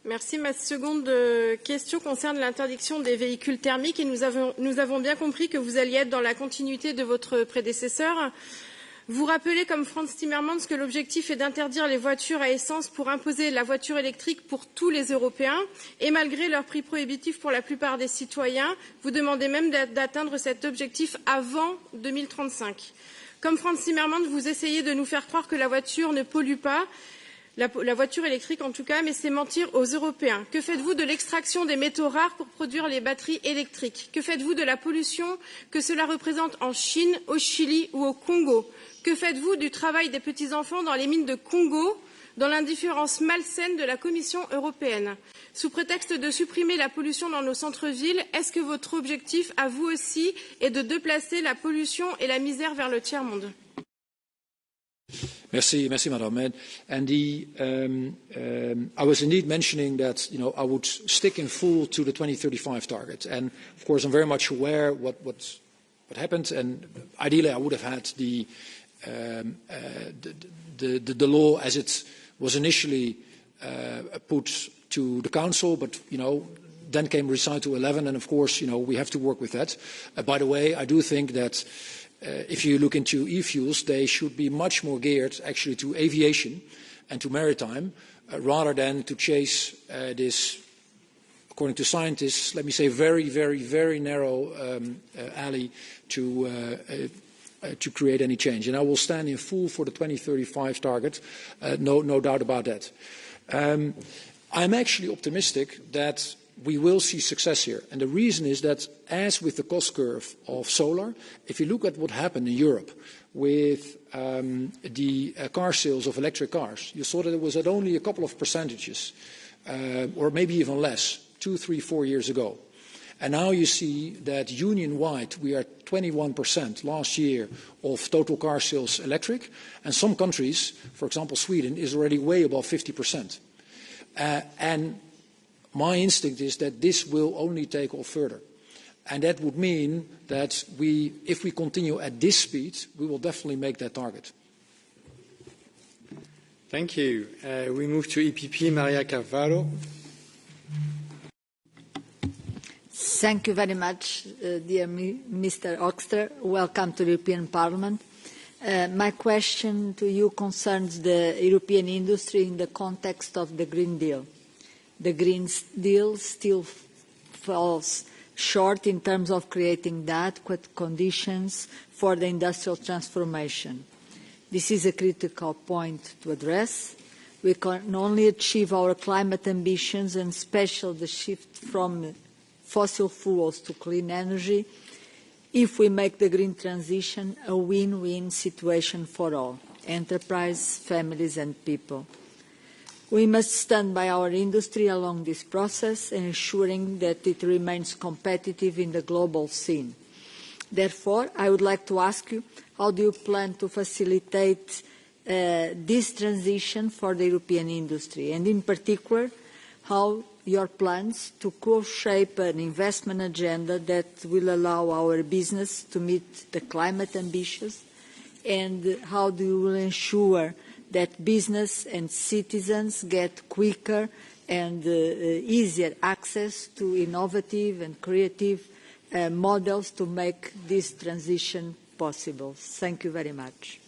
Merci. Ma seconde question concerne l'interdiction des véhicules thermiques et nous avons bien compris que vous alliez être dans la continuité de votre prédécesseur. Vous rappelez, comme Frans Timmermans, que l'objectif est d'interdire les voitures à essence pour imposer la voiture électrique pour tous les Européens. Et malgré leur prix prohibitif pour la plupart des citoyens, vous demandez même d'atteindre cet objectif avant 2035. Comme Frans Timmermans, vous essayez de nous faire croire que la voiture ne pollue pas, la voiture électrique en tout cas, mais c'est mentir aux Européens. Que faites-vous de l'extraction des métaux rares pour produire les batteries électriques? Que faites-vous de la pollution que cela représente en Chine, au Chili ou au Congo? Que faites-vous du travail des petits-enfants dans les mines de Congo, dans l'indifférence malsaine de la Commission européenne? Sous prétexte de supprimer la pollution dans nos centres-villes, est-ce que votre objectif, à vous aussi, est de déplacer la pollution et la misère vers le tiers-monde? Merci, Madam. And I was indeed mentioning that I would stick in full to the 2035 target. And of course, I'm very much aware what happened. And ideally, I would have had the law as it was initially put to the Council, but then came Recital 11, and of course, we have to work with that. By the way, I do think that. If you look into e-fuels, they should be much more geared actually to aviation and to maritime, rather than to chase this, according to scientists, let me say, very, very, very narrow alley to create any change. And I will stand in full for the 2035 target, no doubt about that. I'm actually optimistic that we will see success here. And the reason is that, as with the cost curve of solar, if you look at what happened in Europe with the car sales of electric cars, you saw that it was at only a couple of percentages, or maybe even less, 2, 3, 4 years ago. And now you see that union-wide, we are 21% last year of total car sales electric, and some countries, for example Sweden, is already way above 50%. And my instinct is that this will only take off further. And that would mean that if we continue at this speed, we will definitely make that target. Thank you. We move to EPP, Maria Carvalho. Thank you very much, dear Mr. Hoekstra. Welcome to the European Parliament. My question to you concerns the European industry in the context of the Green Deal. The Green Deal still falls short in terms of creating the adequate conditions for the industrial transformation. This is a critical point to address. We can only achieve our climate ambitions, and especially the shift from fossil fuels to clean energy, if we make the green transition a win-win situation for all, enterprise, families and people. We must stand by our industry along this process, ensuring that it remains competitive in the global scene. Therefore, I would like to ask you, how do you plan to facilitate this transition for the European industry, and in particular, how your plans to co-shape an investment agenda that will allow our business to meet the climate ambitions, and how do you will ensure that business and citizens get quicker and easier access to innovative and creative models to make this transition possible. Thank you very much.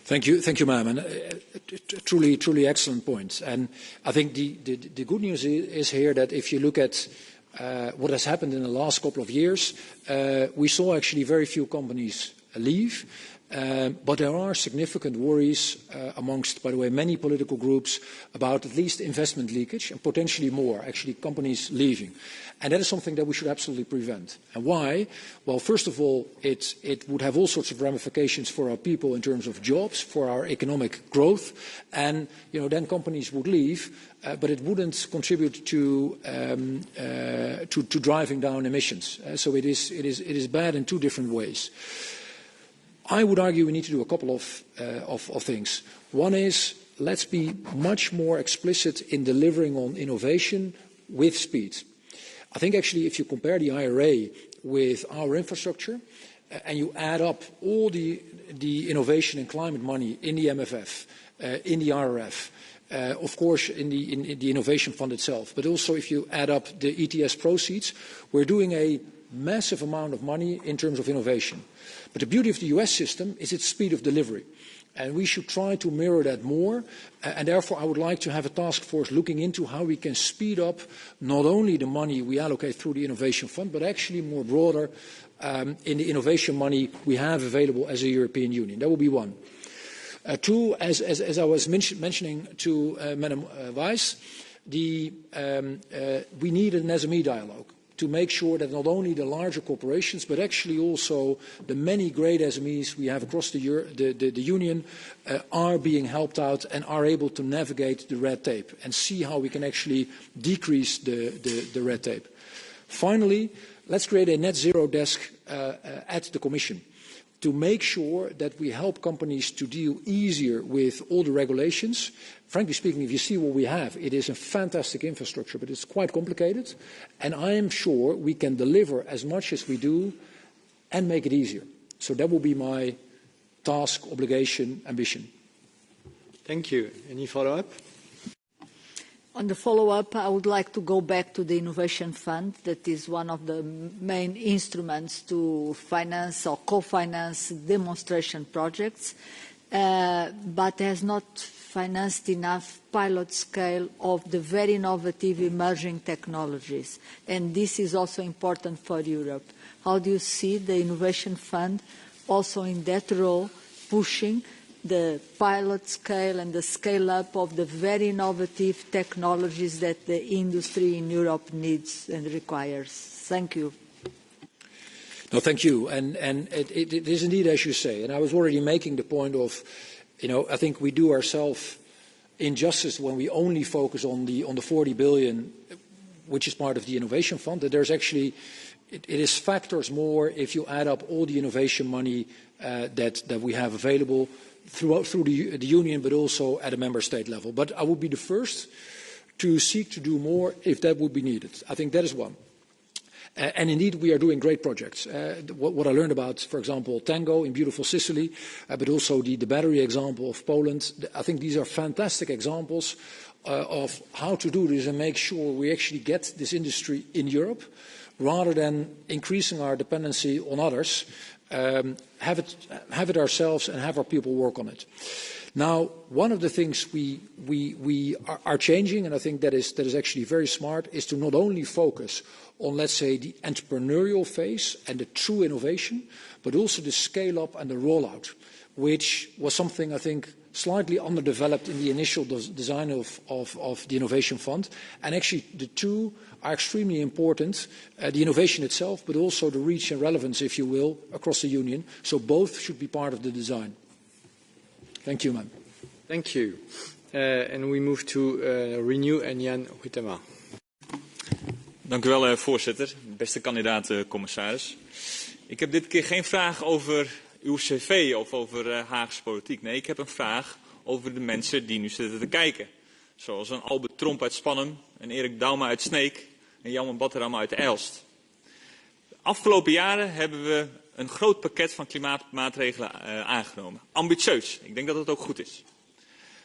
Thank you, ma'am. And truly excellent point. And I think the good news is here that if you look at what has happened in the last couple of years, we saw actually very few companies leave. But there are significant worries amongst, by the way, many political groups about at least investment leakage and potentially more, actually companies leaving. And that is something that we should absolutely prevent. And why? Well, first of all, it would have all sorts of ramifications for our people in terms of jobs, for our economic growth, and then companies would leave, but it wouldn't contribute to driving down emissions. So it is bad in two different ways. I would argue we need to do a couple of things. One is, let's be much more explicit in delivering on innovation with speed. I think actually if you compare the IRA with our infrastructure and you add up all the innovation and climate money in the MFF, in the RRF, of course in the innovation fund itself, but also if you add up the ETS proceeds, we're doing a massive amount of money in terms of innovation. But the beauty of the US system is its speed of delivery. And we should try to mirror that more. And therefore, I would like to have a task force looking into how we can speed up not only the money we allocate through the Innovation Fund, but actually more broader in the innovation money we have available as a European Union. That will be one. Two, as I was mentioning to Madam Weiss, we need an SME dialogue to make sure that not only the larger corporations, but actually also the many great SMEs we have across the Union are being helped out and are able to navigate the red tape and see how we can actually decrease the red tape. Finally, let's create a net zero desk at the Commission to make sure that we help companies to deal easier with all the regulations. Frankly speaking, if you see what we have, it is a fantastic infrastructure, but it's quite complicated. And I am sure we can deliver as much as we do and make it easier. So that will be my task, obligation, ambition. Thank you. Any follow-up? On the follow-up, I would like to go back to the Innovation Fund. That is one of the main instruments to finance or co-finance demonstration projects, but has not financed enough pilot scale of the very innovative emerging technologies. And this is also important for Europe. How do you see the Innovation Fund also in that role, pushing the pilot scale and the scale-up of the very innovative technologies that the industry in Europe needs and requires? Thank you. No, thank you. And it is indeed as you say. And I was already making the point of, I think we do ourselves injustice when we only focus on the 40 billion, which is part of the Innovation Fund. That there's actually, it is factors more if you add up all the innovation money that we have available through the Union, but also at a member state level. But I would be the first to seek to do more if that would be needed. I think that is one. And indeed, we are doing great projects. What I learned about, for example, Tango in beautiful Sicily, but also the battery example of Poland, I think these are fantastic examples of how to do this and make sure we actually get this industry in Europe, rather than increasing our dependency on others. Have it ourselves and have our people work on it. Now, one of the things we are changing, and I think that is actually very smart, is to not only focus on, let's say, the entrepreneurial phase and the true innovation, but also the scale-up and the rollout, which was something I think slightly underdeveloped in the initial design of the Innovation Fund. And actually, the two are extremely important, the innovation itself, but also the reach and relevance, if you will, across the Union. So both should be part of the design. Thank you, ma'am. Thank you. And we move to Renew and Jan Huytema. Dank u wel, voorzitter. Beste kandidaat commissaris. Ik heb dit keer geen vraag over uw cv of over Haagse politiek. Nee, ik heb een vraag over de mensen die nu zitten te kijken. Zoals een Albert Tromp uit Spannem, een Erik Dauma uit Sneek en Jan Batteram uit Elst. De afgelopen jaren hebben we een groot pakket van klimaatmaatregelen aangenomen. Ambitieus. Ik denk dat het ook goed is.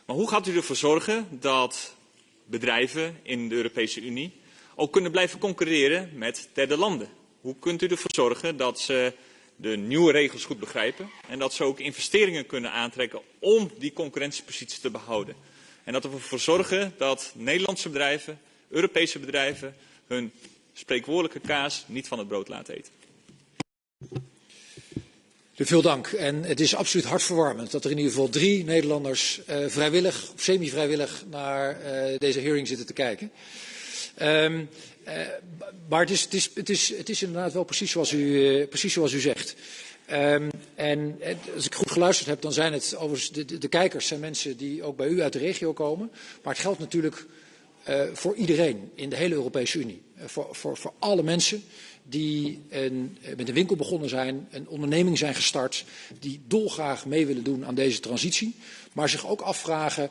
Maar hoe gaat u ervoor zorgen dat bedrijven in de Europese Unie ook kunnen blijven concurreren met derde landen? Hoe kunt u ervoor zorgen dat ze de nieuwe regels goed begrijpen en dat ze ook investeringen kunnen aantrekken om die concurrentiepositie te behouden? En dat we ervoor zorgen dat Nederlandse bedrijven, Europese bedrijven hun spreekwoordelijke kaas niet van het brood laten eten. Veel dank. En het is absoluut hartverwarmend dat er in ieder geval 3 Nederlanders vrijwillig of semi-vrijwillig naar deze hearing zitten te kijken. Maar het is inderdaad wel precies zoals u zegt. En als ik goed geluisterd heb, dan zijn het overigens de kijkers zijn mensen die ook bij u uit de regio komen. Maar het geldt natuurlijk voor iedereen in de hele Europese Unie. Voor alle mensen die met een winkel begonnen zijn, een onderneming zijn gestart, die dolgraag mee willen doen aan deze transitie, maar zich ook afvragen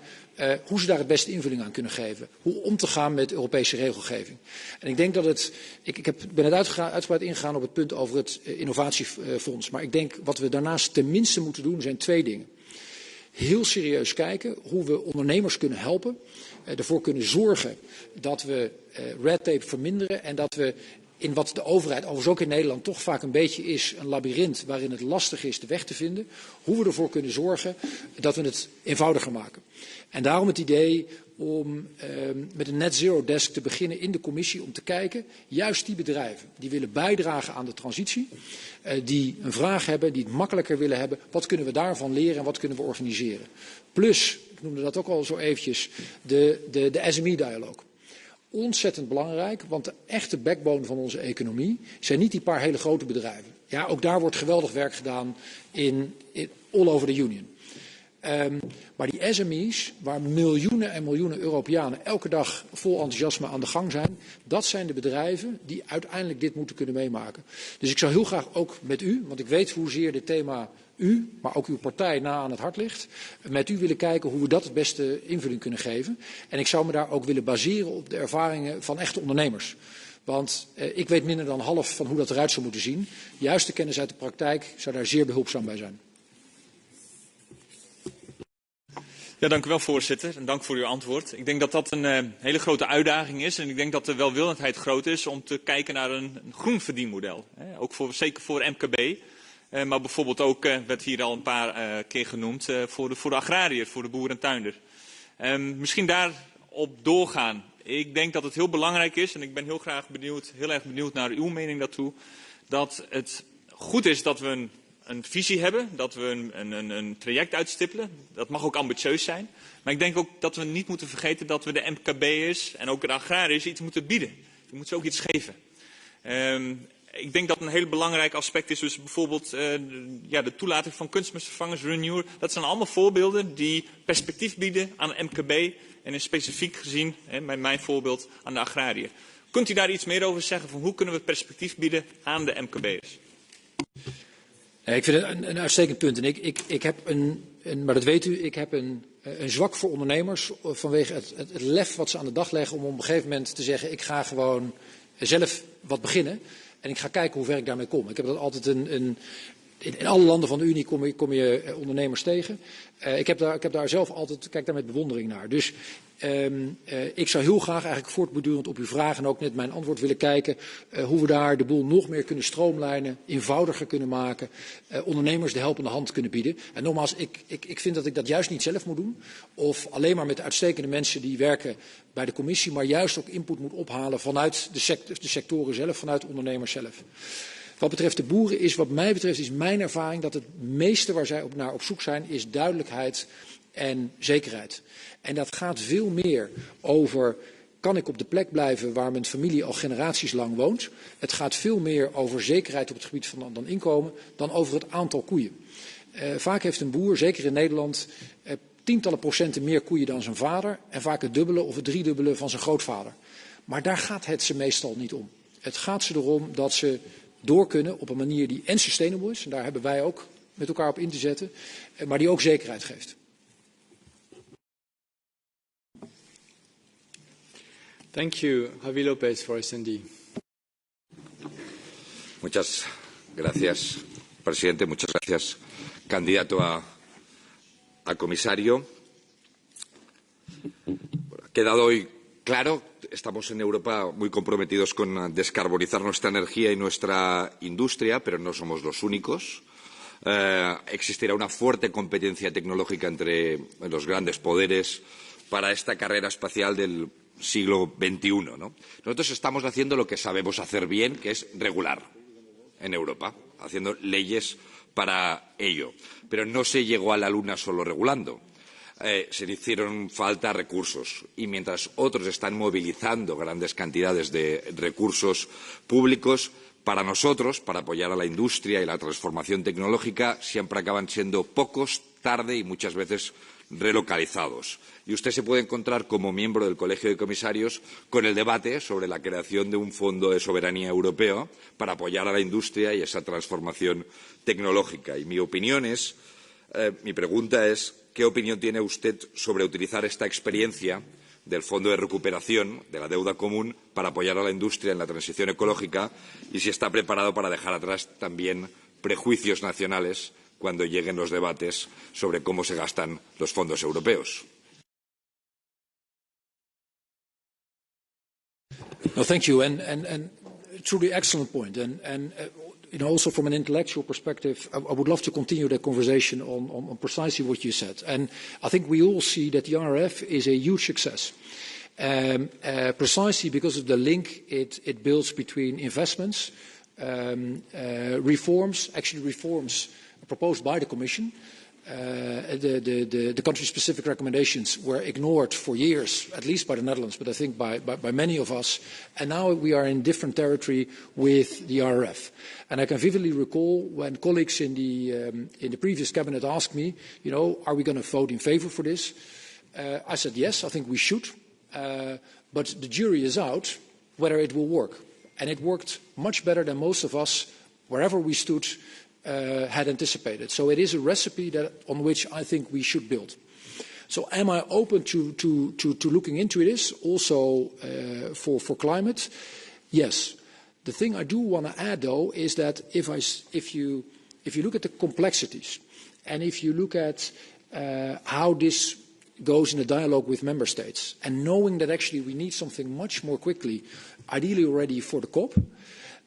hoe ze daar het beste invulling aan kunnen geven. Hoe om te gaan met Europese regelgeving. En ik denk dat ik ben het uitgebreid ingegaan op het punt over het innovatiefonds. Maar ik denk wat we daarnaast tenminste moeten doen zijn 2 dingen. Heel serieus kijken hoe we ondernemers kunnen helpen. Ervoor kunnen zorgen dat we red tape verminderen en dat we in wat de overheid, overigens ook in Nederland, toch vaak een beetje is, een labyrint waarin het lastig is de weg te vinden, hoe we ervoor kunnen zorgen dat we het eenvoudiger maken. En daarom het idee om met een net zero desk te beginnen in de commissie om te kijken, juist die bedrijven die willen bijdragen aan de transitie, die een vraag hebben, die het makkelijker willen hebben, wat kunnen we daarvan leren en wat kunnen we organiseren. Plus, ik noemde dat ook al zo eventjes, de SME-dialoog. Ontzettend belangrijk, want de echte backbone van onze economie zijn niet die paar hele grote bedrijven. Ja, ook daar wordt geweldig werk gedaan in all over the Union. Maar die SME's, waar miljoenen en miljoenen Europeanen elke dag vol enthousiasme aan de gang zijn, dat zijn de bedrijven die uiteindelijk dit moeten kunnen meemaken. Dus ik zou heel graag ook met u, want ik weet hoezeer dit thema u, maar ook uw partij na aan het hart ligt, met u willen kijken hoe we dat het beste invulling kunnen geven. En ik zou me daar ook willen baseren op de ervaringen van echte ondernemers. Want ik weet minder dan half van hoe dat eruit zou moeten zien. Juist de kennis uit de praktijk zou daar zeer behulpzaam bij zijn. Ja, dank u wel, voorzitter. En dank voor uw antwoord. Ik denk dat dat een hele grote uitdaging is. En ik denk dat de welwillendheid groot is om te kijken naar een groen verdienmodel. Ook zeker voor MKB. Maar bijvoorbeeld ook, werd hier al een paar keer genoemd, voor de agrariër, voor de boer en tuinder. Misschien daarop doorgaan. Ik denk dat het heel belangrijk is, en ik ben heel erg benieuwd naar uw mening daartoe, dat het goed is dat we een visie hebben, dat we een traject uitstippelen. Dat mag ook ambitieus zijn. Maar ik denk ook dat we niet moeten vergeten dat we de MKB'ers en ook de agrariërs iets moeten bieden. Je moet ze ook iets geven. Ik denk dat een heel belangrijk aspect is dus bijvoorbeeld de toelating van kunstmestvervangers, Renewer. Dat zijn allemaal voorbeelden die perspectief bieden aan de MKB en in specifiek gezien, bij mijn voorbeeld, aan de agrariër. Kunt u daar iets meer over zeggen van hoe kunnen we perspectief bieden aan de MKB'ers? Ik vind het een uitstekend punt. En ik heb maar dat weet u, ik heb een zwak voor ondernemers vanwege het lef wat ze aan de dag leggen om op een gegeven moment te zeggen, ik ga gewoon zelf wat beginnen en ik ga kijken hoe ver ik daarmee kom. Ik heb dat altijd in alle landen van de Unie kom je ondernemers tegen. Ik heb daar zelf altijd, kijk daar met bewondering naar. Dus ik zou heel graag eigenlijk voortbordurend op uw vraag en ook net mijn antwoord willen kijken hoe we daar de boel nog meer kunnen stroomlijnen, eenvoudiger kunnen maken, ondernemers de helpende hand kunnen bieden. En nogmaals, ik vind dat ik dat juist niet zelf moet doen of alleen maar met de uitstekende mensen die werken bij de commissie, maar juist ook input moet ophalen vanuit de sectoren zelf, vanuit de ondernemers zelf. Wat betreft de boeren is wat mij betreft is mijn ervaring dat het meeste waar zij naar op zoek zijn is duidelijkheid en zekerheid. En dat gaat veel meer over, kan ik op de plek blijven waar mijn familie al generaties lang woont? Het gaat veel meer over zekerheid op het gebied van inkomen dan over het aantal koeien. Vaak heeft een boer, zeker in Nederland, tientallen procenten meer koeien dan zijn vader en vaak het dubbele of het driedubbele van zijn grootvader. Maar daar gaat het ze meestal niet om. Het gaat ze erom dat ze door kunnen op een manier die en sustainable is, en daar hebben wij ook met elkaar op in te zetten, maar die ook zekerheid geeft. Thank you. Javi López for SND. Muchas gracias, presidente. Muchas gracias, candidato a comisario. Ha quedado hoy claro, estamos en Europa muy comprometidos con descarbonizar nuestra energía y nuestra industria, pero no somos los únicos. Existirá una fuerte competencia tecnológica entre los grandes poderes para esta carrera espacial del siglo XXI, ¿no? Nosotros estamos haciendo lo que sabemos hacer bien, que es regular en Europa, haciendo leyes para ello. Pero no se llegó a la luna solo regulando. Se le hicieron falta recursos y mientras otros están movilizando grandes cantidades de recursos públicos, para nosotros, para apoyar a la industria y la transformación tecnológica, siempre acaban siendo pocos, tarde y muchas veces relocalizados. Y usted se puede encontrar como miembro del Colegio de Comisarios con el debate sobre la creación de un fondo de soberanía europeo para apoyar a la industria y esa transformación tecnológica. Y mi pregunta es, ¿qué opinión tiene usted sobre utilizar esta experiencia del Fondo de Recuperación de la Deuda Común para apoyar a la industria en la transición ecológica y si está preparado para dejar atrás también prejuicios nacionales cuando lleguen los debates sobre cómo se gastan los fondos europeos? No, thank you, and truly excellent point. Also from an intellectual perspective, I would love to continue the conversation on precisely what you said. And I think we all see that the RRF is a huge success, precisely because of the link it builds between investments, reforms proposed by the Commission. The country-specific recommendations were ignored for years, at least by the Netherlands, but I think by many of us. And now we are in different territory with the RRF. And I can vividly recall when colleagues in the previous cabinet asked me, are we going to vote in favour for this? I said yes, I think we should. But the jury is out whether it will work. And it worked much better than most of us, wherever we stood, had anticipated. So it is a recipe on which I think we should build. So am I open to looking into this also for climate? Yes. The thing I do want to add, though, is that if you look at the complexities and if you look at how this goes in a dialogue with member states and knowing that actually we need something much more quickly, ideally already for the COP,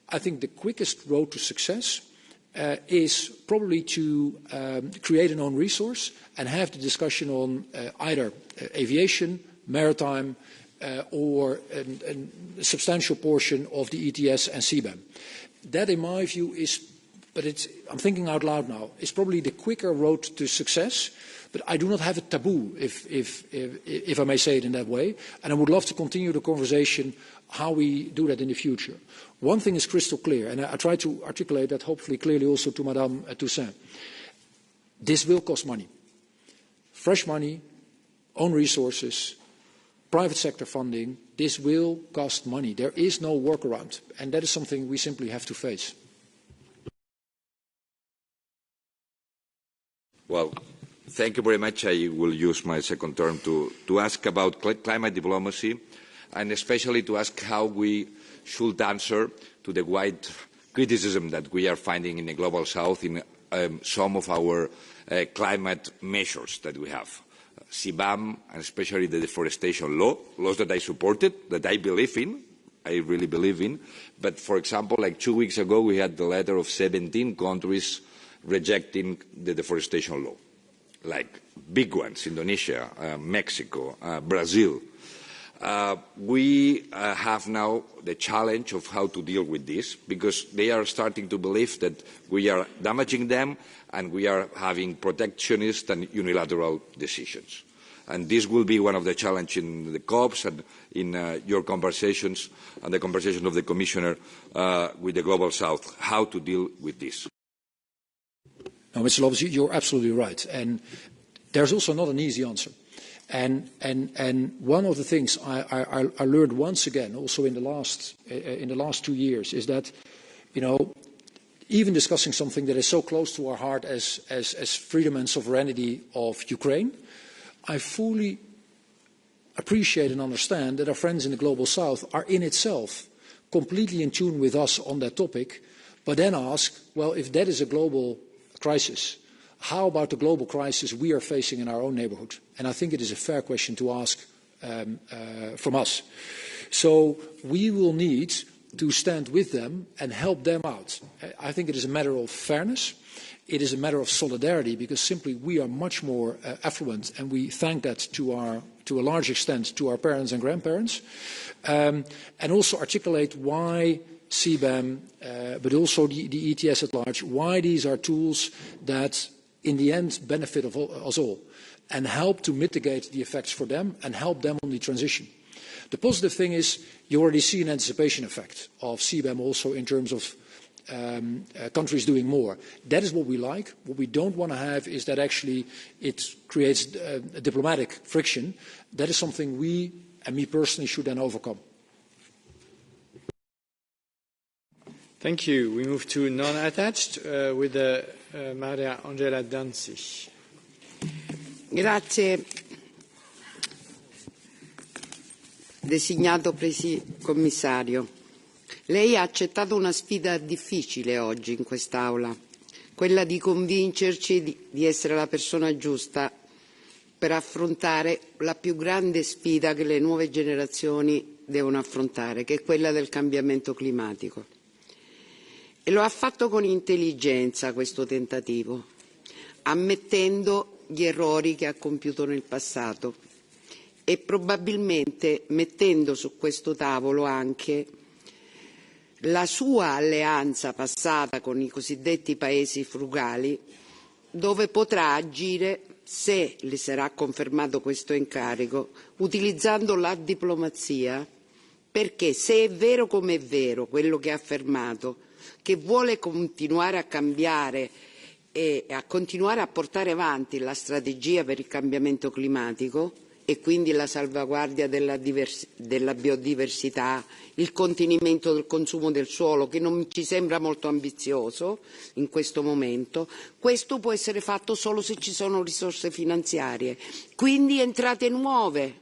I think the quickest road to success is probably to create an own resource and have the discussion on either aviation, maritime, or a substantial portion of the ETS and CBAM. That, in my view, I'm thinking out loud now, is probably the quicker road to success. But I do not have a taboo, if I may say it in that way, and I would love to continue the conversation how we do that in the future. One thing is crystal clear, and I try to articulate that hopefully clearly also to Madame Toussaint. This will cost money. Fresh money, own resources, private sector funding, this will cost money. There is no workaround, and that is something we simply have to face. Well, thank you very much. I will use my second term to ask about climate diplomacy and especially to ask how we should answer to the wide criticism that we are finding in the Global South in some of our climate measures that we have. CBAM and especially the deforestation laws that I supported, that I believe in, I really believe in. But for example, like 2 weeks ago, we had the letter of 17 countries rejecting the deforestation law, like big ones, Indonesia, Mexico, Brazil. We have now the challenge of how to deal with this because they are starting to believe that we are damaging them and we are having protectionist and unilateral decisions. And this will be one of the challenges in the COPs and in your conversations and the conversation of the Commissioner with the Global South, how to deal with this. No, Mr. Lopez, you're absolutely right. And there's also not an easy answer. And one of the things I learned once again, also in the last 2 years, is that, even discussing something that is so close to our heart as freedom and sovereignty of Ukraine, I fully appreciate and understand that our friends in the Global South are in itself completely in tune with us on that topic, but then ask, well, if that is a global crisis, how about the global crisis we are facing in our own neighbourhood? And I think it is a fair question to ask from us. So we will need to stand with them and help them out. I think it is a matter of fairness. It is a matter of solidarity, because simply we are much more affluent, and we thank that to a large extent to our parents and grandparents, and also articulate why CBAM, but also the ETS at large, why these are tools that in the end benefit of us all and help to mitigate the effects for them and help them on the transition. The positive thing is you already see an anticipation effect of CBAM also in terms of countries doing more. That is what we like. What we don't want to have is that actually it creates a diplomatic friction. That is something we, and me personally, should then overcome. Thank you. We move to non-attached with Maria Angela Danzi. Grazie. Designato commissario, lei ha accettato una sfida difficile oggi in quest'Aula, quella di convincerci di essere la persona giusta per affrontare la più grande sfida che le nuove generazioni devono affrontare, che è quella del cambiamento climatico. E lo ha fatto con intelligenza questo tentativo, ammettendo gli errori che ha compiuto nel passato e probabilmente mettendo su questo tavolo anche la sua alleanza passata con i cosiddetti paesi frugali, dove potrà agire, se le sarà confermato questo incarico, utilizzando la diplomazia, perché se è vero come è vero quello che ha affermato, che vuole continuare a cambiare e a continuare a portare avanti la strategia per il cambiamento climatico e quindi la salvaguardia della biodiversità, il contenimento del consumo del suolo, che non ci sembra molto ambizioso in questo momento, questo può essere fatto solo se ci sono risorse finanziarie, quindi entrate nuove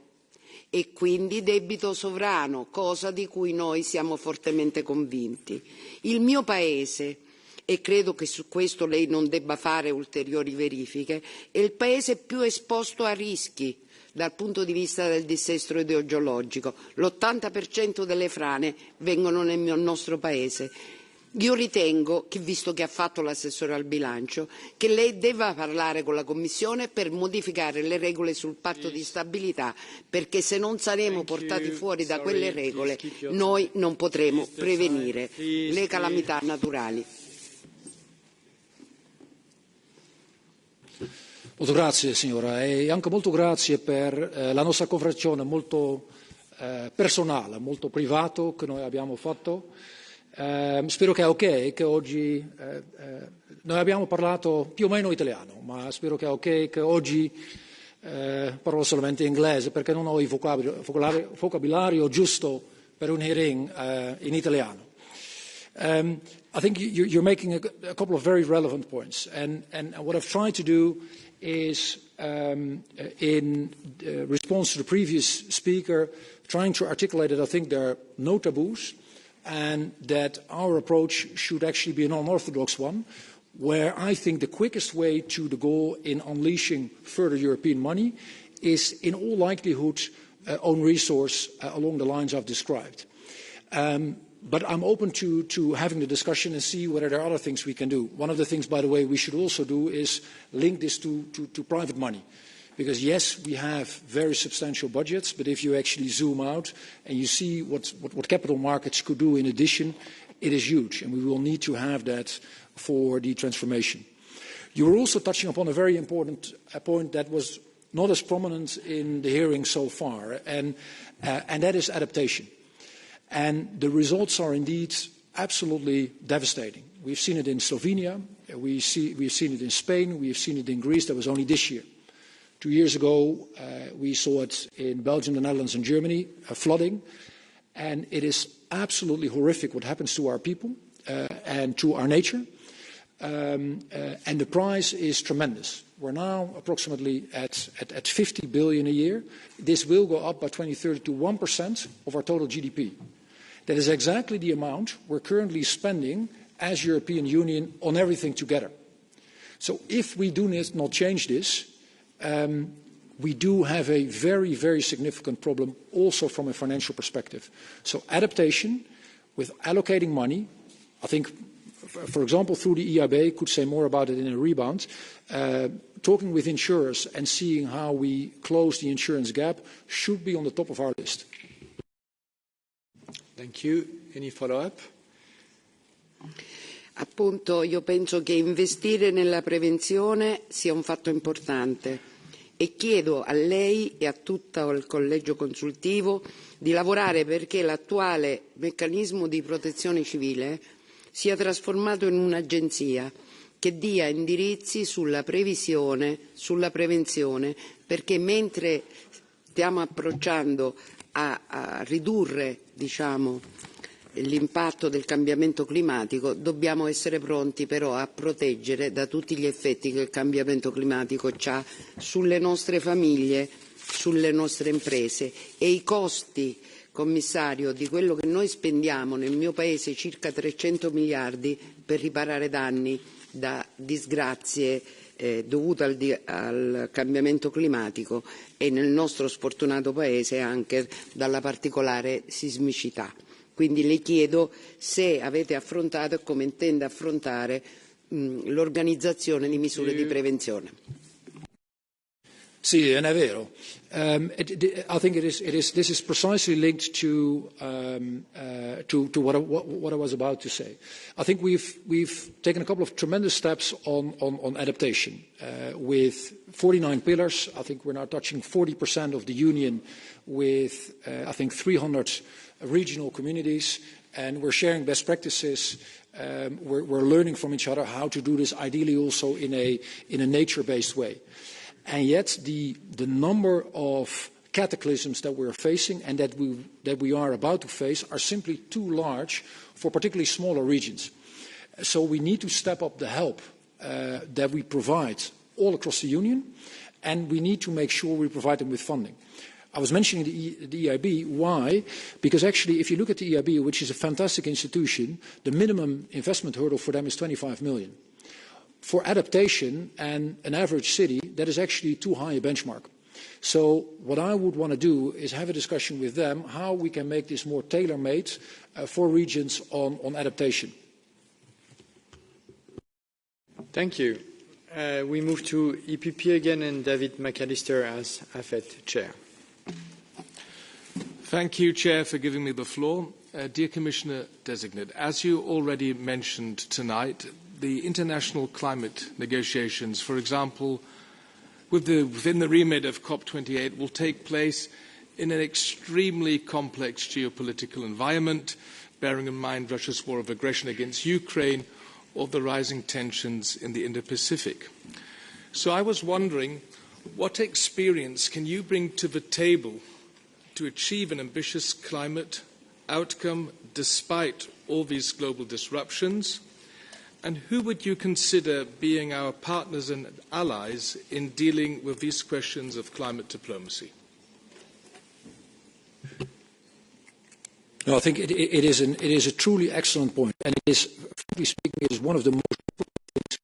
e quindi debito sovrano, cosa di cui noi siamo fortemente convinti. Il mio Paese, e credo che su questo lei non debba fare ulteriori verifiche, è il Paese più esposto a rischi dal punto di vista del dissesto idrogeologico. L'80% delle frane vengono nel nostro Paese. Io ritengo che, visto che ha fatto l'assessore al bilancio, che lei debba parlare con la Commissione per modificare le regole sul patto di stabilità, perché se non saremo portati fuori da quelle regole noi non potremo prevenire le calamità naturali. Molto grazie signora e anche molto grazie per la nostra conversazione molto personale, molto privato che noi abbiamo fatto. Spero che è ok che oggi noi abbiamo parlato più o meno italiano, ma spero che è ok che oggi parlo solamente inglese perché non ho il vocabolario giusto per un hearing in italiano. I think you're making a couple of very relevant points, and what I've tried to do is, in response to the previous speaker, trying to articulate that I think there are no taboos and that our approach should actually be an unorthodox one, where I think the quickest way to the goal in unleashing further European money is, in all likelihood, own resource along the lines I've described. But I'm open to having the discussion and see whether there are other things we can do. One of the things, by the way, we should also do is link this to private money. Because yes, we have very substantial budgets, but if you actually zoom out and you see what capital markets could do in addition, it is huge, and we will need to have that for the transformation. You were also touching upon a very important point that was not as prominent in the hearing so far, and that is adaptation. And the results are indeed absolutely devastating. We've seen it in Slovenia, we've seen it in Spain, we've seen it in Greece. That was only this year. 2 years ago, we saw it in Belgium, the Netherlands and Germany, flooding. And it is absolutely horrific what happens to our people and to our nature. And the price is tremendous. We're now approximately at 50 billion a year. This will go up by 2030 to 1% of our total GDP. That is exactly the amount we're currently spending as European Union on everything together. So if we do not change this, we do have a very, very significant problem also from a financial perspective. So adaptation, with allocating money. I think, for example, through the EIB, could say more about it in a rebound, talking with insurers and seeing how we close the insurance gap should be on the top of our list. Thank you. Any follow-up? Appunto, io penso che investire nella prevenzione sia un fatto importante e chiedo a lei e a tutto il collegio consultivo di lavorare perché l'attuale meccanismo di protezione civile sia trasformato in un'agenzia che dia indirizzi sulla previsione, sulla prevenzione, perché mentre stiamo approcciando a ridurre, diciamo, l'impatto del cambiamento climatico, dobbiamo essere pronti però a proteggere da tutti gli effetti che il cambiamento climatico ha sulle nostre famiglie, sulle nostre imprese e i costi, commissario, di quello che noi spendiamo nel mio paese, circa 300 miliardi per riparare danni da disgrazie dovute al cambiamento climatico e nel nostro sfortunato paese anche dalla particolare sismicità. Quindi le chiedo se avete affrontato e come intende affrontare l'organizzazione di misure di prevenzione. Sì, è vero. I think this is precisely linked to what I was about to say. I think we've taken a couple of tremendous steps on adaptation. With 49 pillars, I think we're now touching 40% of the Union with, I think, 300 regional communities, and we're sharing best practices. We're learning from each other how to do this, ideally also in a nature-based way. And yet the number of cataclysms that we're facing and that we are about to face are simply too large for particularly smaller regions. So we need to step up the help that we provide all across the Union, and we need to make sure we provide them with funding. I was mentioning the EIB. Why? Because actually, if you look at the EIB, which is a fantastic institution, the minimum investment hurdle for them is 25 million. For adaptation and an average city, that is actually too high a benchmark. So what I would want to do is have a discussion with them how we can make this more tailor-made for regions on adaptation. Thank you. We move to EPP again and David McAllister as AFET Chair. Thank you, Chair, for giving me the floor. Dear Commissioner Designate, as you already mentioned tonight, the international climate negotiations, for example, within the remit of COP28, will take place in an extremely complex geopolitical environment, bearing in mind Russia's war of aggression against Ukraine or the rising tensions in the Indo-Pacific. So I was wondering, what experience can you bring to the table to achieve an ambitious climate outcome despite all these global disruptions? And who would you consider being our partners and allies in dealing with these questions of climate diplomacy? No, I think it is a truly excellent point, and it is, frankly speaking, it is one of the most important things.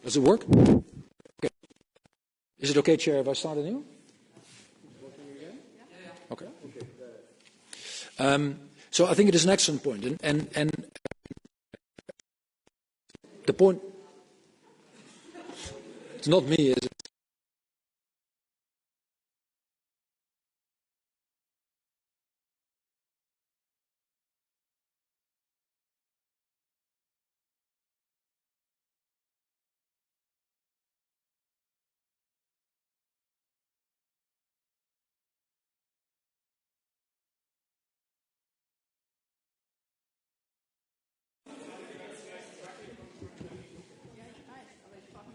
Does it work? Okay. Is it okay, Chair, if I start anew? Okay. So I think it is an excellent point, and the point. It's not me, is it?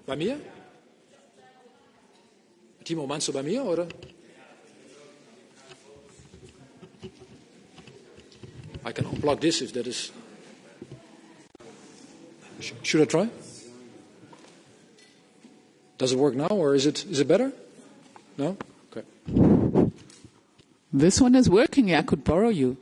Bei mir? Timo, meinst du bei mir, oder? I can unplug this if that is... Should I try? Does it work now, or is it better? No? Okay. This one is working. I could borrow you.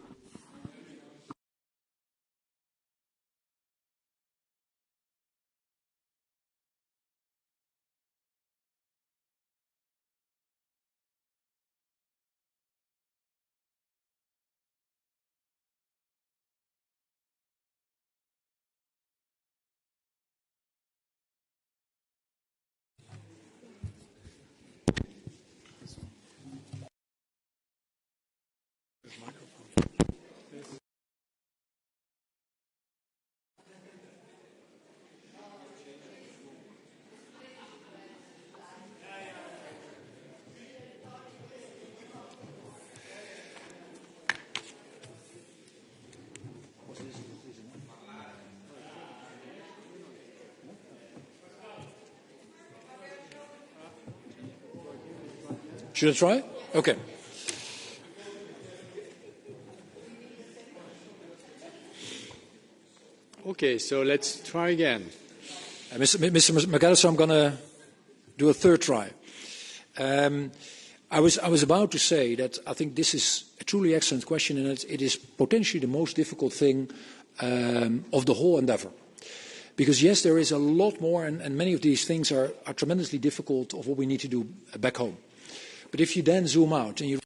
Should I try? Okay. Okay, so let's try again. Mr. McAllister, I'm going to do a third try. I was about to say that I think this is a truly excellent question, and it is potentially the most difficult thing of the whole endeavour. Because yes, there is a lot more, and many of these things are tremendously difficult of what we need to do back home. But if you then zoom out and you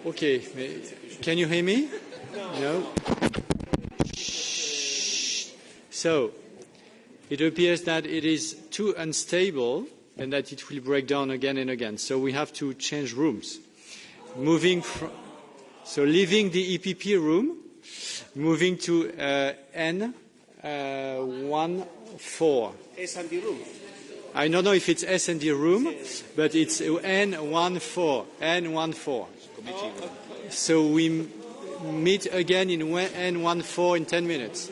Okay, can you hear me? No? So, it appears that it is too unstable and that it will break down again and again. So we have to change rooms. Leaving the EPP room, moving to N14. S&D room. I don't know if it's S&D room, but it's N14. N14. So we meet again in N14 in 10 minutes.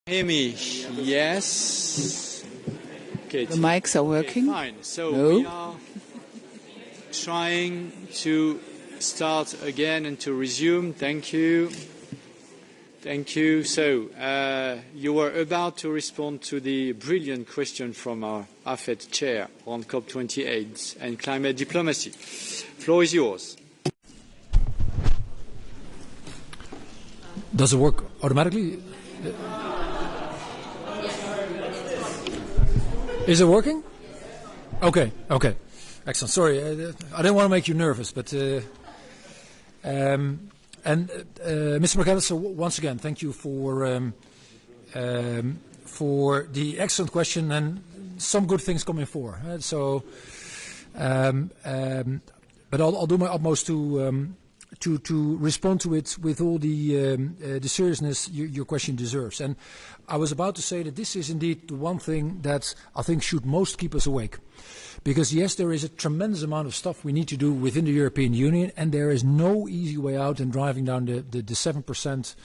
Hear me? Yes. Okay. The mics are working? Okay, fine. So no? we are trying to start again and to resume. Thank you. Thank you. So you were about to respond to the brilliant question from our AFET chair on COP28 and climate diplomacy. Floor is yours. Does it work automatically? Is it working? Okay, okay. Excellent. Sorry, I didn't want to make you nervous, but... Mr. McAllister, once again, thank you for the excellent question and some good things coming forward. But I'll do my utmost to respond to it with all the seriousness your question deserves. And I was about to say that this is indeed the one thing that I think should most keep us awake. Because yes, there is a tremendous amount of stuff we need to do within the European Union, and there is no easy way out in driving down the 7%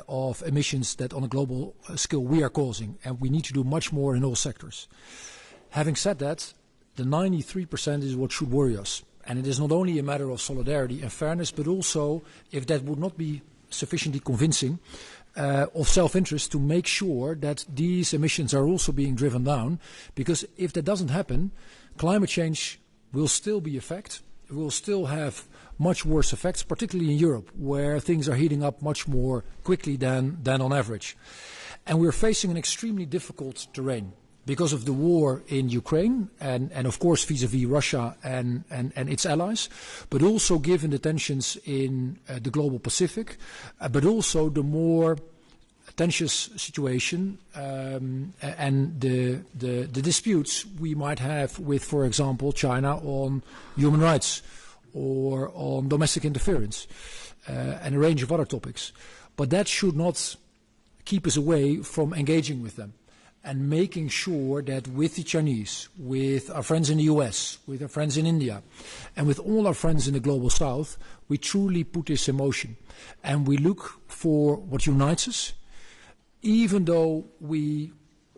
of emissions that on a global scale we are causing. And we need to do much more in all sectors. Having said that, the 93% is what should worry us. And it is not only a matter of solidarity and fairness, but also, if that would not be sufficiently convincing, of self-interest to make sure that these emissions are also being driven down. Because if that doesn't happen, climate change will still be a fact. It will still have much worse effects, particularly in Europe, where things are heating up much more quickly than on average. And we're facing an extremely difficult terrain because of the war in Ukraine and of course vis-à-vis Russia and its allies, but also given the tensions in the global Pacific, but also the more tensions situation and the disputes we might have with, for example, China on human rights or on domestic interference and a range of other topics. But that should not keep us away from engaging with them and making sure that with the Chinese, with our friends in the US, with our friends in India, and with all our friends in the global south, we truly put this in motion. And we look for what unites us, even though we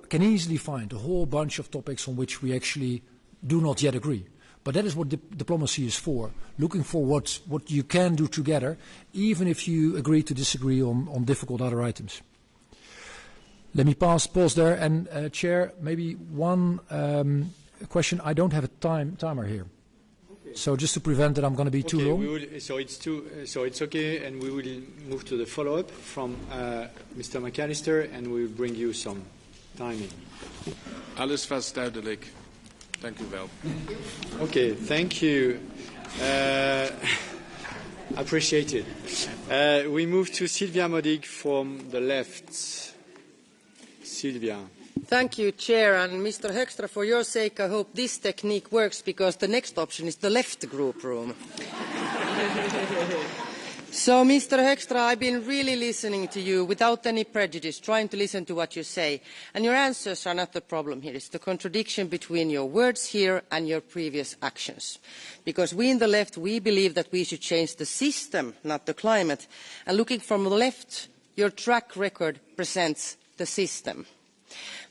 can easily find a whole bunch of topics on which we actually do not yet agree. But that is what diplomacy is for, looking for what you can do together, even if you agree to disagree on difficult other items. Let me pause there, and Chair, maybe one question. I don't have a timer here, okay. So just to prevent that I'm going to be too long. So it's okay, and we will move to the follow-up from Mr. McAllister, and we will bring you some timing. Alles was duidelijk. Dank u wel. Okay, thank you. Appreciate it. We move to Sylvia Modig from the left. Silvia. Thank you, Chair. And Mr. Hoekstra, for your sake, I hope this technique works, because the next option is the left group room. So, Mr. Hoekstra, I've been really listening to you without any prejudice, trying to listen to what you say. And your answers are not the problem here. It's the contradiction between your words here and your previous actions. Because we in the left, we believe that we should change the system, not the climate. And looking from the left, your track record presents the system.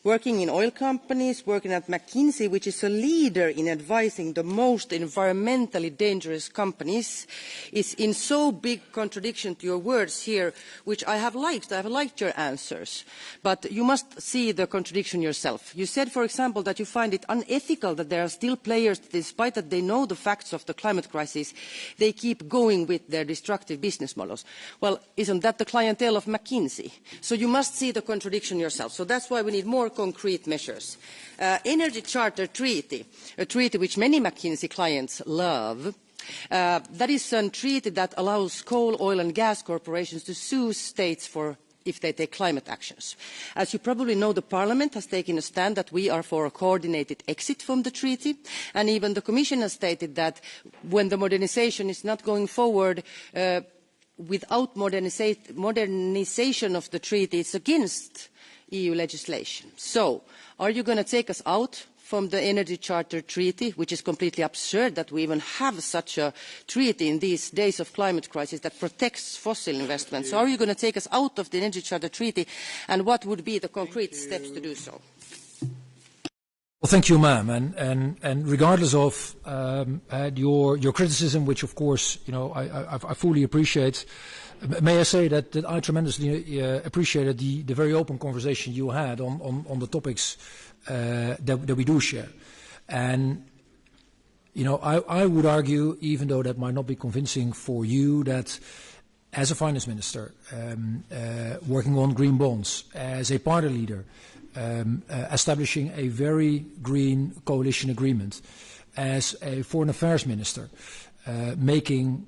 Working in oil companies, working at McKinsey, which is a leader in advising the most environmentally dangerous companies, is in so big contradiction to your words here, which I have liked. I have liked your answers. But you must see the contradiction yourself. You said, for example, that you find it unethical that there are still players, despite that they know the facts of the climate crisis, they keep going with their destructive business models. Well, isn't that the clientele of McKinsey? So you must see the contradiction yourself. So that's why we need more concrete measures. Energy Charter Treaty, a treaty which many McKinsey clients love, that is a treaty that allows coal, oil and gas corporations to sue states if they take climate actions. As you probably know, the Parliament has taken a stand that we are for a coordinated exit from the treaty, and even the Commission has stated that when the modernisation is not going forward without modernisation of the treaty, it's against EU legislation. So, are you going to take us out from the Energy Charter Treaty, which is completely absurd that we even have such a treaty in these days of climate crisis that protects fossil investments. So are you going to take us out of the Energy Charter Treaty, and what would be the concrete steps to do so? Well, thank you, ma'am. And regardless of your criticism, which of course I fully appreciate, may I say that I tremendously appreciated the very open conversation you had on the topics that we do share. And I would argue, even though that might not be convincing for you, that as a finance minister, working on green bonds, as a party leader, establishing a very green coalition agreement, as a foreign affairs minister, making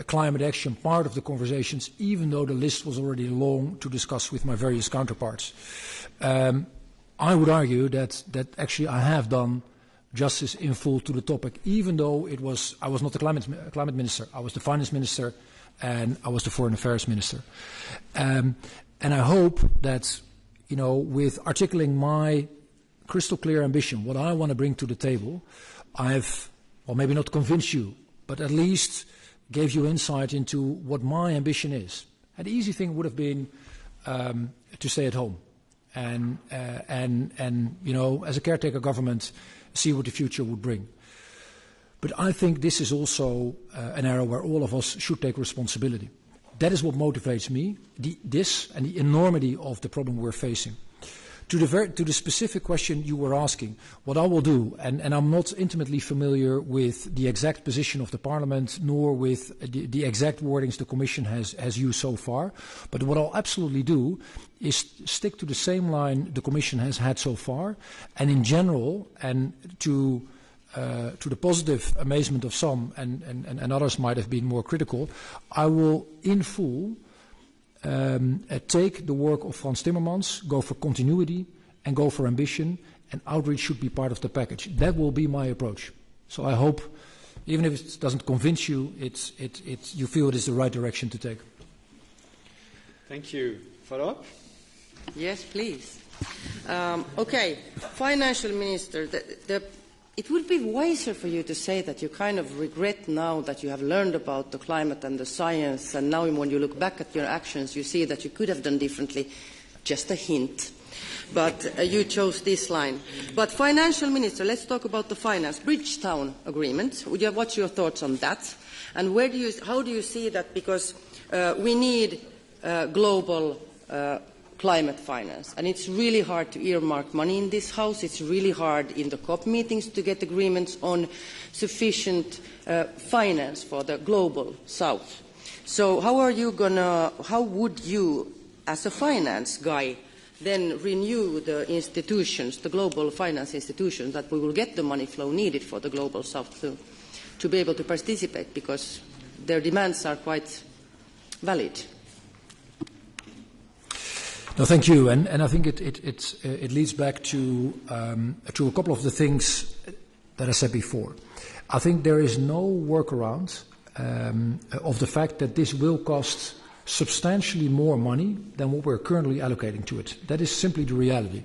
climate action part of the conversations, even though the list was already long to discuss with my various counterparts. I would argue that actually I have done justice in full to the topic, even though I was not the climate minister, I was the finance minister and I was the foreign affairs minister. And I hope that with articulating my crystal clear ambition, what I want to bring to the table, well, maybe not convinced you, but at least gave you insight into what my ambition is. And the easy thing would have been to stay at home and as a caretaker government, see what the future would bring. But I think this is also an area where all of us should take responsibility. That is what motivates me, this and the enormity of the problem we're facing. To the specific question you were asking, what I will do, and I'm not intimately familiar with the exact position of the Parliament, nor with the exact wordings the Commission has used so far, but what I'll absolutely do is stick to the same line the Commission has had so far, and in general, and to the positive amazement of some, and others might have been more critical, I will in full take the work of Frans Timmermans, go for continuity and go for ambition, and outreach should be part of the package. That will be my approach. So I hope, even if it doesn't convince you, you feel it is the right direction to take. Thank you. Follow-up? Yes, please. Okay, Financial Minister, it would be wiser for you to say that you kind of regret now that you have learned about the climate and the science, and now when you look back at your actions, you see that you could have done differently. Just a hint. But you chose this line. But Financial Minister, let's talk about the finance. Bridgetown Agreement. What's your thoughts on that? And how do you see that? Because we need global climate finance. And it's really hard to earmark money in this House. It's really hard in the COP meetings to get agreements on sufficient finance for the global South. So how would you, as a finance guy, then renew the institutions, the global finance institutions, that we will get the money flow needed for the global South to be able to participate, because their demands are quite valid? No, thank you, and I think it leads back to a couple of the things that I said before. I think there is no workaround of the fact that this will cost substantially more money than what we're currently allocating to it. That is simply the reality,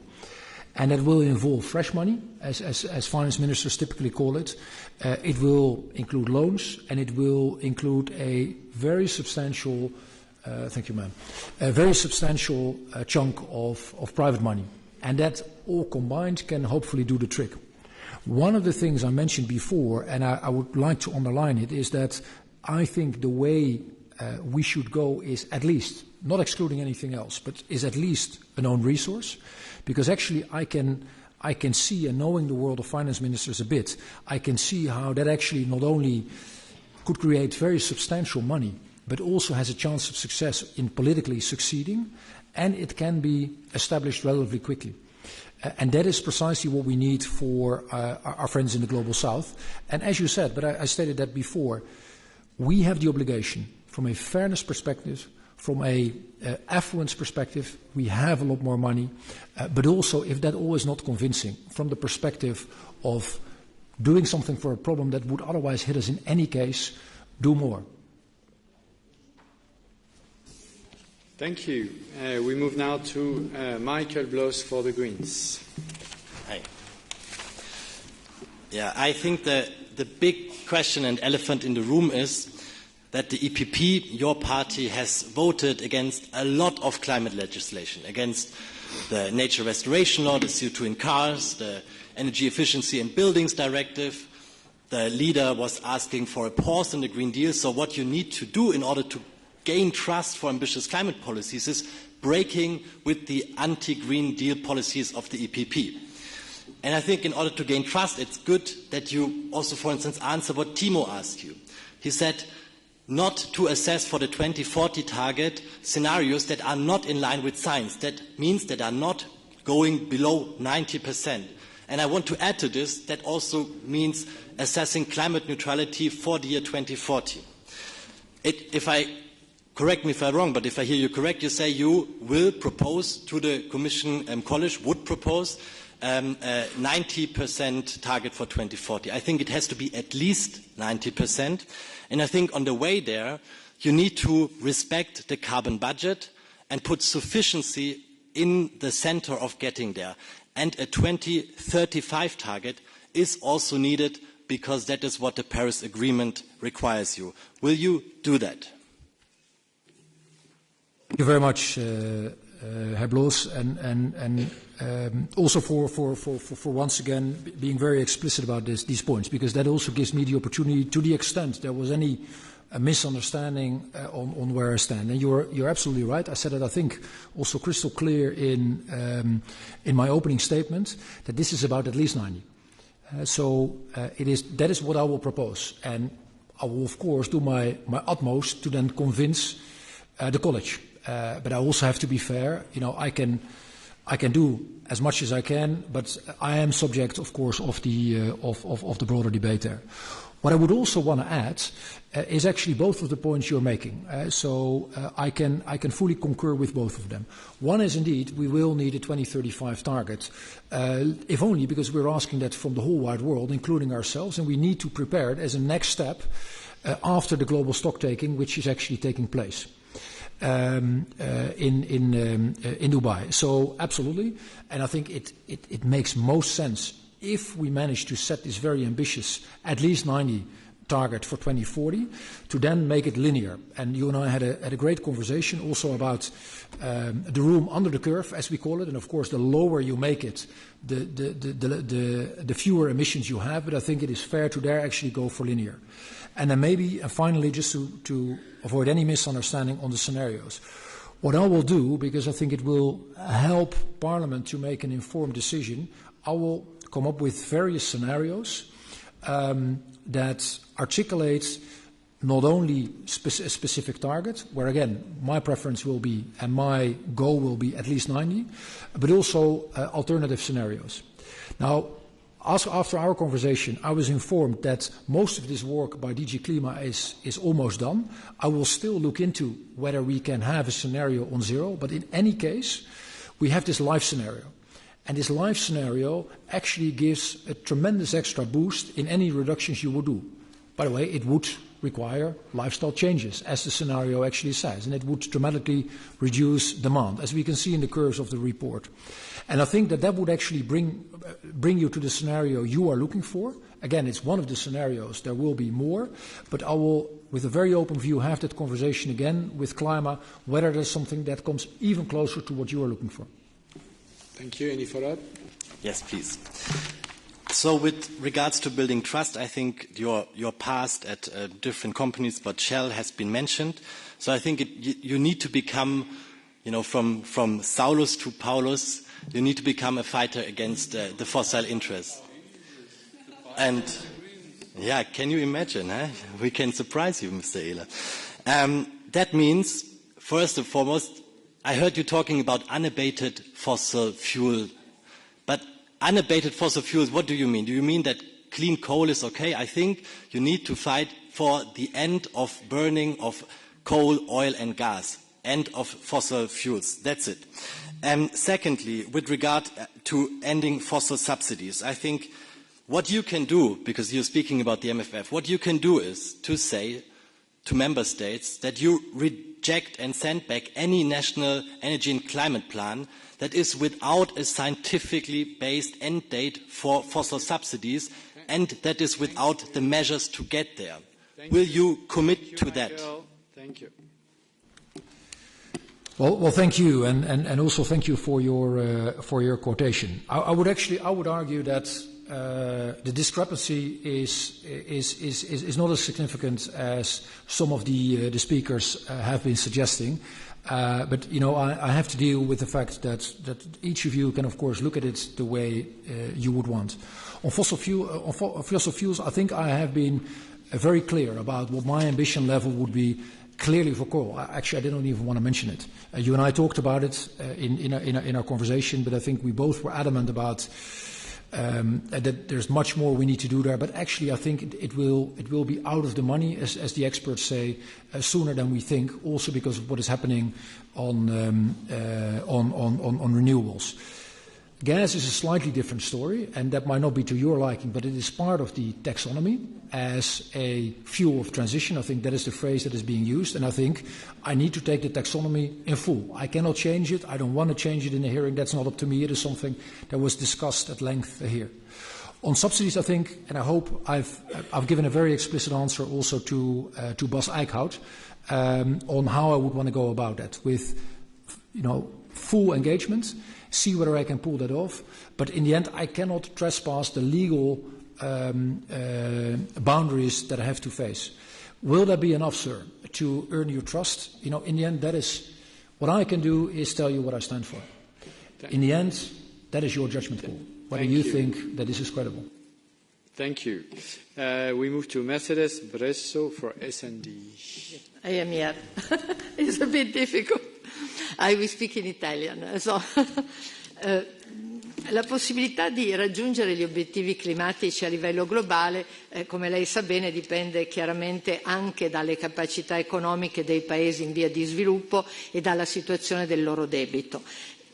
and that will involve fresh money, as finance ministers typically call it. It will include loans, and it will include a very substantial. Thank you, ma'am. A very substantial chunk of private money. And that all combined can hopefully do the trick. One of the things I mentioned before, and I would like to underline it, is that I think the way we should go is at least, not excluding anything else, but is at least an own resource. Because actually I can see, and knowing the world of finance ministers a bit, I can see how that actually not only could create very substantial money, but also has a chance of success in politically succeeding, and it can be established relatively quickly. And that is precisely what we need for our friends in the Global South. And as you said, but I stated that before, we have the obligation, from a fairness perspective, from a affluence perspective, we have a lot more money, but also, if that all is not convincing, from the perspective of doing something for a problem that would otherwise hit us in any case, do more. Thank you. We move now to Michael Bloss for the Greens. Hi. Yeah, I think the big question and elephant in the room is that the EPP, your party, has voted against a lot of climate legislation, against the nature restoration law, the CO2 in cars, the energy efficiency in buildings directive. The leader was asking for a pause in the Green Deal. So what you need to do in order to gain trust for ambitious climate policies is breaking with the anti-Green Deal policies of the EPP. And I think in order to gain trust, it's good that you also, for instance, answer what Timo asked you. He said not to assess for the 2040 target scenarios that are not in line with science. That means that are not going below 90%. And I want to add to this, that also means assessing climate neutrality for the year 2040. Correct me if I'm wrong, but if I hear you correct, you say you will propose to the Commission College, would propose a 90% target for 2040. I think it has to be at least 90%. And I think on the way there, you need to respect the carbon budget and put sufficiency in the center of getting there. And a 2035 target is also needed because that is what the Paris Agreement requires you. Will you do that? Thank you very much, Herr Bloos, and also for once again being very explicit about these points, because that also gives me the opportunity, to the extent there was any misunderstanding on where I stand. And you're absolutely right. I said it, I think, also crystal clear in my opening statement, that this is about at least 90. That is what I will propose, and I will of course do my utmost to then convince the college. But I also have to be fair. You know, I can do as much as I can, but I am subject, of course, of the broader debate there. What I would also want to add is actually both of the points you're making. I can fully concur with both of them. One is indeed we will need a 2035 target, if only because we're asking that from the whole wide world, including ourselves, and we need to prepare it as a next step after the global stocktaking, which is actually taking place in Dubai. So absolutely, and I think it makes most sense if we manage to set this very ambitious, at least 90 target for 2040, to then make it linear. And you and I had a great conversation also about the room under the curve, as we call it. And of course, the lower you make it, the fewer emissions you have. But I think it is fair to there actually go for linear. And then maybe, finally, just to avoid any misunderstanding on the scenarios, what I will do, because I think it will help Parliament to make an informed decision, I will come up with various scenarios that articulate not only a specific target, where again my preference will be and my goal will be at least 90, but also alternative scenarios. Now, after our conversation, I was informed that most of this work by DG Klima is almost done. I will still look into whether we can have a scenario on zero, but in any case, we have this life scenario. And this life scenario actually gives a tremendous extra boost in any reductions you would do. By the way, it would require lifestyle changes, as the scenario actually says, and it would dramatically reduce demand, as we can see in the curves of the report. And I think that would actually bring you to the scenario you are looking for. Again, it's one of the scenarios. There will be more, but I will, with a very open view, have that conversation again with Klima, whether there's something that comes even closer to what you are looking for. Thank you. Any follow-up? Yes, please. So with regards to building trust, I think your past at different companies, but Shell has been mentioned. So I think you need to become, from Saulus to Paulus, you need to become a fighter against the fossil interests. And, yeah, can you imagine? We can surprise you, Mr. Ehler. That means, first and foremost, I heard you talking about unabated fossil fuel. But unabated fossil fuels, what do you mean? Do you mean that clean coal is okay? I think you need to fight for the end of burning of coal, oil and gas. End of fossil fuels. That's it. Secondly, with regard to ending fossil subsidies, I think what you can do, because you're speaking about the MFF, what you can do is to say to member states that you reject and send back any national energy and climate plan that is without a scientifically based end date for fossil subsidies and that is without the measures to get there. Will you commit to that? Thank you. Well, thank you, and also thank you for your quotation. I would argue that the discrepancy is not as significant as some of the speakers have been suggesting. But I have to deal with the fact that each of you can, of course, look at it the way you would want. On fossil fuels, I think I have been very clear about what my ambition level would be. Clearly for coal. Actually, I didn't even want to mention it. You and I talked about it in our conversation, but I think we both were adamant about that there's much more we need to do there. But actually, I think it will be out of the money, as the experts say, sooner than we think. Also because of what is happening on renewables. Gas is a slightly different story, and that might not be to your liking, but it is part of the taxonomy as a fuel of transition. I think that is the phrase that is being used, and I think I need to take the taxonomy in full. I cannot change it. I don't want to change it in a hearing. That's not up to me. It is something that was discussed at length here. On subsidies, I think, and I hope I've given a very explicit answer also to Bas Eickhout on how I would want to go about that with, full engagement. See whether I can pull that off. But in the end, I cannot trespass the legal boundaries that I have to face. Will that be enough, sir, to earn your trust? In the end, that is what I can do is tell you what I stand for. In the end, that is your judgment call, whether you think that this is credible. Thank you. We move to Mercedes Bresso for S&D. I am here. It's a bit difficult. I will speak in Italian. So, la possibilità di raggiungere gli obiettivi climatici a livello globale, come lei sa bene, dipende chiaramente anche dalle capacità economiche dei paesi in via di sviluppo e dalla situazione del loro debito.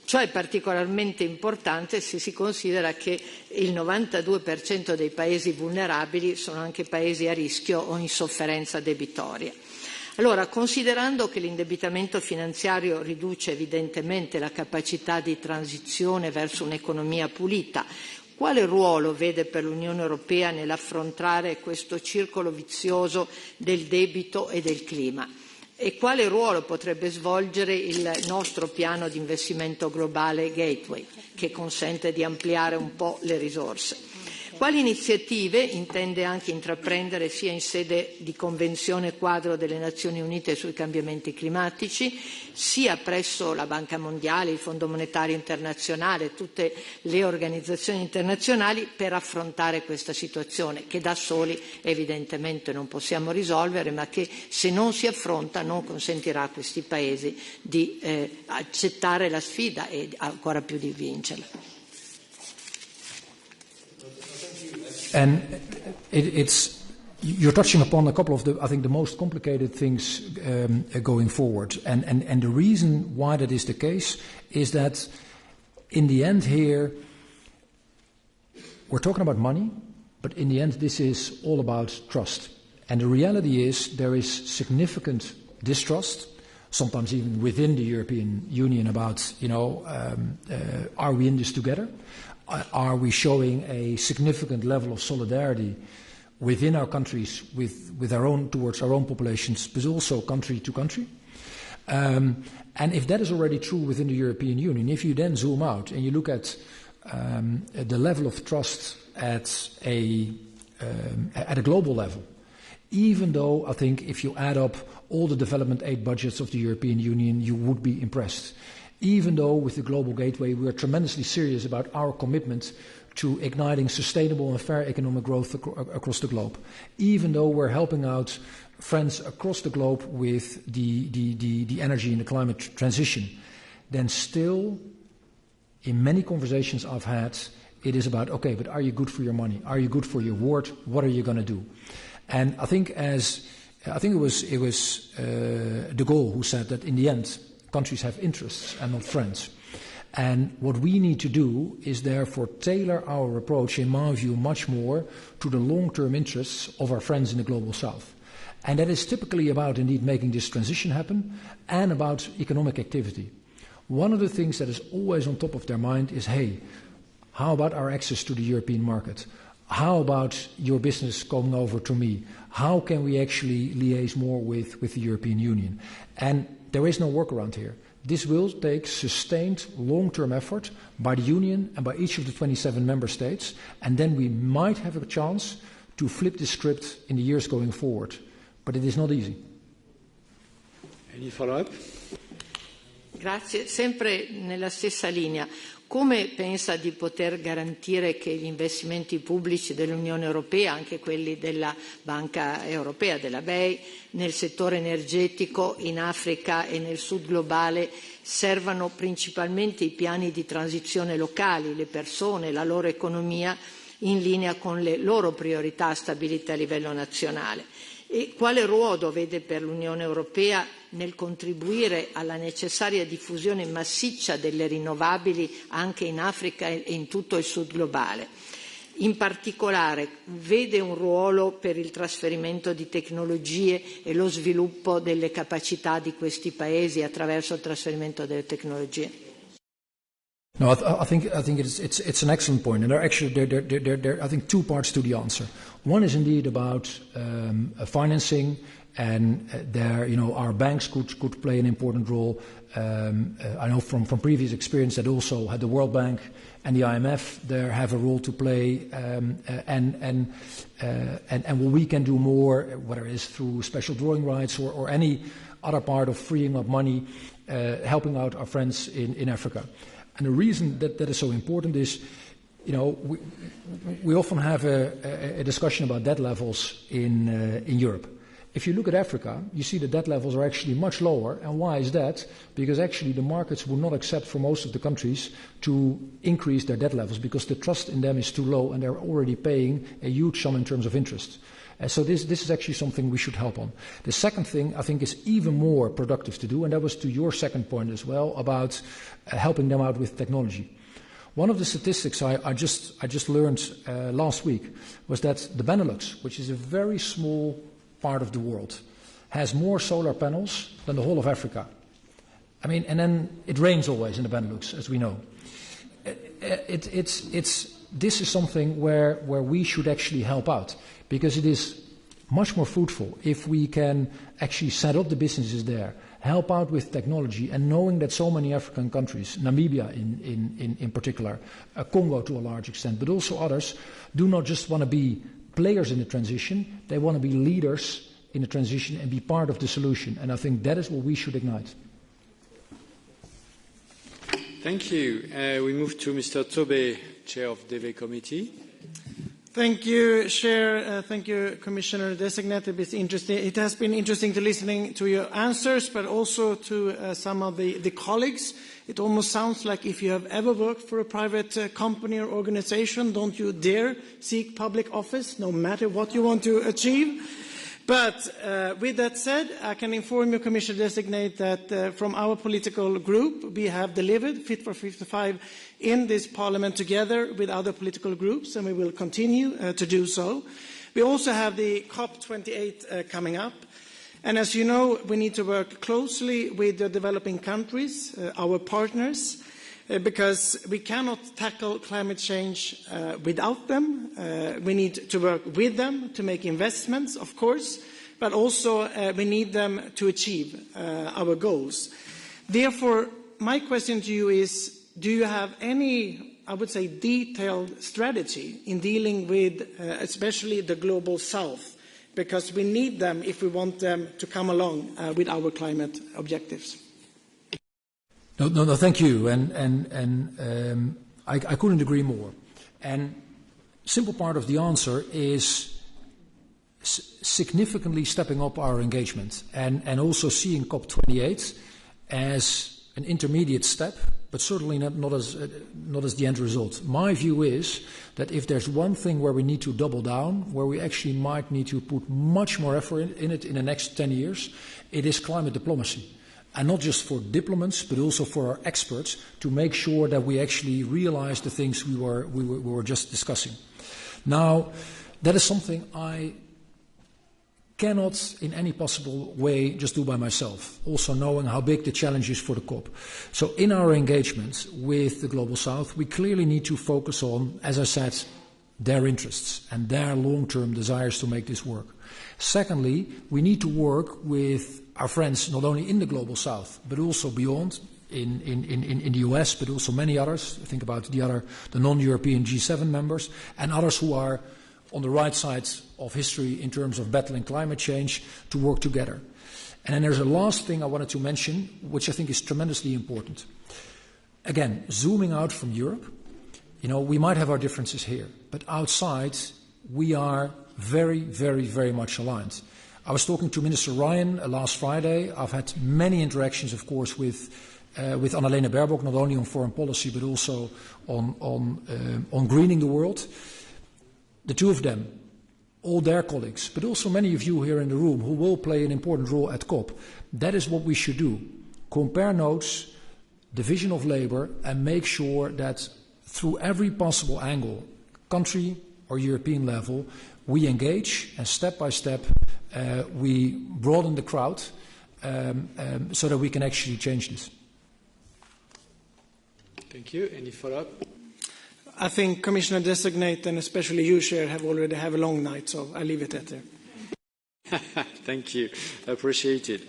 Ciò è particolarmente importante se si considera che il 92% dei paesi vulnerabili sono anche paesi a rischio o in sofferenza debitoria. Allora, considerando che l'indebitamento finanziario riduce evidentemente la capacità di transizione verso un'economia pulita, quale ruolo vede per l'Unione Europea nell'affrontare questo circolo vizioso del debito e del clima? E quale ruolo potrebbe svolgere il nostro piano di investimento globale Gateway, che consente di ampliare un po' le risorse? Quali iniziative intende anche intraprendere sia in sede di Convenzione quadro delle Nazioni Unite sui cambiamenti climatici, sia presso la Banca Mondiale, il Fondo Monetario Internazionale, tutte le organizzazioni internazionali per affrontare questa situazione che da soli evidentemente non possiamo risolvere, ma che se non si affronta non consentirà a questi Paesi di accettare la sfida e ancora più di vincerla. And you're touching upon a couple of I think the most complicated things going forward. And the reason why that is the case is that in the end here, we're talking about money, but in the end this is all about trust. And the reality is there is significant distrust, sometimes even within the European Union about, are we in this together? Are we showing a significant level of solidarity within our countries with our own, towards our own populations, but also country to country? And if that is already true within the European Union, if you then zoom out and you look at the level of trust at a global level, even though I think if you add up all the development aid budgets of the European Union, you would be impressed. Even though with the Global Gateway we are tremendously serious about our commitment to igniting sustainable and fair economic growth across the globe. Even though we're helping out friends across the globe with the energy and the climate transition, then still, in many conversations I've had, it is about, okay, but are you good for your money? Are you good for your word? What are you going to do? And I think it was de Gaulle who said that in the end, countries have interests and not friends. And what we need to do is therefore tailor our approach, in my view, much more to the long-term interests of our friends in the Global South. And that is typically about indeed making this transition happen and about economic activity. One of the things that is always on top of their mind is, hey, how about our access to the European market? How about your business coming over to me? How can we actually liaise more with the European Union? And there is no workaround here. This will take sustained long-term effort by the Union and by each of the 27 member states, and then we might have a chance to flip the script in the years going forward. But it is not easy. Any follow-up? Grazie. Sempre nella stessa linea. Come pensa di poter garantire che gli investimenti pubblici dell'Unione Europea, anche quelli della Banca Europea, della BEI, nel settore energetico in Africa e nel sud globale servano principalmente i piani di transizione locali, le persone, la loro economia in linea con le loro priorità stabilite a livello nazionale? E quale ruolo vede per l'Unione Europea nel contribuire alla necessaria diffusione massiccia delle rinnovabili anche in Africa e in tutto il sud globale? In particolare, vede un ruolo per il trasferimento di tecnologie e lo sviluppo delle capacità di questi paesi attraverso il trasferimento delle tecnologie? No, I think it's an excellent point, and there are I think two parts to the answer. One is indeed about financing, and there, our banks could play an important role. I know from previous experience that also the World Bank and the IMF there have a role to play, and what we can do more, whether it is through special drawing rights or any other part of freeing up money, helping out our friends in Africa. And the reason that is so important is, we often have a discussion about debt levels in Europe. If you look at Africa, you see the debt levels are actually much lower. And why is that? Because actually the markets would not accept for most of the countries to increase their debt levels because the trust in them is too low and they're already paying a huge sum in terms of interest. So this is actually something we should help on. The second thing I think is even more productive to do, and that was to your second point as well, about helping them out with technology. One of the statistics I just learned last week was that the Benelux, which is a very small part of the world, has more solar panels than the whole of Africa. I mean, and then it rains always in the Benelux, as we know. This is something where we should actually help out, because it is much more fruitful if we can actually set up the businesses there, help out with technology, and knowing that so many African countries, Namibia in particular, Congo to a large extent, but also others, do not just want to be players in the transition, they want to be leaders in the transition and be part of the solution. And I think that is what we should ignite. Thank you. We move to Mr. Tobe, Chair of the DEVE Committee. Thank you, Chair. Thank you, Commissioner Designate. It has been interesting to listening to your answers, but also to some of the colleagues. It almost sounds like if you have ever worked for a private company or organization, don't you dare seek public office, no matter what you want to achieve. But with that said, I can inform you, Commissioner Designate, that from our political group, we have delivered Fit for 55 in this Parliament together with other political groups, and we will continue to do so. We also have the COP28 coming up. And as you know, we need to work closely with the developing countries, our partners, because we cannot tackle climate change without them. We need to work with them to make investments, of course, but also we need them to achieve our goals. Therefore, my question to you is, do you have any, I would say, detailed strategy in dealing with especially the global south? Because we need them if we want them to come along with our climate objectives. No, thank you. I couldn't agree more. And simple part of the answer is significantly stepping up our engagement and also seeing COP28 as an intermediate step, but certainly not as the end result. My view is that if there's one thing where we need to double down, where we actually might need to put much more effort in it in the next 10 years, it is climate diplomacy. And not just for diplomats, but also for our experts to make sure that we actually realize the things we were just discussing. Now, that is something I cannot in any possible way just do by myself, also knowing how big the challenge is for the COP. So in our engagement with the Global South, we clearly need to focus on, as I said, their interests and their long-term desires to make this work. Secondly, we need to work with our friends not only in the Global South, but also beyond, in the US, but also many others. Think about the non-European G7 members and others who are on the right side of history in terms of battling climate change, to work together. And then there's a last thing I wanted to mention, which I think is tremendously important. Again, zooming out from Europe, we might have our differences here, but outside we are very, very, very much aligned. I was talking to Minister Ryan last Friday. I've had many interactions, of course, with Annalena Baerbock, not only on foreign policy, but also on greening the world. The two of them, all their colleagues, but also many of you here in the room who will play an important role at COP. That is what we should do. Compare notes, division of labor, and make sure that through every possible angle, country or European level, we engage, and step by step we broaden the crowd so that we can actually change this. Thank you. Any follow-up? I think Commissioner Designate and especially you, Chair, already have a long night, so I'll leave it at there. Thank you. Appreciate it.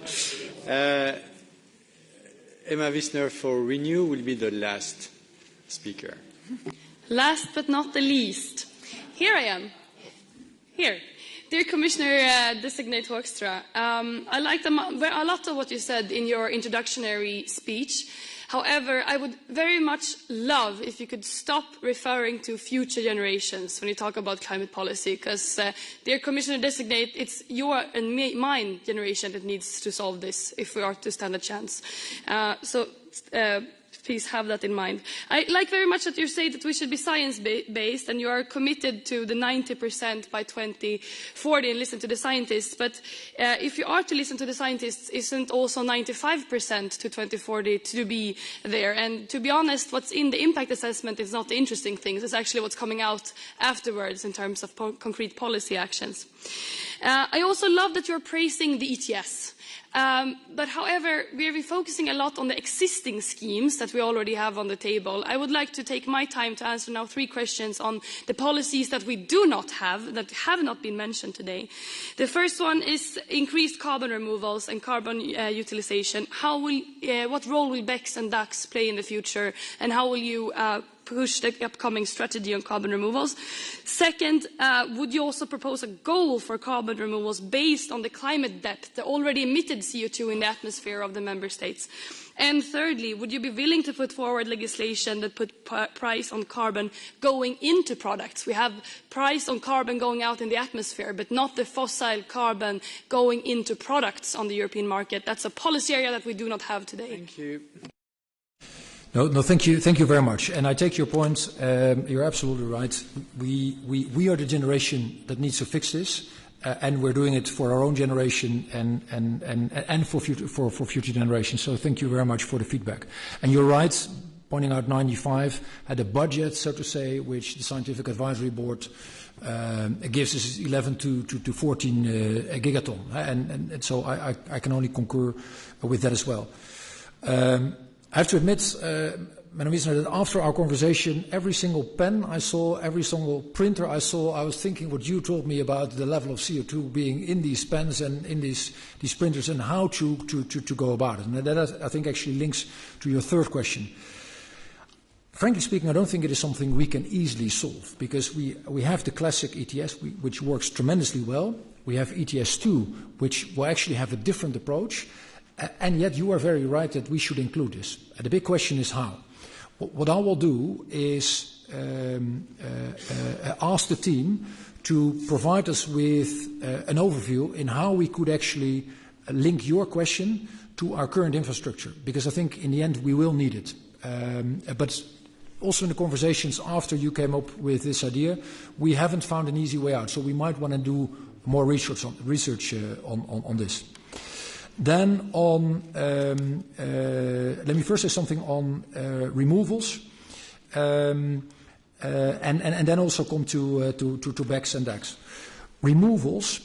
Emma Wissner for Renew will be the last speaker. Last but not the least, here I am. Here. Dear Commissioner Designate Hoekstra, I liked a lot of what you said in your introductory speech. However, I would very much love if you could stop referring to future generations when you talk about climate policy, because, dear Commissioner Designate, it's your and mine generation that needs to solve this if we are to stand a chance. So please have that in mind. I like very much that you say that we should be science-based and you are committed to the 90% by 2040 and listen to the scientists. But if you are to listen to the scientists, isn't also 95% to 2040 to be there? And to be honest, what's in the impact assessment is not the interesting things. It's actually what's coming out afterwards in terms of concrete policy actions. I also love that you're praising the ETS. But however, we are focusing a lot on the existing schemes that we already have on the table. I would like to take my time to answer now 3 questions on the policies that we do not have, that have not been mentioned today. The first one is increased carbon removals and carbon utilization. What role will BECS and DACs play in the future, and how will you push the upcoming strategy on carbon removals? Second, would you also propose a goal for carbon removals based on the climate depth, the already emitted CO2 in the atmosphere of the member states? And thirdly, would you be willing to put forward legislation that put price on carbon going into products? We have price on carbon going out in the atmosphere, but not the fossil carbon going into products on the European market. That's a policy area that we do not have today. Thank you. No, thank you very much. And I take your point. You're absolutely right. We are the generation that needs to fix this, and we're doing it for our own generation and for future generations. So thank you very much for the feedback. And you're right, pointing out 95 had a budget, so to say, which the Scientific Advisory Board gives us 11 to 14 gigaton, and so I can only concur with that as well. I have to admit, Madam Wissner, that after our conversation, every single pen I saw, every single printer I saw, I was thinking what you told me about the level of CO2 being in these pens and in these printers, and how to go about it. And that, I think, actually links to your third question. Frankly speaking, I don't think it is something we can easily solve, because we have the classic ETS, which works tremendously well. We have ETS2, which will actually have a different approach. And yet you are very right that we should include this. The big question is how. What I will do is ask the team to provide us with an overview in how we could actually link your question to our current infrastructure, because I think in the end we will need it. But also in the conversations after you came up with this idea, we haven't found an easy way out. So we might want to do more research on this. Then on, let me first say something on removals, and then also come to BECS and DACs. Removals,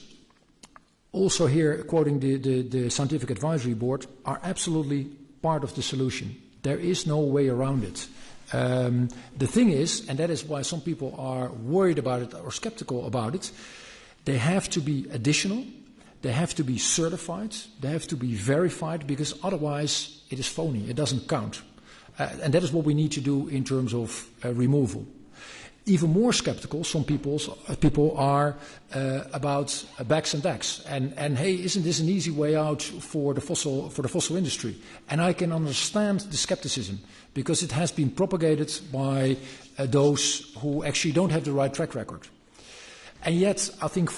also here quoting the Scientific Advisory Board, are absolutely part of the solution. There is no way around it. The thing is, and that is why some people are worried about it or skeptical about it, they have to be additional, they have to be certified, they have to be verified, because otherwise it is phony, it doesn't count. And that is what we need to do in terms of removal. Even more skeptical, some people are about BECS and DECS, and hey, isn't this an easy way out for the fossil industry? And I can understand the skepticism, because it has been propagated by those who actually don't have the right track record. And yet, I think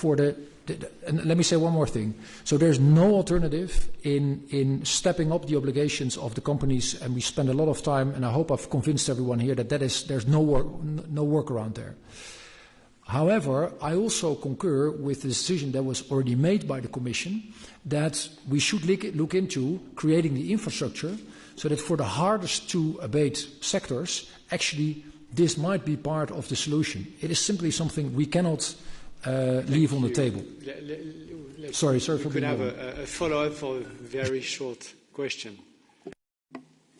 and let me say one more thing. So there's no alternative in stepping up the obligations of the companies, and we spend a lot of time, and I hope I've convinced everyone here that there's no workaround there. However, I also concur with the decision that was already made by the Commission that we should look into creating the infrastructure so that for the hardest to abate sectors, actually this might be part of the solution. It is simply something we cannot leave on the table. Sorry for being long. We could have a follow-up for a very short question.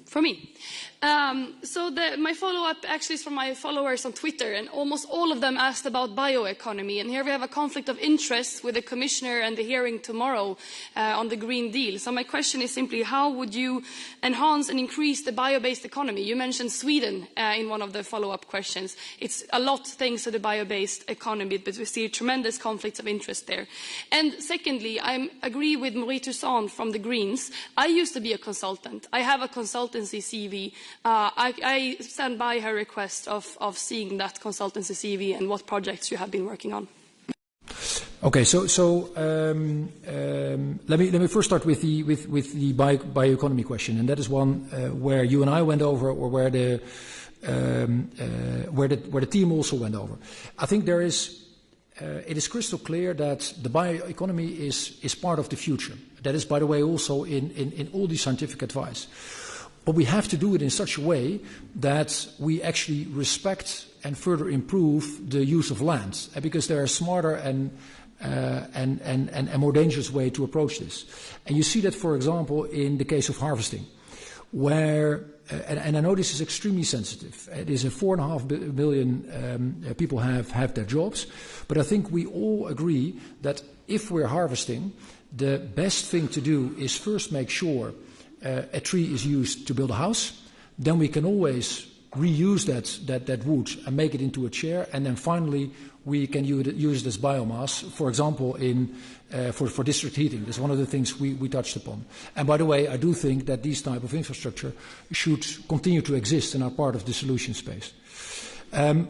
For me. So my follow-up actually is from my followers on Twitter, and almost all of them asked about bioeconomy. And here we have a conflict of interest with the Commissioner and the hearing tomorrow on the Green Deal. So my question is simply, how would you enhance and increase the bio-based economy? You mentioned Sweden in one of the follow-up questions. It's a lot thanks to the bio-based economy, but we see tremendous conflicts of interest there. And secondly, I agree with Marie Toussaint from the Greens. I used to be a consultant. I have a consultancy CV. I stand by her request of seeing that consultancy CV and what projects you have been working on. Okay, so let me first start with the bioeconomy question, and that is one where you and I went over, or where the team also went over. I think it is crystal clear that the bioeconomy is part of the future. That is, by the way, also in all the scientific advice. But we have to do it in such a way that we actually respect and further improve the use of land, because there are smarter and more dangerous way to approach this. And you see that, for example, in the case of harvesting, where, and I know this is extremely sensitive, it is 4.5 billion people have their jobs, but I think we all agree that if we're harvesting, the best thing to do is first make sure a tree is used to build a house, then we can always reuse that wood and make it into a chair, and then finally we can use it as biomass, for example, for district heating. That's one of the things we touched upon. And by the way, I do think that these type of infrastructure should continue to exist and are part of the solution space. On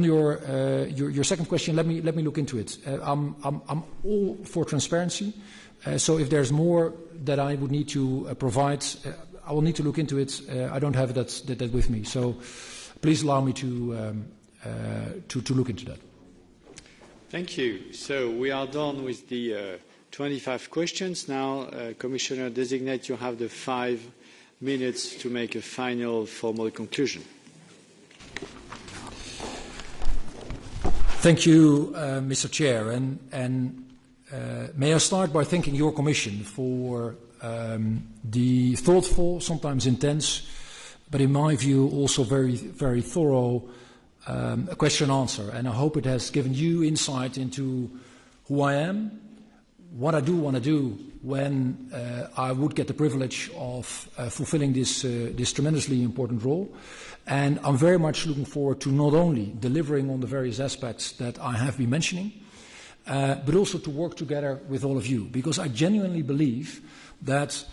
your second question, let me look into it. I'm all for transparency. So if there's more that I would need to provide, I will need to look into it. I don't have that with me. So please allow me to look into that. Thank you. So we are done with the 25 questions. Now, Commissioner Designate, you have the 5 minutes to make a final formal conclusion. Thank you, Mr. Chair, and may I start by thanking your Commission for the thoughtful, sometimes intense, but in my view also very, very thorough question and answer. And I hope it has given you insight into who I am, what I do want to do when I would get the privilege of fulfilling this tremendously important role. And I'm very much looking forward to not only delivering on the various aspects that I have been mentioning, but also to work together with all of you, because I genuinely believe that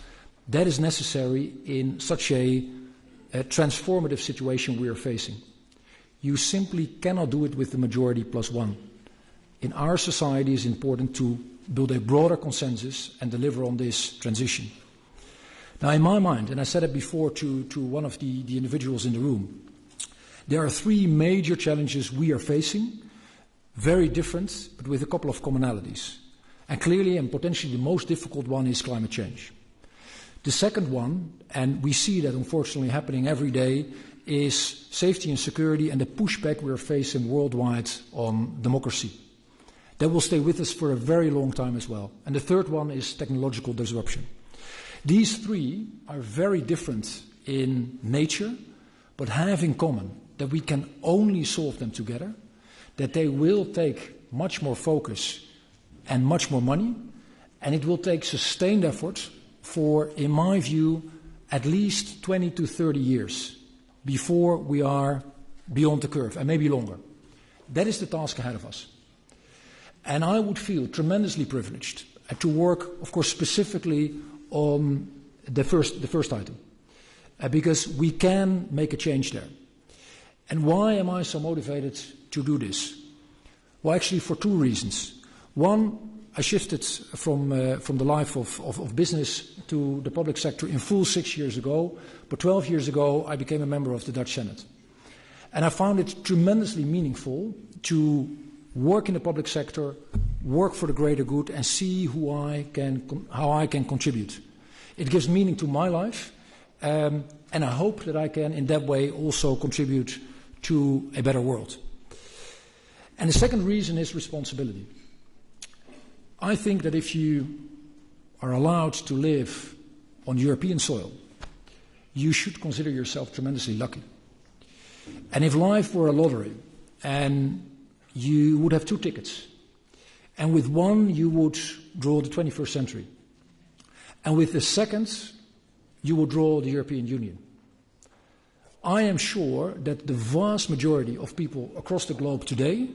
is necessary in such a transformative situation we are facing. You simply cannot do it with the majority plus one. In our society, it's important to build a broader consensus and deliver on this transition. Now, in my mind, and I said it before to one of the individuals in the room, there are 3 major challenges we are facing, very different, but with a couple of commonalities. And clearly and potentially the most difficult one is climate change. The second one, and we see that unfortunately happening every day, is safety and security and the pushback we're facing worldwide on democracy. that will stay with us for a very long time as well. And the third one is technological disruption. These three are very different in nature, but have in common that we can only solve them together, that they will take much more focus and much more money, and it will take sustained effort for, in my view, at least 20 to 30 years before we are beyond the curve, and maybe longer. That is the task ahead of us. And I would feel tremendously privileged to work, of course, specifically on the first item, because we can make a change there. And why am I so motivated to do this? Well, actually, for two reasons. One, I shifted from the life of business to the public sector in full 6 years ago, but 12 years ago I became a member of the Dutch Senate. And I found it tremendously meaningful to work in the public sector, work for the greater good, and see how I can contribute. It gives meaning to my life, and I hope that I can, in that way, also contribute to a better world. And the second reason is responsibility. I think that if you are allowed to live on European soil, you should consider yourself tremendously lucky. And if life were a lottery, and you would have 2 tickets, and with one you would draw the 21st century, and with the second you would draw the European Union, I am sure that the vast majority of people across the globe today,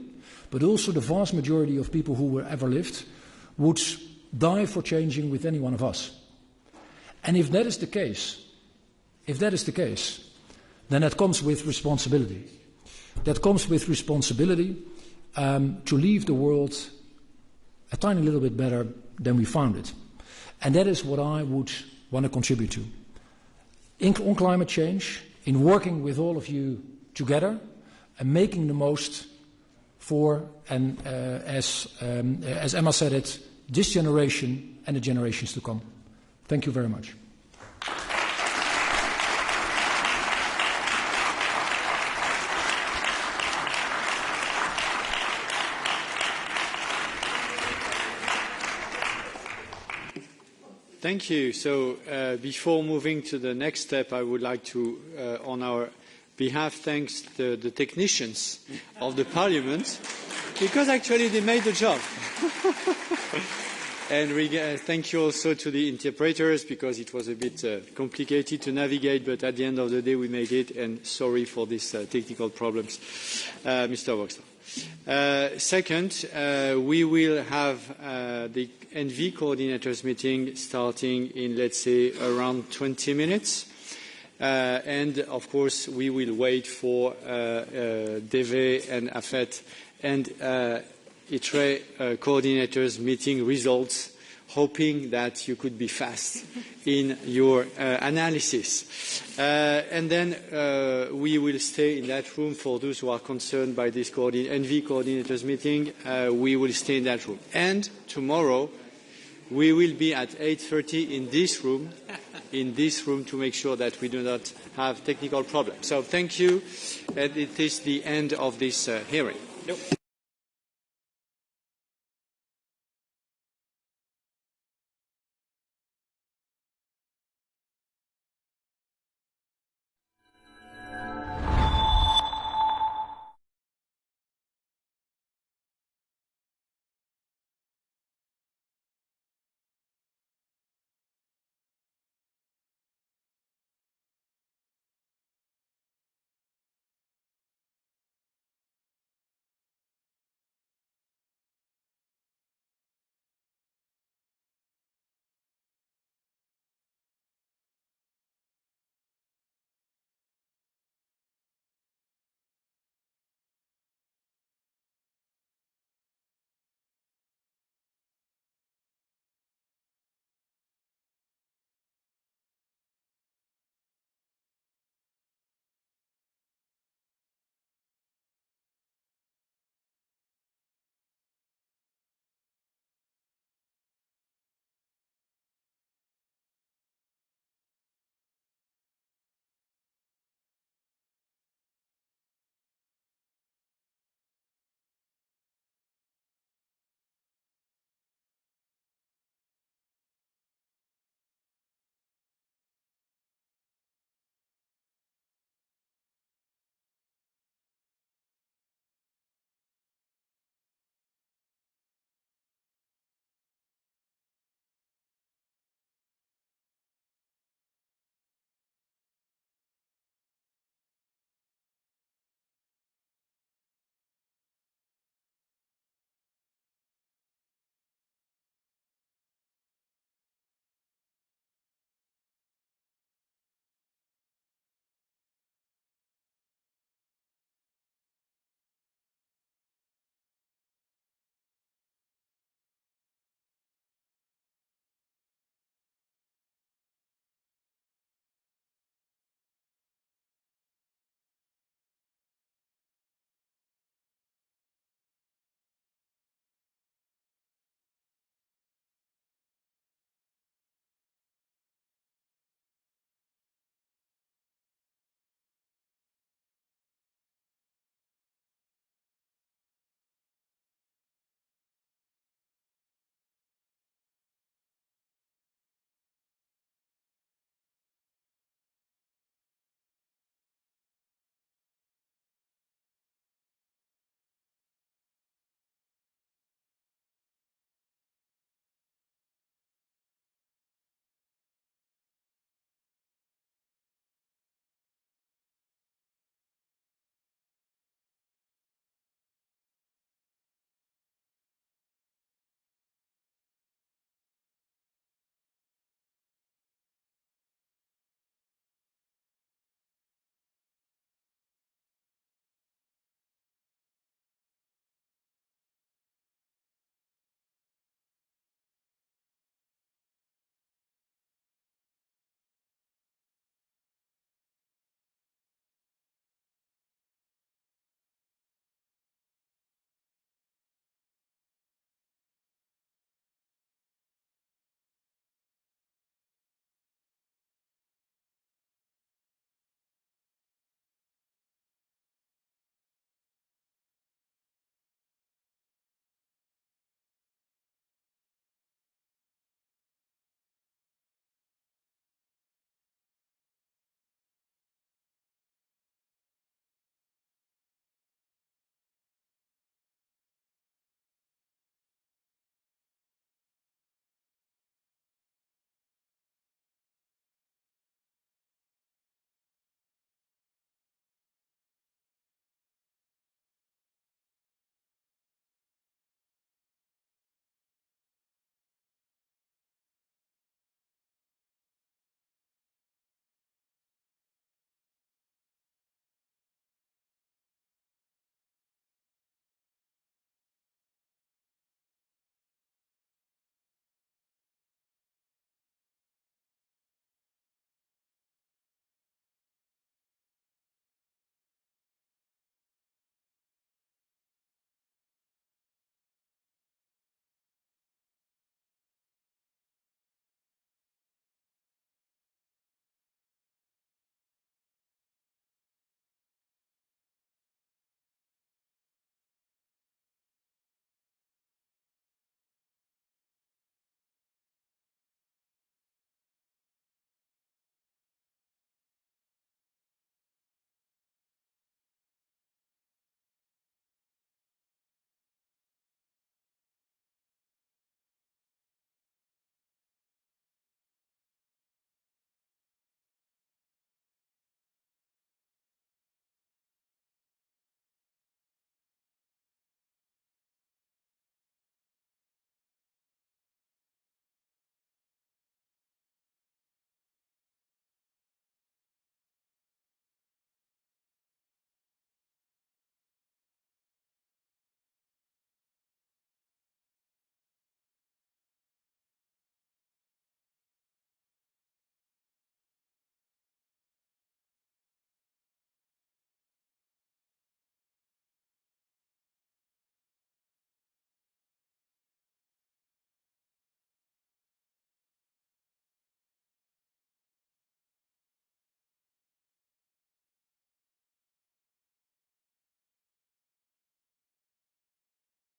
but also the vast majority of people who have ever lived, would die for changing with any one of us. And if that is the case, then that comes with responsibility. That comes with responsibility to leave the world a tiny little bit better than we found it. And that is what I would want to contribute to. On climate change, in working with all of you together, and making the most for, and as Emma said it, this generation and the generations to come. Thank you very much. Thank you. So before moving to the next step, I would like to, on our behalf, thank the technicians of the Parliament, because actually they made the job. And thank you also to the interpreters, because it was a bit complicated to navigate, but at the end of the day we made it, and sorry for these technical problems, Mr. Hoekstra. Second, we will have the NV coordinators meeting starting in, let's say, around 20 minutes. And, of course, we will wait for DEVE and AFET and ITRE coordinators meeting results, hoping that you could be fast in your analysis. And then we will stay in that room for those who are concerned by this NV coordinators meeting. We will stay in that room. And tomorrow we will be at 8:30 in this room to make sure that we do not have technical problems. So thank you. And it is the end of this hearing.